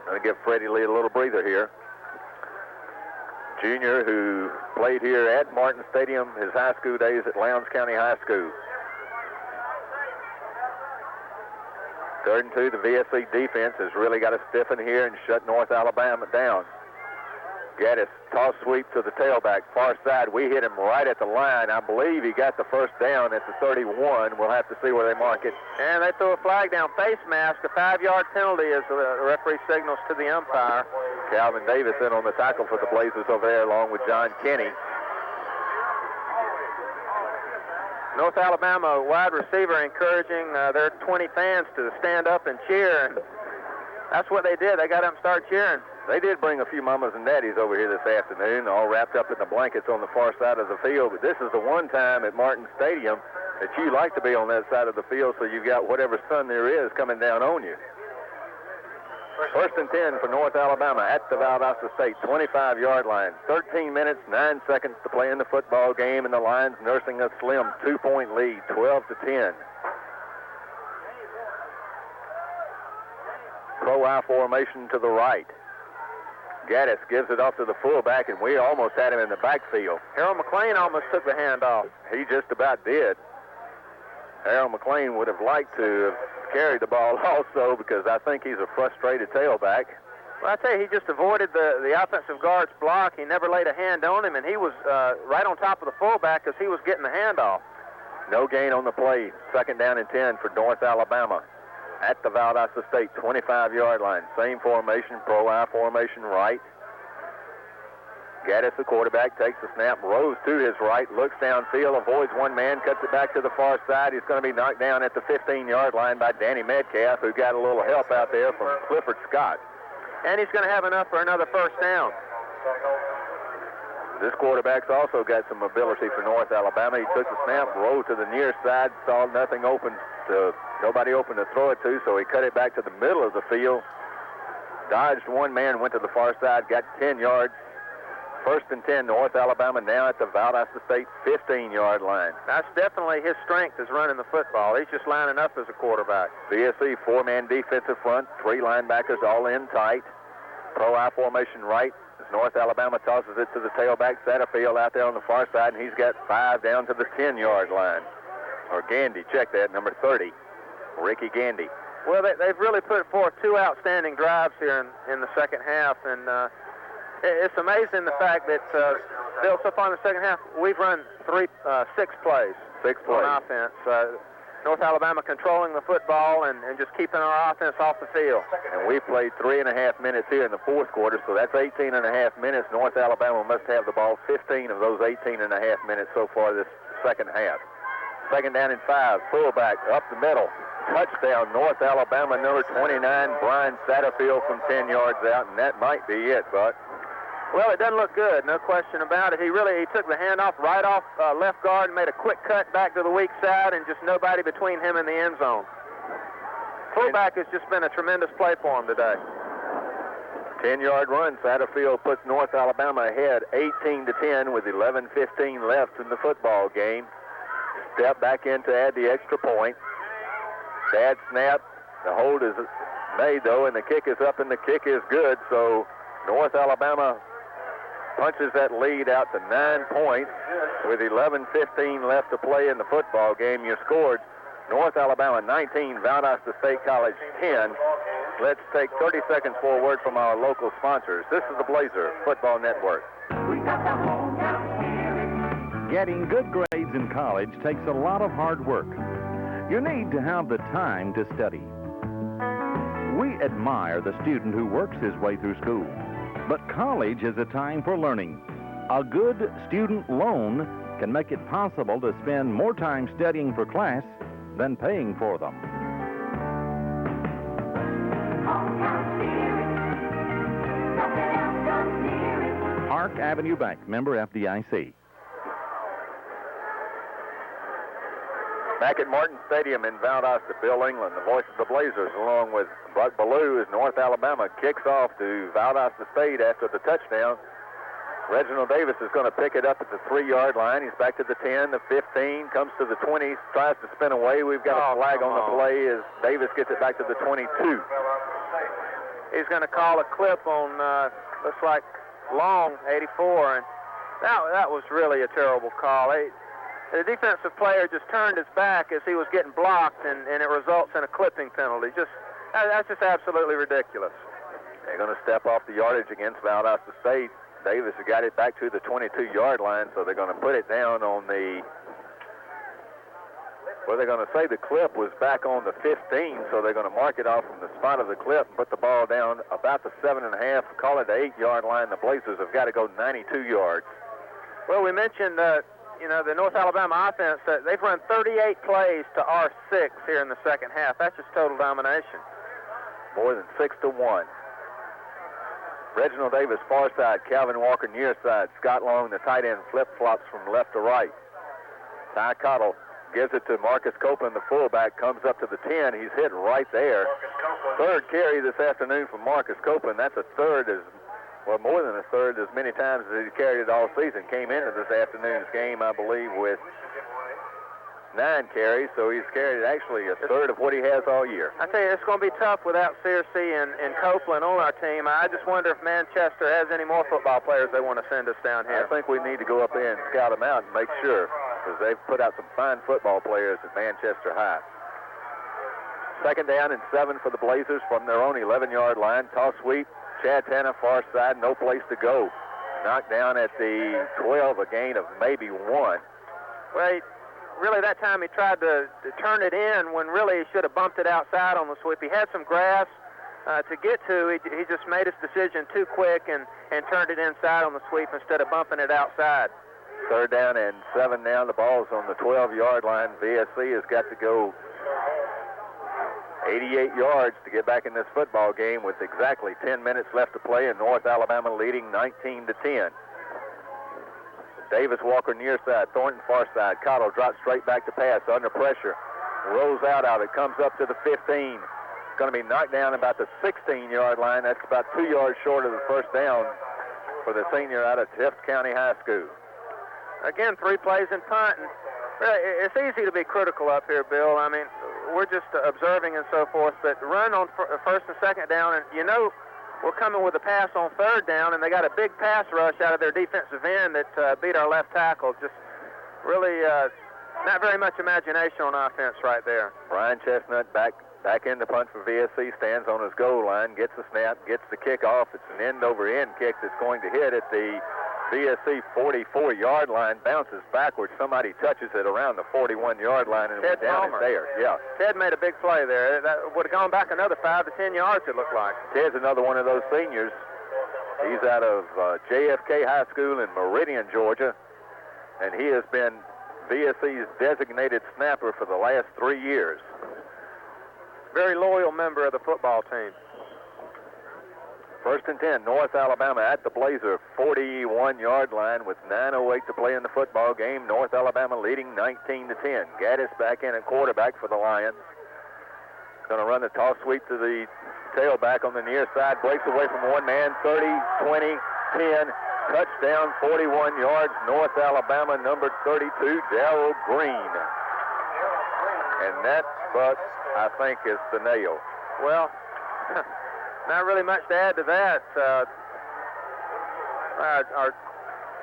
Going to give Freddie Lee a little breather here. Junior who played here at Martin Stadium his high school days at Lowndes County High School. 3rd and 2, the VSC defense has really got to stiffen here and shut North Alabama down. Gaddis toss sweep to the tailback, far side. We hit him right at the line. I believe he got the first down at the 31. We'll have to see where they mark it. And they throw a flag down, face mask, a 5-yard penalty as the referee signals to the umpire. Calvin Davis in on the tackle for the Blazers over there along with John Kenny. North Alabama wide receiver encouraging their 20 fans to stand up and cheer. And that's what they did. They got up and started cheering. They did bring a few mamas and daddies over here this afternoon, all wrapped up in the blankets on the far side of the field. But this is the one time at Martin Stadium that you like to be on that side of the field, so you've got whatever sun there is coming down on you. 1st and 10 for North Alabama at the Valdosta State 25-yard line. 13 minutes, 9 seconds to play in the football game, and the Lions nursing a slim 2-point lead, 12-10. Pro I formation to the right. Gaddis gives it off to the fullback, and we almost had him in the backfield. Harold McLean almost took the handoff. He just about did. Harold McLean would have liked to have carried the ball also, because I think he's a frustrated tailback. Well, I tell you, he just avoided the offensive guard's block. He never laid a hand on him, and he was right on top of the fullback as he was getting the handoff. No gain on the play. 2nd down and 10 for North Alabama at the Valdosta State 25-yard line. Same formation, pro I formation right. Gaddis, the quarterback, takes the snap, rows to his right, looks downfield, avoids one man, cuts it back to the far side. He's going to be knocked down at the 15-yard line by Danny Metcalf, who got a little help out there from Clifford Scott. And he's going to have enough for another first down. This quarterback's also got some mobility for North Alabama. He took the snap, rolled to the near side, saw nobody open to throw it to, so he cut it back to the middle of the field. Dodged one man, went to the far side, got 10 yards. 1st and 10, North Alabama now at the Valdosta State 15-yard line. That's definitely his strength, is running the football. He's just lining up as a quarterback. VSC 4-man defensive front, 3 linebackers all in tight. Pro I formation right. As North Alabama tosses it to the tailback, Satterfield out there on the far side, and he's got 5 down to the 10-yard line. Or Gandy, check that, number 30, Ricky Gandy. Well, they've really put forth 2 outstanding drives here in the second half, and it's amazing the fact that, Bill, so far in the second half, we've run 6 plays. 6 plays. On offense. North Alabama controlling the football and just keeping our offense off the field. And we played 3.5 minutes here in the fourth quarter, so that's 18.5 minutes. North Alabama must have the ball 15 of those 18.5 minutes so far this second half. 2nd down and 5, fullback up the middle. Touchdown, North Alabama, number 29, Brian Satterfield from 10 yards out, and that might be it, Buck. Well, it doesn't look good, no question about it. He took the handoff right off left guard and made a quick cut back to the weak side, and just nobody between him and the end zone. fullback has just been a tremendous play for him today. 10-yard run. Satterfield puts North Alabama ahead 18-10 with 11:15 left in the football game. Step back in to add the extra point. Bad snap. The hold is made, though, and the kick is up, and the kick is good. So North Alabama punches that lead out to 9 points with 11:15 left to play in the football game. Your scored North Alabama 19, Valdosta State College 10. Let's take 30 seconds for a word from our local sponsors. This is the Blazer Football Network. Getting good grades in college takes a lot of hard work. You need to have the time to study. We admire the student who works his way through school, but college is a time for learning. A good student loan can make it possible to spend more time studying for class than paying for them. Park Avenue Bank, member FDIC. Back at Martin Stadium in Valdosta, Bill England, the voice of the Blazers, along with Buck Ballou, as North Alabama kicks off to Valdosta State after the touchdown. Reginald Davis is going to pick it up at the 3-yard line. He's back to the 10, the 15, comes to the 20, tries to spin away. We've got a flag on the play as Davis gets it back to the 22. He's going to call a clip on, looks like Long, 84, and that was really a terrible call. The defensive player just turned his back as he was getting blocked, and it results in a clipping penalty. That's just absolutely ridiculous. They're going to step off the yardage against Valdosta State. Davis has got it back to the 22-yard line, so they're going to put it down on the, well, they're going to say the clip was back on the 15, so they're going to mark it off from the spot of the clip and put the ball down about the 7.5, call it the 8-yard line. The Blazers have got to go 92 yards. Well, we mentioned, the North Alabama offense, they've run 38 plays to R6 here in the second half. That's just total domination. More than 6-1. Reginald Davis, far side. Calvin Walker, near side. Scott Long, the tight end, flip-flops from left to right. Ty Cottle gives it to Marcus Copeland, the fullback, comes up to the 10. He's hit right there. Third carry this afternoon from Marcus Copeland. That's a third, more than a third, as many times as he carried it all season. Came into this afternoon's game, I believe, with 9 carries, so he's carried actually a third of what he has all year. I tell you, it's going to be tough without Searcy and Copeland on our team. I just wonder if Manchester has any more football players they want to send us down here. I think we need to go up there and scout them out and make sure, because they've put out some fine football players at Manchester High. 2nd down and 7 for the Blazers from their own 11-yard line. Toss sweep, Chad Tanner, far side, no place to go. Knocked down at the 12, a gain of maybe 1. Well, really, that time he tried to turn it in when really he should have bumped it outside on the sweep. He had some grass to get to. He just made his decision too quick and turned it inside on the sweep instead of bumping it outside. 3rd down and 7 now. The ball's on the 12-yard line. VSC has got to go 88 yards to get back in this football game with exactly 10 minutes left to play, and North Alabama leading 19-10. Davis, Walker, near side. Thornton, far side. Cottle drops straight back to pass under pressure. Rolls out of it. Comes up to the 15. Going to be knocked down about the 16-yard line. That's about 2 yards short of the first down for the senior out of Tift County High School. Again, 3 plays and punt. And it's easy to be critical up here, Bill. I mean, we're just observing and so forth, but run on 1st and 2nd down, and we're coming with a pass on 3rd down, and they got a big pass rush out of their defensive end that beat our left tackle. Just really not very much imagination on offense right there. Brian Chestnutt back in the punt for VSC, stands on his goal line, gets the snap, gets the kick off. It's an end-over-end kick that's going to hit at the VSC 44-yard line, bounces backwards. Somebody touches it around the 41-yard line and went down and there. Yeah. Ted made a big play there. That would have gone back another 5 to 10 yards, it looked like. Ted's another one of those seniors. He's out of JFK High School in Meridian, Georgia, and he has been VSC's designated snapper for the last 3 years. Very loyal member of the football team. 1st and 10, North Alabama at the Blazer 41-yard line with 9:08 to play in the football game. North Alabama leading 19-10. Gaddis back in at quarterback for the Lions. Going to run the toss sweep to the tailback on the near side. Breaks away from one man. 30, 20, 10. Touchdown, 41 yards. North Alabama, number 32, Darrell Green. And that, Buck, I think, is the nail. Well, not really much to add to that. Our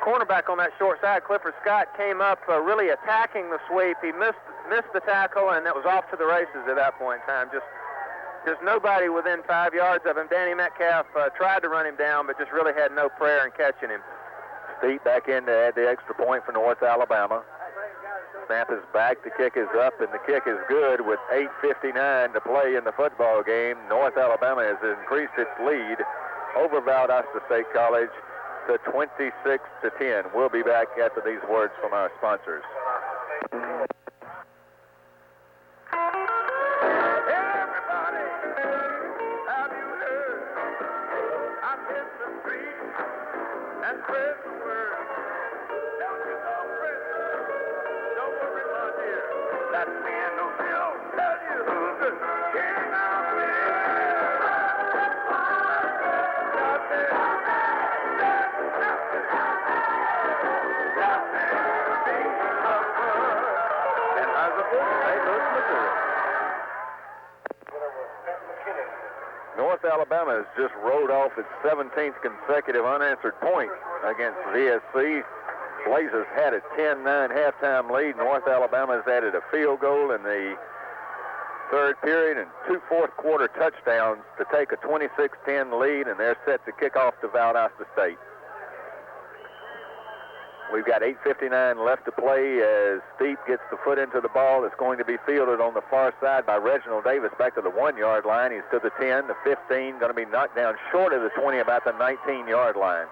cornerback on that short side, Clifford Scott, came up really attacking the sweep. He missed the tackle, and it was off to the races at that point in time. Just nobody within 5 yards of him. Danny Metcalf tried to run him down, but just really had no prayer in catching him. Steep back in to add the extra point for North Alabama. Snap is back, the kick is up, and the kick is good with 8:59 to play in the football game. North Alabama has increased its lead over Valdosta State College to 26-10. We'll be back after these words from our sponsors. Everybody, have you heard? I've hit the street and spread the word. Down to the prison, don't worry, my dear. That man will tell you who's the king out there. North Alabama has just rolled off its 17th consecutive unanswered point against VSC. Blazers had a 10-9 halftime lead. North Alabama has added a field goal in the third period and 2 fourth-quarter touchdowns to take a 26-10 lead, and they're set to kick off to Valdosta State. We've got 8:59 left to play as Steep gets the foot into the ball. It's going to be fielded on the far side by Reginald Davis back to the 1-yard line. He's to the 10, the 15, going to be knocked down short of the 20, about the 19-yard line.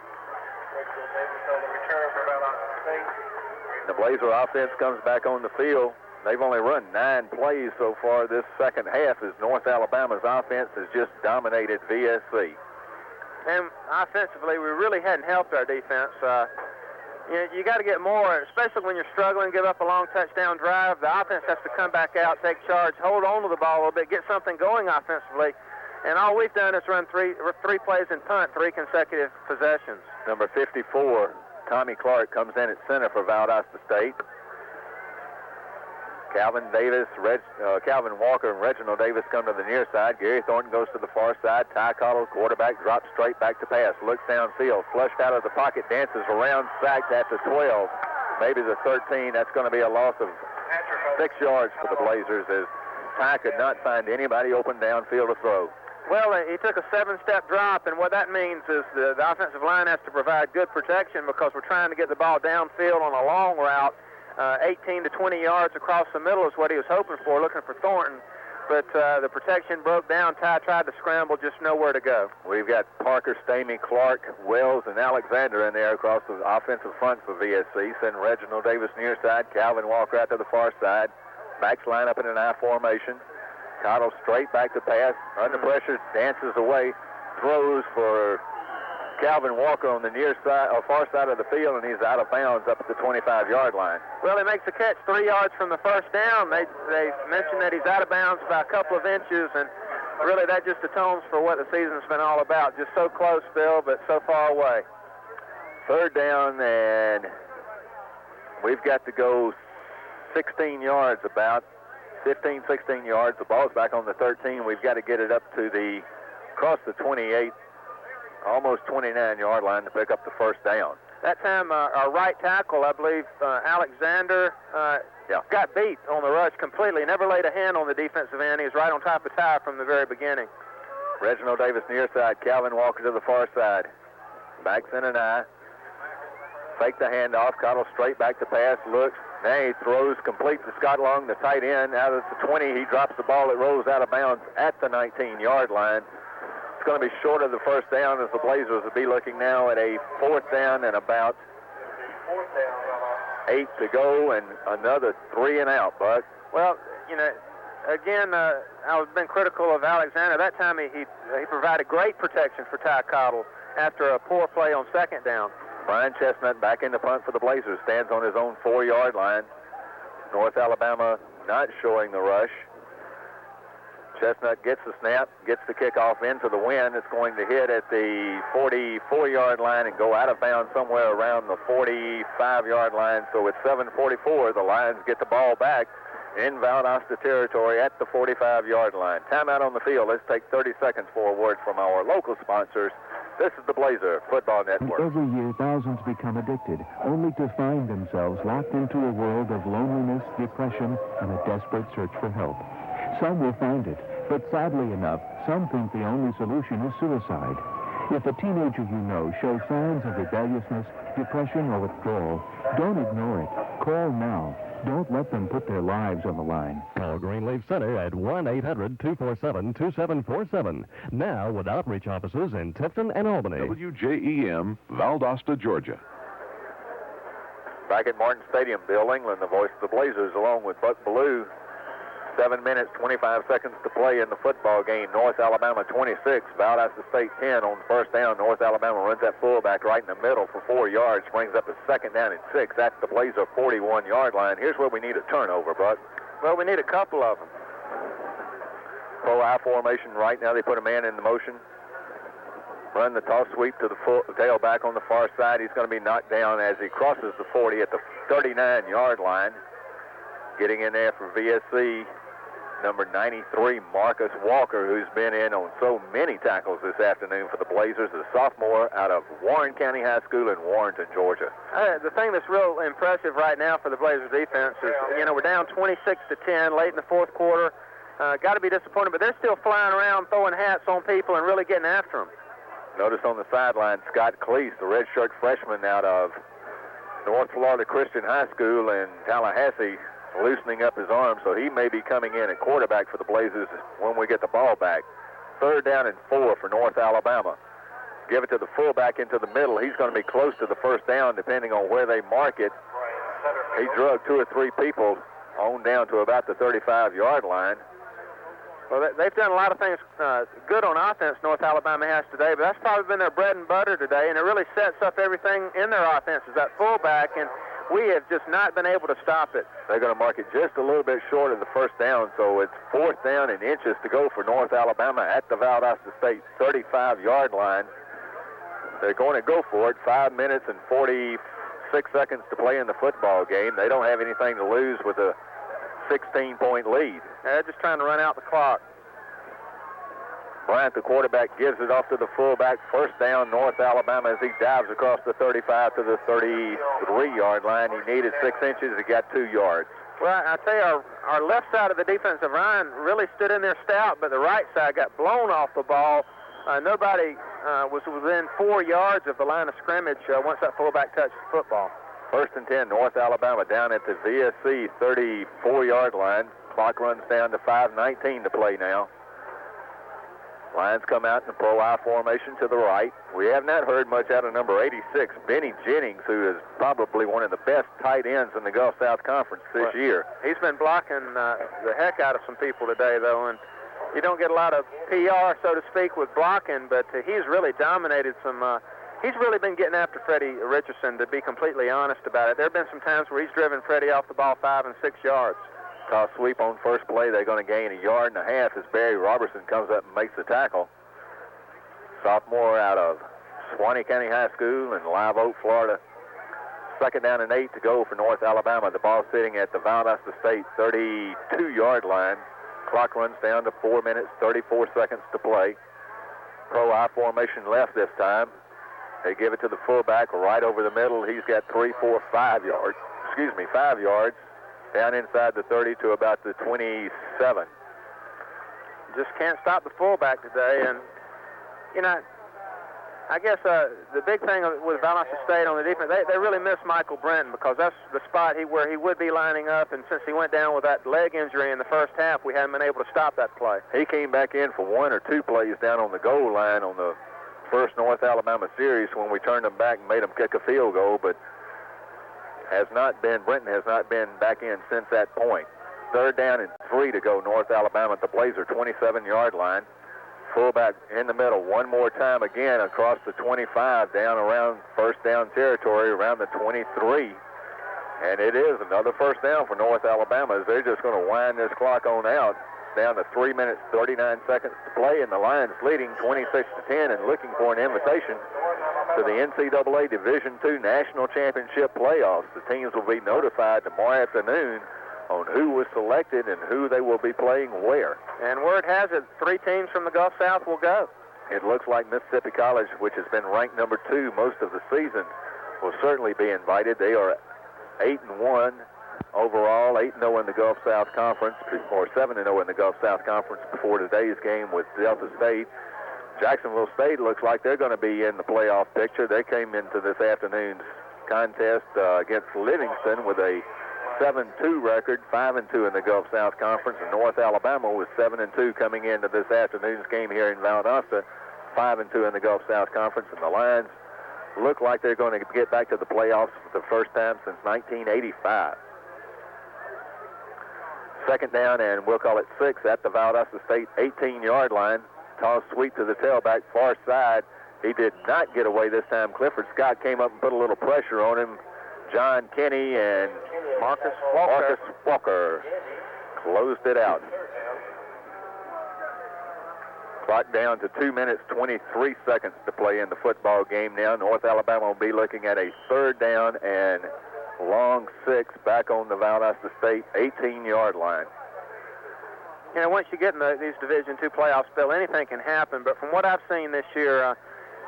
The Blazer offense comes back on the field. They've only run 9 plays so far this second half as North Alabama's offense has just dominated VSC. And offensively, we really hadn't helped our defense. You got to get more, especially when you're struggling, give up a long touchdown drive. The offense has to come back out, take charge, hold on to the ball a little bit, get something going offensively. And all we've done is run three plays and punt 3 consecutive possessions. Number 54, Tommy Clark, comes in at center for Valdosta State. Calvin Walker and Reginald Davis come to the near side. Gary Thornton goes to the far side. Ty Cottle, quarterback, drops straight back to pass. Looks downfield, flushed out of the pocket, dances around, sacked at the 12, maybe the 13. That's going to be a loss of 6 yards for the Blazers as Ty could not find anybody open downfield to throw. Well, he took a 7-step drop, and what that means is the offensive line has to provide good protection because we're trying to get the ball downfield on a long route. 18 to 20 yards across the middle is what he was hoping for, looking for Thornton. But the protection broke down. Ty tried to scramble, just nowhere to go. We've got Parker, Stamey, Clark, Wells, and Alexander in there across the offensive front for VSC. Send Reginald Davis near side. Calvin Walker out to the far side. Backs line up in an I formation. Cottle straight back to pass. Under pressure, dances away. Throws for Calvin Walker on the near side, or far side of the field, and he's out of bounds up at the 25-yard line. Well, he makes the catch 3 yards from the first down. They mentioned that he's out of bounds by a couple of inches, and really that just atones for what the season's been all about. Just so close, Bill, but so far away. Third down, and we've got to go 16 yards about. 15, 16 yards. The ball's back on the 13. We've got to get it up to the, across the 28, almost 29-yard line to pick up the first down. That time, our right tackle, I believe, Alexander, got beat on the rush completely. Never laid a hand on the defensive end. He was right on top of Ty from the very beginning. Reginald Davis near side. Calvin Walker to the far side. Backs in an eye. Fake the handoff. Cottle straight back to pass. Looks. Now he throws complete to Scott Long, the tight end. Out of the 20, he drops the ball. It rolls out of bounds at the 19-yard line. It's going to be short of the first down as the Blazers will be looking now at a 4th down and about 8 to go and another 3 and out, Buck. Well, you know, again, I've been critical of Alexander. That time he provided great protection for Ty Cottle after a poor play on 2nd down. Brian Chestnutt back in the punt for the Blazers, stands on his own 4-yard line. North Alabama not showing the rush. Chestnutt gets the snap, gets the kickoff into the wind. It's going to hit at the 44-yard line and go out of bounds somewhere around the 45-yard line. So it's 7:44. The Lions get the ball back in Valdosta territory at the 45-yard line. Timeout on the field. Let's take 30 seconds for a word from our local sponsors. This is the Blazer Football Network. Every year, thousands become addicted, only to find themselves locked into a world of loneliness, depression, and a desperate search for help. Some will find it, but sadly enough, some think the only solution is suicide. If a teenager you know shows signs of rebelliousness, depression, or withdrawal, don't ignore it. Call now. Don't let them put their lives on the line. Call Greenleaf Center at 1-800-247-2747. Now with outreach offices in Tifton and Albany. WJEM, Valdosta, Georgia. Back at Martin Stadium, Bill England, the voice of the Blazers, along with Buck Bellew. 7 minutes, 25 seconds to play in the football game. North Alabama 26, Valdosta State 10 on first down. North Alabama runs that fullback right in the middle for 4 yards, brings up a second down and 6 at the Blazer 41-yard line. Here's where we need a turnover, Buck. Well, we need a couple of them. Pro I formation right now. They put a man in the motion. Run the toss sweep to the tailback on the far side. He's going to be knocked down as he crosses the 40 at the 39-yard line. Getting in there for VSC, number 93, Marcus Walker, who's been in on so many tackles this afternoon for the Blazers, a sophomore out of Warren County High School in Warrenton, Georgia. The thing that's real impressive right now for the Blazers defense is, we're down 26-10 late in the fourth quarter. Got to be disappointed, but they're still flying around, throwing hats on people and really getting after them. Notice on the sideline, Scott Cleese, the redshirt freshman out of North Florida Christian High School in Tallahassee, loosening up his arm, so he may be coming in at quarterback for the Blazers when we get the ball back. 3rd down and 4 for North Alabama. Give it to the fullback into the middle. He's going to be close to the first down depending on where they mark it. He drug 2 or 3 people on down to about the 35-yard line. Well, they've done a lot of things good on offense, North Alabama has today, but that's probably been their bread and butter today, and it really sets up everything in their offense is that fullback, and we have just not been able to stop it. They're going to mark it just a little bit short of the first down, so it's 4th down and inches to go for North Alabama at the Valdosta State 35-yard line. They're going to go for it. 5 minutes and 46 seconds to play in the football game. They don't have anything to lose with a 16-point lead. They're just trying to run out the clock. Bryant, the quarterback, gives it off to the fullback. First down, North Alabama, as he dives across the 35 to the 33-yard line. He needed 6 inches. He got 2 yards. Well, I tell you, our left side of the defensive line really stood in there stout, but the right side got blown off the ball. Nobody was within 4 yards of the line of scrimmage once that fullback touched the football. 1st and 10, North Alabama down at the VSC 34-yard line. Clock runs down to 5:19 to play now. Lions come out in the Pro I formation to the right. We have not heard much out of number 86, Benny Jennings, who is probably one of the best tight ends in the Gulf South Conference this year. He's been blocking the heck out of some people today, though, and you don't get a lot of PR, so to speak, with blocking, but he's really dominated some. He's really been getting after Freddie Richardson, to be completely honest about it. There have been some times where he's driven Freddie off the ball 5 and 6 yards. Toss sweep on first play. They're going to gain 1.5 yards as Barry Robertson comes up and makes the tackle. Sophomore out of Suwannee County High School in Live Oak, Florida. 2nd down and 8 to go for North Alabama. The ball sitting at the Valdosta State 32-yard line. Clock runs down to 4 minutes, 34 seconds to play. Pro I formation left this time. They give it to the fullback right over the middle. He's got 5 yards. Down inside the 30 to about the 27. Just can't stop the fullback today. And, I guess the big thing with Valdosta State on the defense, they really miss Michael Brenton because that's the spot where he would be lining up. And since he went down with that leg injury in the first half, we haven't been able to stop that play. He came back in for 1 or 2 plays down on the goal line on the first North Alabama series when we turned them back and made them kick a field goal, but Brenton has not been back in since that point. 3rd down and 3 to go, North Alabama at the Blazer 27-yard line. Fullback in the middle one more time again across the 25 down around first down territory around the 23. And it is another first down for North Alabama as they're just going to wind this clock on out. down to 3 minutes, 39 seconds to play, and the Lions leading 26-10 and looking for an invitation to the NCAA Division II National Championship playoffs. The teams will be notified tomorrow afternoon on who was selected and who they will be playing where. And word has it, 3 teams from the Gulf South will go. It looks like Mississippi College, which has been ranked number 2 most of the season, will certainly be invited. They are 8-1 overall, 8-0 in the Gulf South Conference, or 7-0 in the Gulf South Conference before today's game with Delta State. Jacksonville State looks like they're going to be in the playoff picture. They came into this afternoon's contest against Livingston with a 7-2 record, 5-2 in the Gulf South Conference, and North Alabama was 7-2 coming into this afternoon's game here in Valdosta, 5-2 in the Gulf South Conference, and the Lions look like they're going to get back to the playoffs for the first time since 1985. Second down, and we'll call it 6 at the Valdosta State 18-yard line. Toss sweep to the tailback, far side. He did not get away this time. Clifford Scott came up and put a little pressure on him. John Kenny and Marcus Walker closed it out. Clock down to 2 minutes, 23 seconds to play in the football game now. North Alabama will be looking at a third down and long 6 back on the Valdosta State 18-yard line. You know, once you get in these Division II playoffs, Bill, anything can happen. But from what I've seen this year,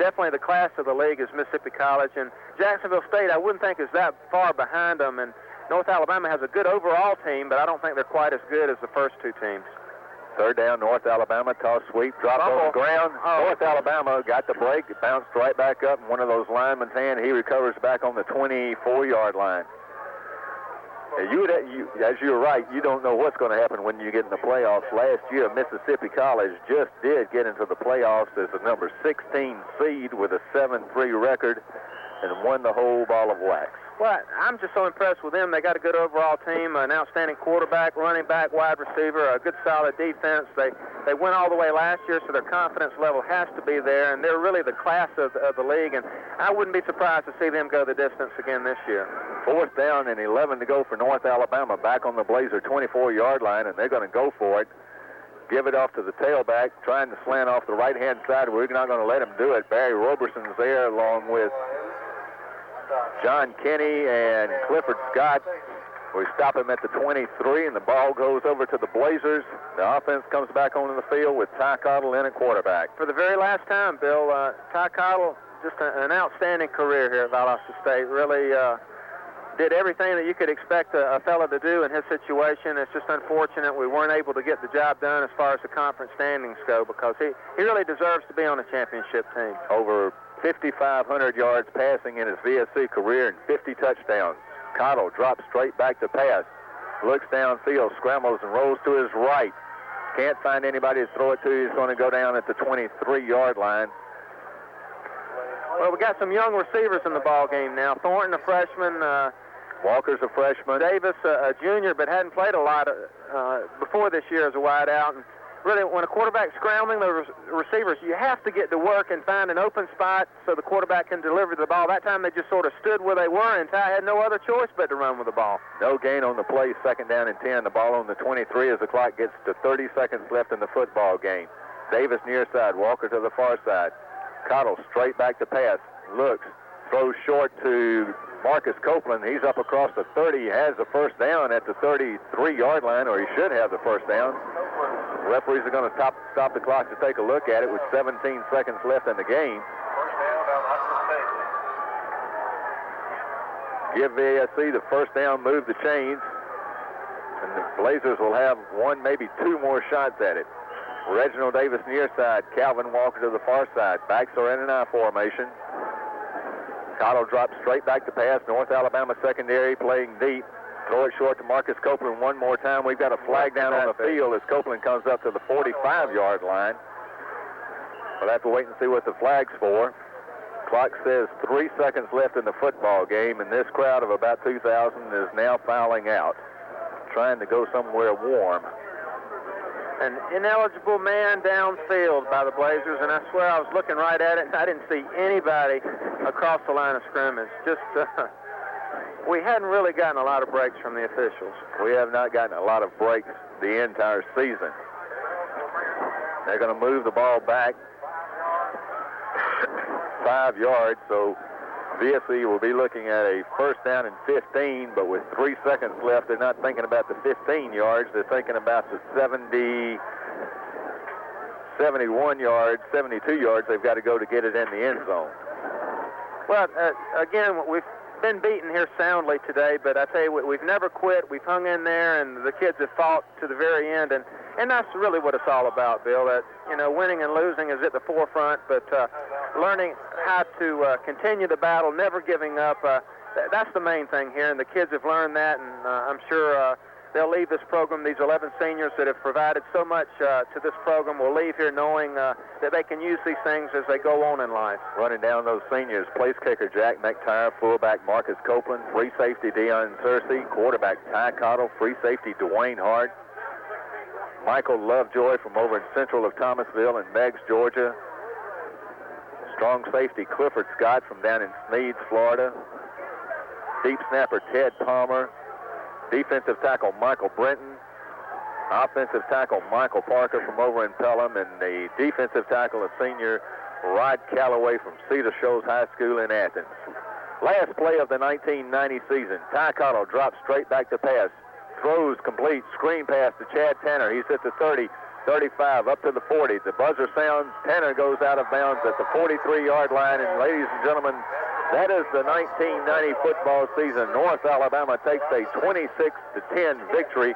definitely the class of the league is Mississippi College. And Jacksonville State, I wouldn't think is that far behind them. And North Alabama has a good overall team, but I don't think they're quite as good as the first 2 teams. Third down, North Alabama, toss sweep, drop on the ground. North Alabama got the break. It bounced right back up in one of those linemen's hand. He recovers back on the 24-yard line. As you're right, you don't know what's going to happen when you get in the playoffs. Last year, Mississippi College just did get into the playoffs as the number 16 seed with a 7-3 record and won the whole ball of wax. Well, I'm just so impressed with them. They got a good overall team, an outstanding quarterback, running back, wide receiver, a good solid defense. They went all the way last year, so their confidence level has to be there, and they're really the class of the league, and I wouldn't be surprised to see them go the distance again this year. Fourth down and 11 to go for North Alabama, back on the Blazer 24-yard line, and they're going to go for it. Give it off to the tailback, trying to slant off the right-hand side. We're not going to let him do it. Barry Roberson's there along with John Kenny and Clifford Scott. We stop him at the 23, and the ball goes over to the Blazers. The offense comes back onto the field with Ty Cottle in at quarterback. For the very last time, Bill, Ty Cottle, just an outstanding career here at Valdosta State. Really did everything that you could expect a fella to do in his situation. It's just unfortunate we weren't able to get the job done as far as the conference standings go, because he really deserves to be on a championship team. Over 5,500 yards passing in his VSC career and 50 touchdowns. Cottle drops straight back to pass. Looks downfield, scrambles, and rolls to his right. Can't find anybody to throw it to. He's going to go down at the 23-yard line. Well, we got some young receivers in the ball game now. Thornton, a freshman. Walker's a freshman. Davis, a junior, but hadn't played a lot before this year as a wideout. And really, when a quarterback's scrambling the receivers, you have to get to work and find an open spot so the quarterback can deliver the ball. That time they just sort of stood where they were, and Ty had no other choice but to run with the ball. No gain on the play, second down and 10. The ball on the 23 as the clock gets to 30 seconds left in the football game. Davis near side, Walker to the far side. Cottle straight back to pass, looks, throws short to Marcus Copeland. He's up across the 30. He has the first down at the 33-yard line, or he should have the first down. The referees are going to stop the clock to take a look at it with 17 seconds left in the game. Give VSC the first down, move the chains, and the Blazers will have one, maybe two more shots at it. Reginald Davis near side, Calvin Walker to the far side. Backs are in an I formation. Cottle drops straight back to pass. North Alabama secondary playing deep. Throw it short to Marcus Copeland one more time. We've got a flag down on the field as Copeland comes up to the 45-yard line. We'll have to wait and see what the flag's for. Clock says 3 seconds left in the football game, and this crowd of about 2,000 is now filing out, trying to go somewhere warm. An ineligible man downfield by the Blazers, and I swear I was looking right at it, and I didn't see anybody across the line of scrimmage. Just, we hadn't really gotten a lot of breaks from the officials. We have not gotten a lot of breaks the entire season. They're going to move the ball back 5 yards, so VSE will be looking at a first down and 15, but with 3 seconds left, they're not thinking about the 15 yards. They're thinking about the 71 yards, 72 yards they've got to go to get it in the end zone. Well, again, we've been beaten here soundly today, but I tell you, we've never quit. We've hung in there, and the kids have fought to the very end, and that's really what it's all about, Bill. That, you know, winning and losing is at the forefront, but learning how to continue the battle, never giving up, that's the main thing here, and the kids have learned that, and I'm sure they'll leave this program. These 11 seniors that have provided so much to this program will leave here knowing that they can use these things as they go on in life. Running down those seniors, place kicker Jack McTire, fullback Marcus Copeland, free safety Deion Searcy, quarterback Ty Cottle, free safety Dwayne Hart, Michael Lovejoy from over in central of Thomasville in Meigs, Georgia, strong safety Clifford Scott from down in Sneads, Florida, deep snapper Ted Palmer, defensive tackle Michael Brenton, offensive tackle Michael Parker from over in Pelham, and the defensive tackle, a senior, Rod Callaway from Cedar Shoals High School in Athens. Last play of the 1990 season. Ty Cottle drops straight back to pass, throws complete, screen pass to Chad Tanner. He's at the 30, 35, up to the 40. The buzzer sounds. Tanner goes out of bounds at the 43-yard line, and ladies and gentlemen, that is the 1990 football season. North Alabama takes a 26-10 victory,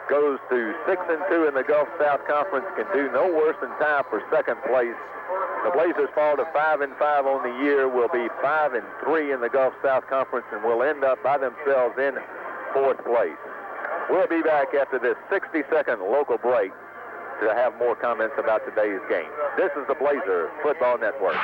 goes to 6-2 in the Gulf South Conference, can do no worse than tie for second place. The Blazers fall to 5-5 on the year, will be 5-3 in the Gulf South Conference, and will end up by themselves in fourth place. We'll be back after this 60-second local break to have more comments about today's game. This is the Blazer Football Network.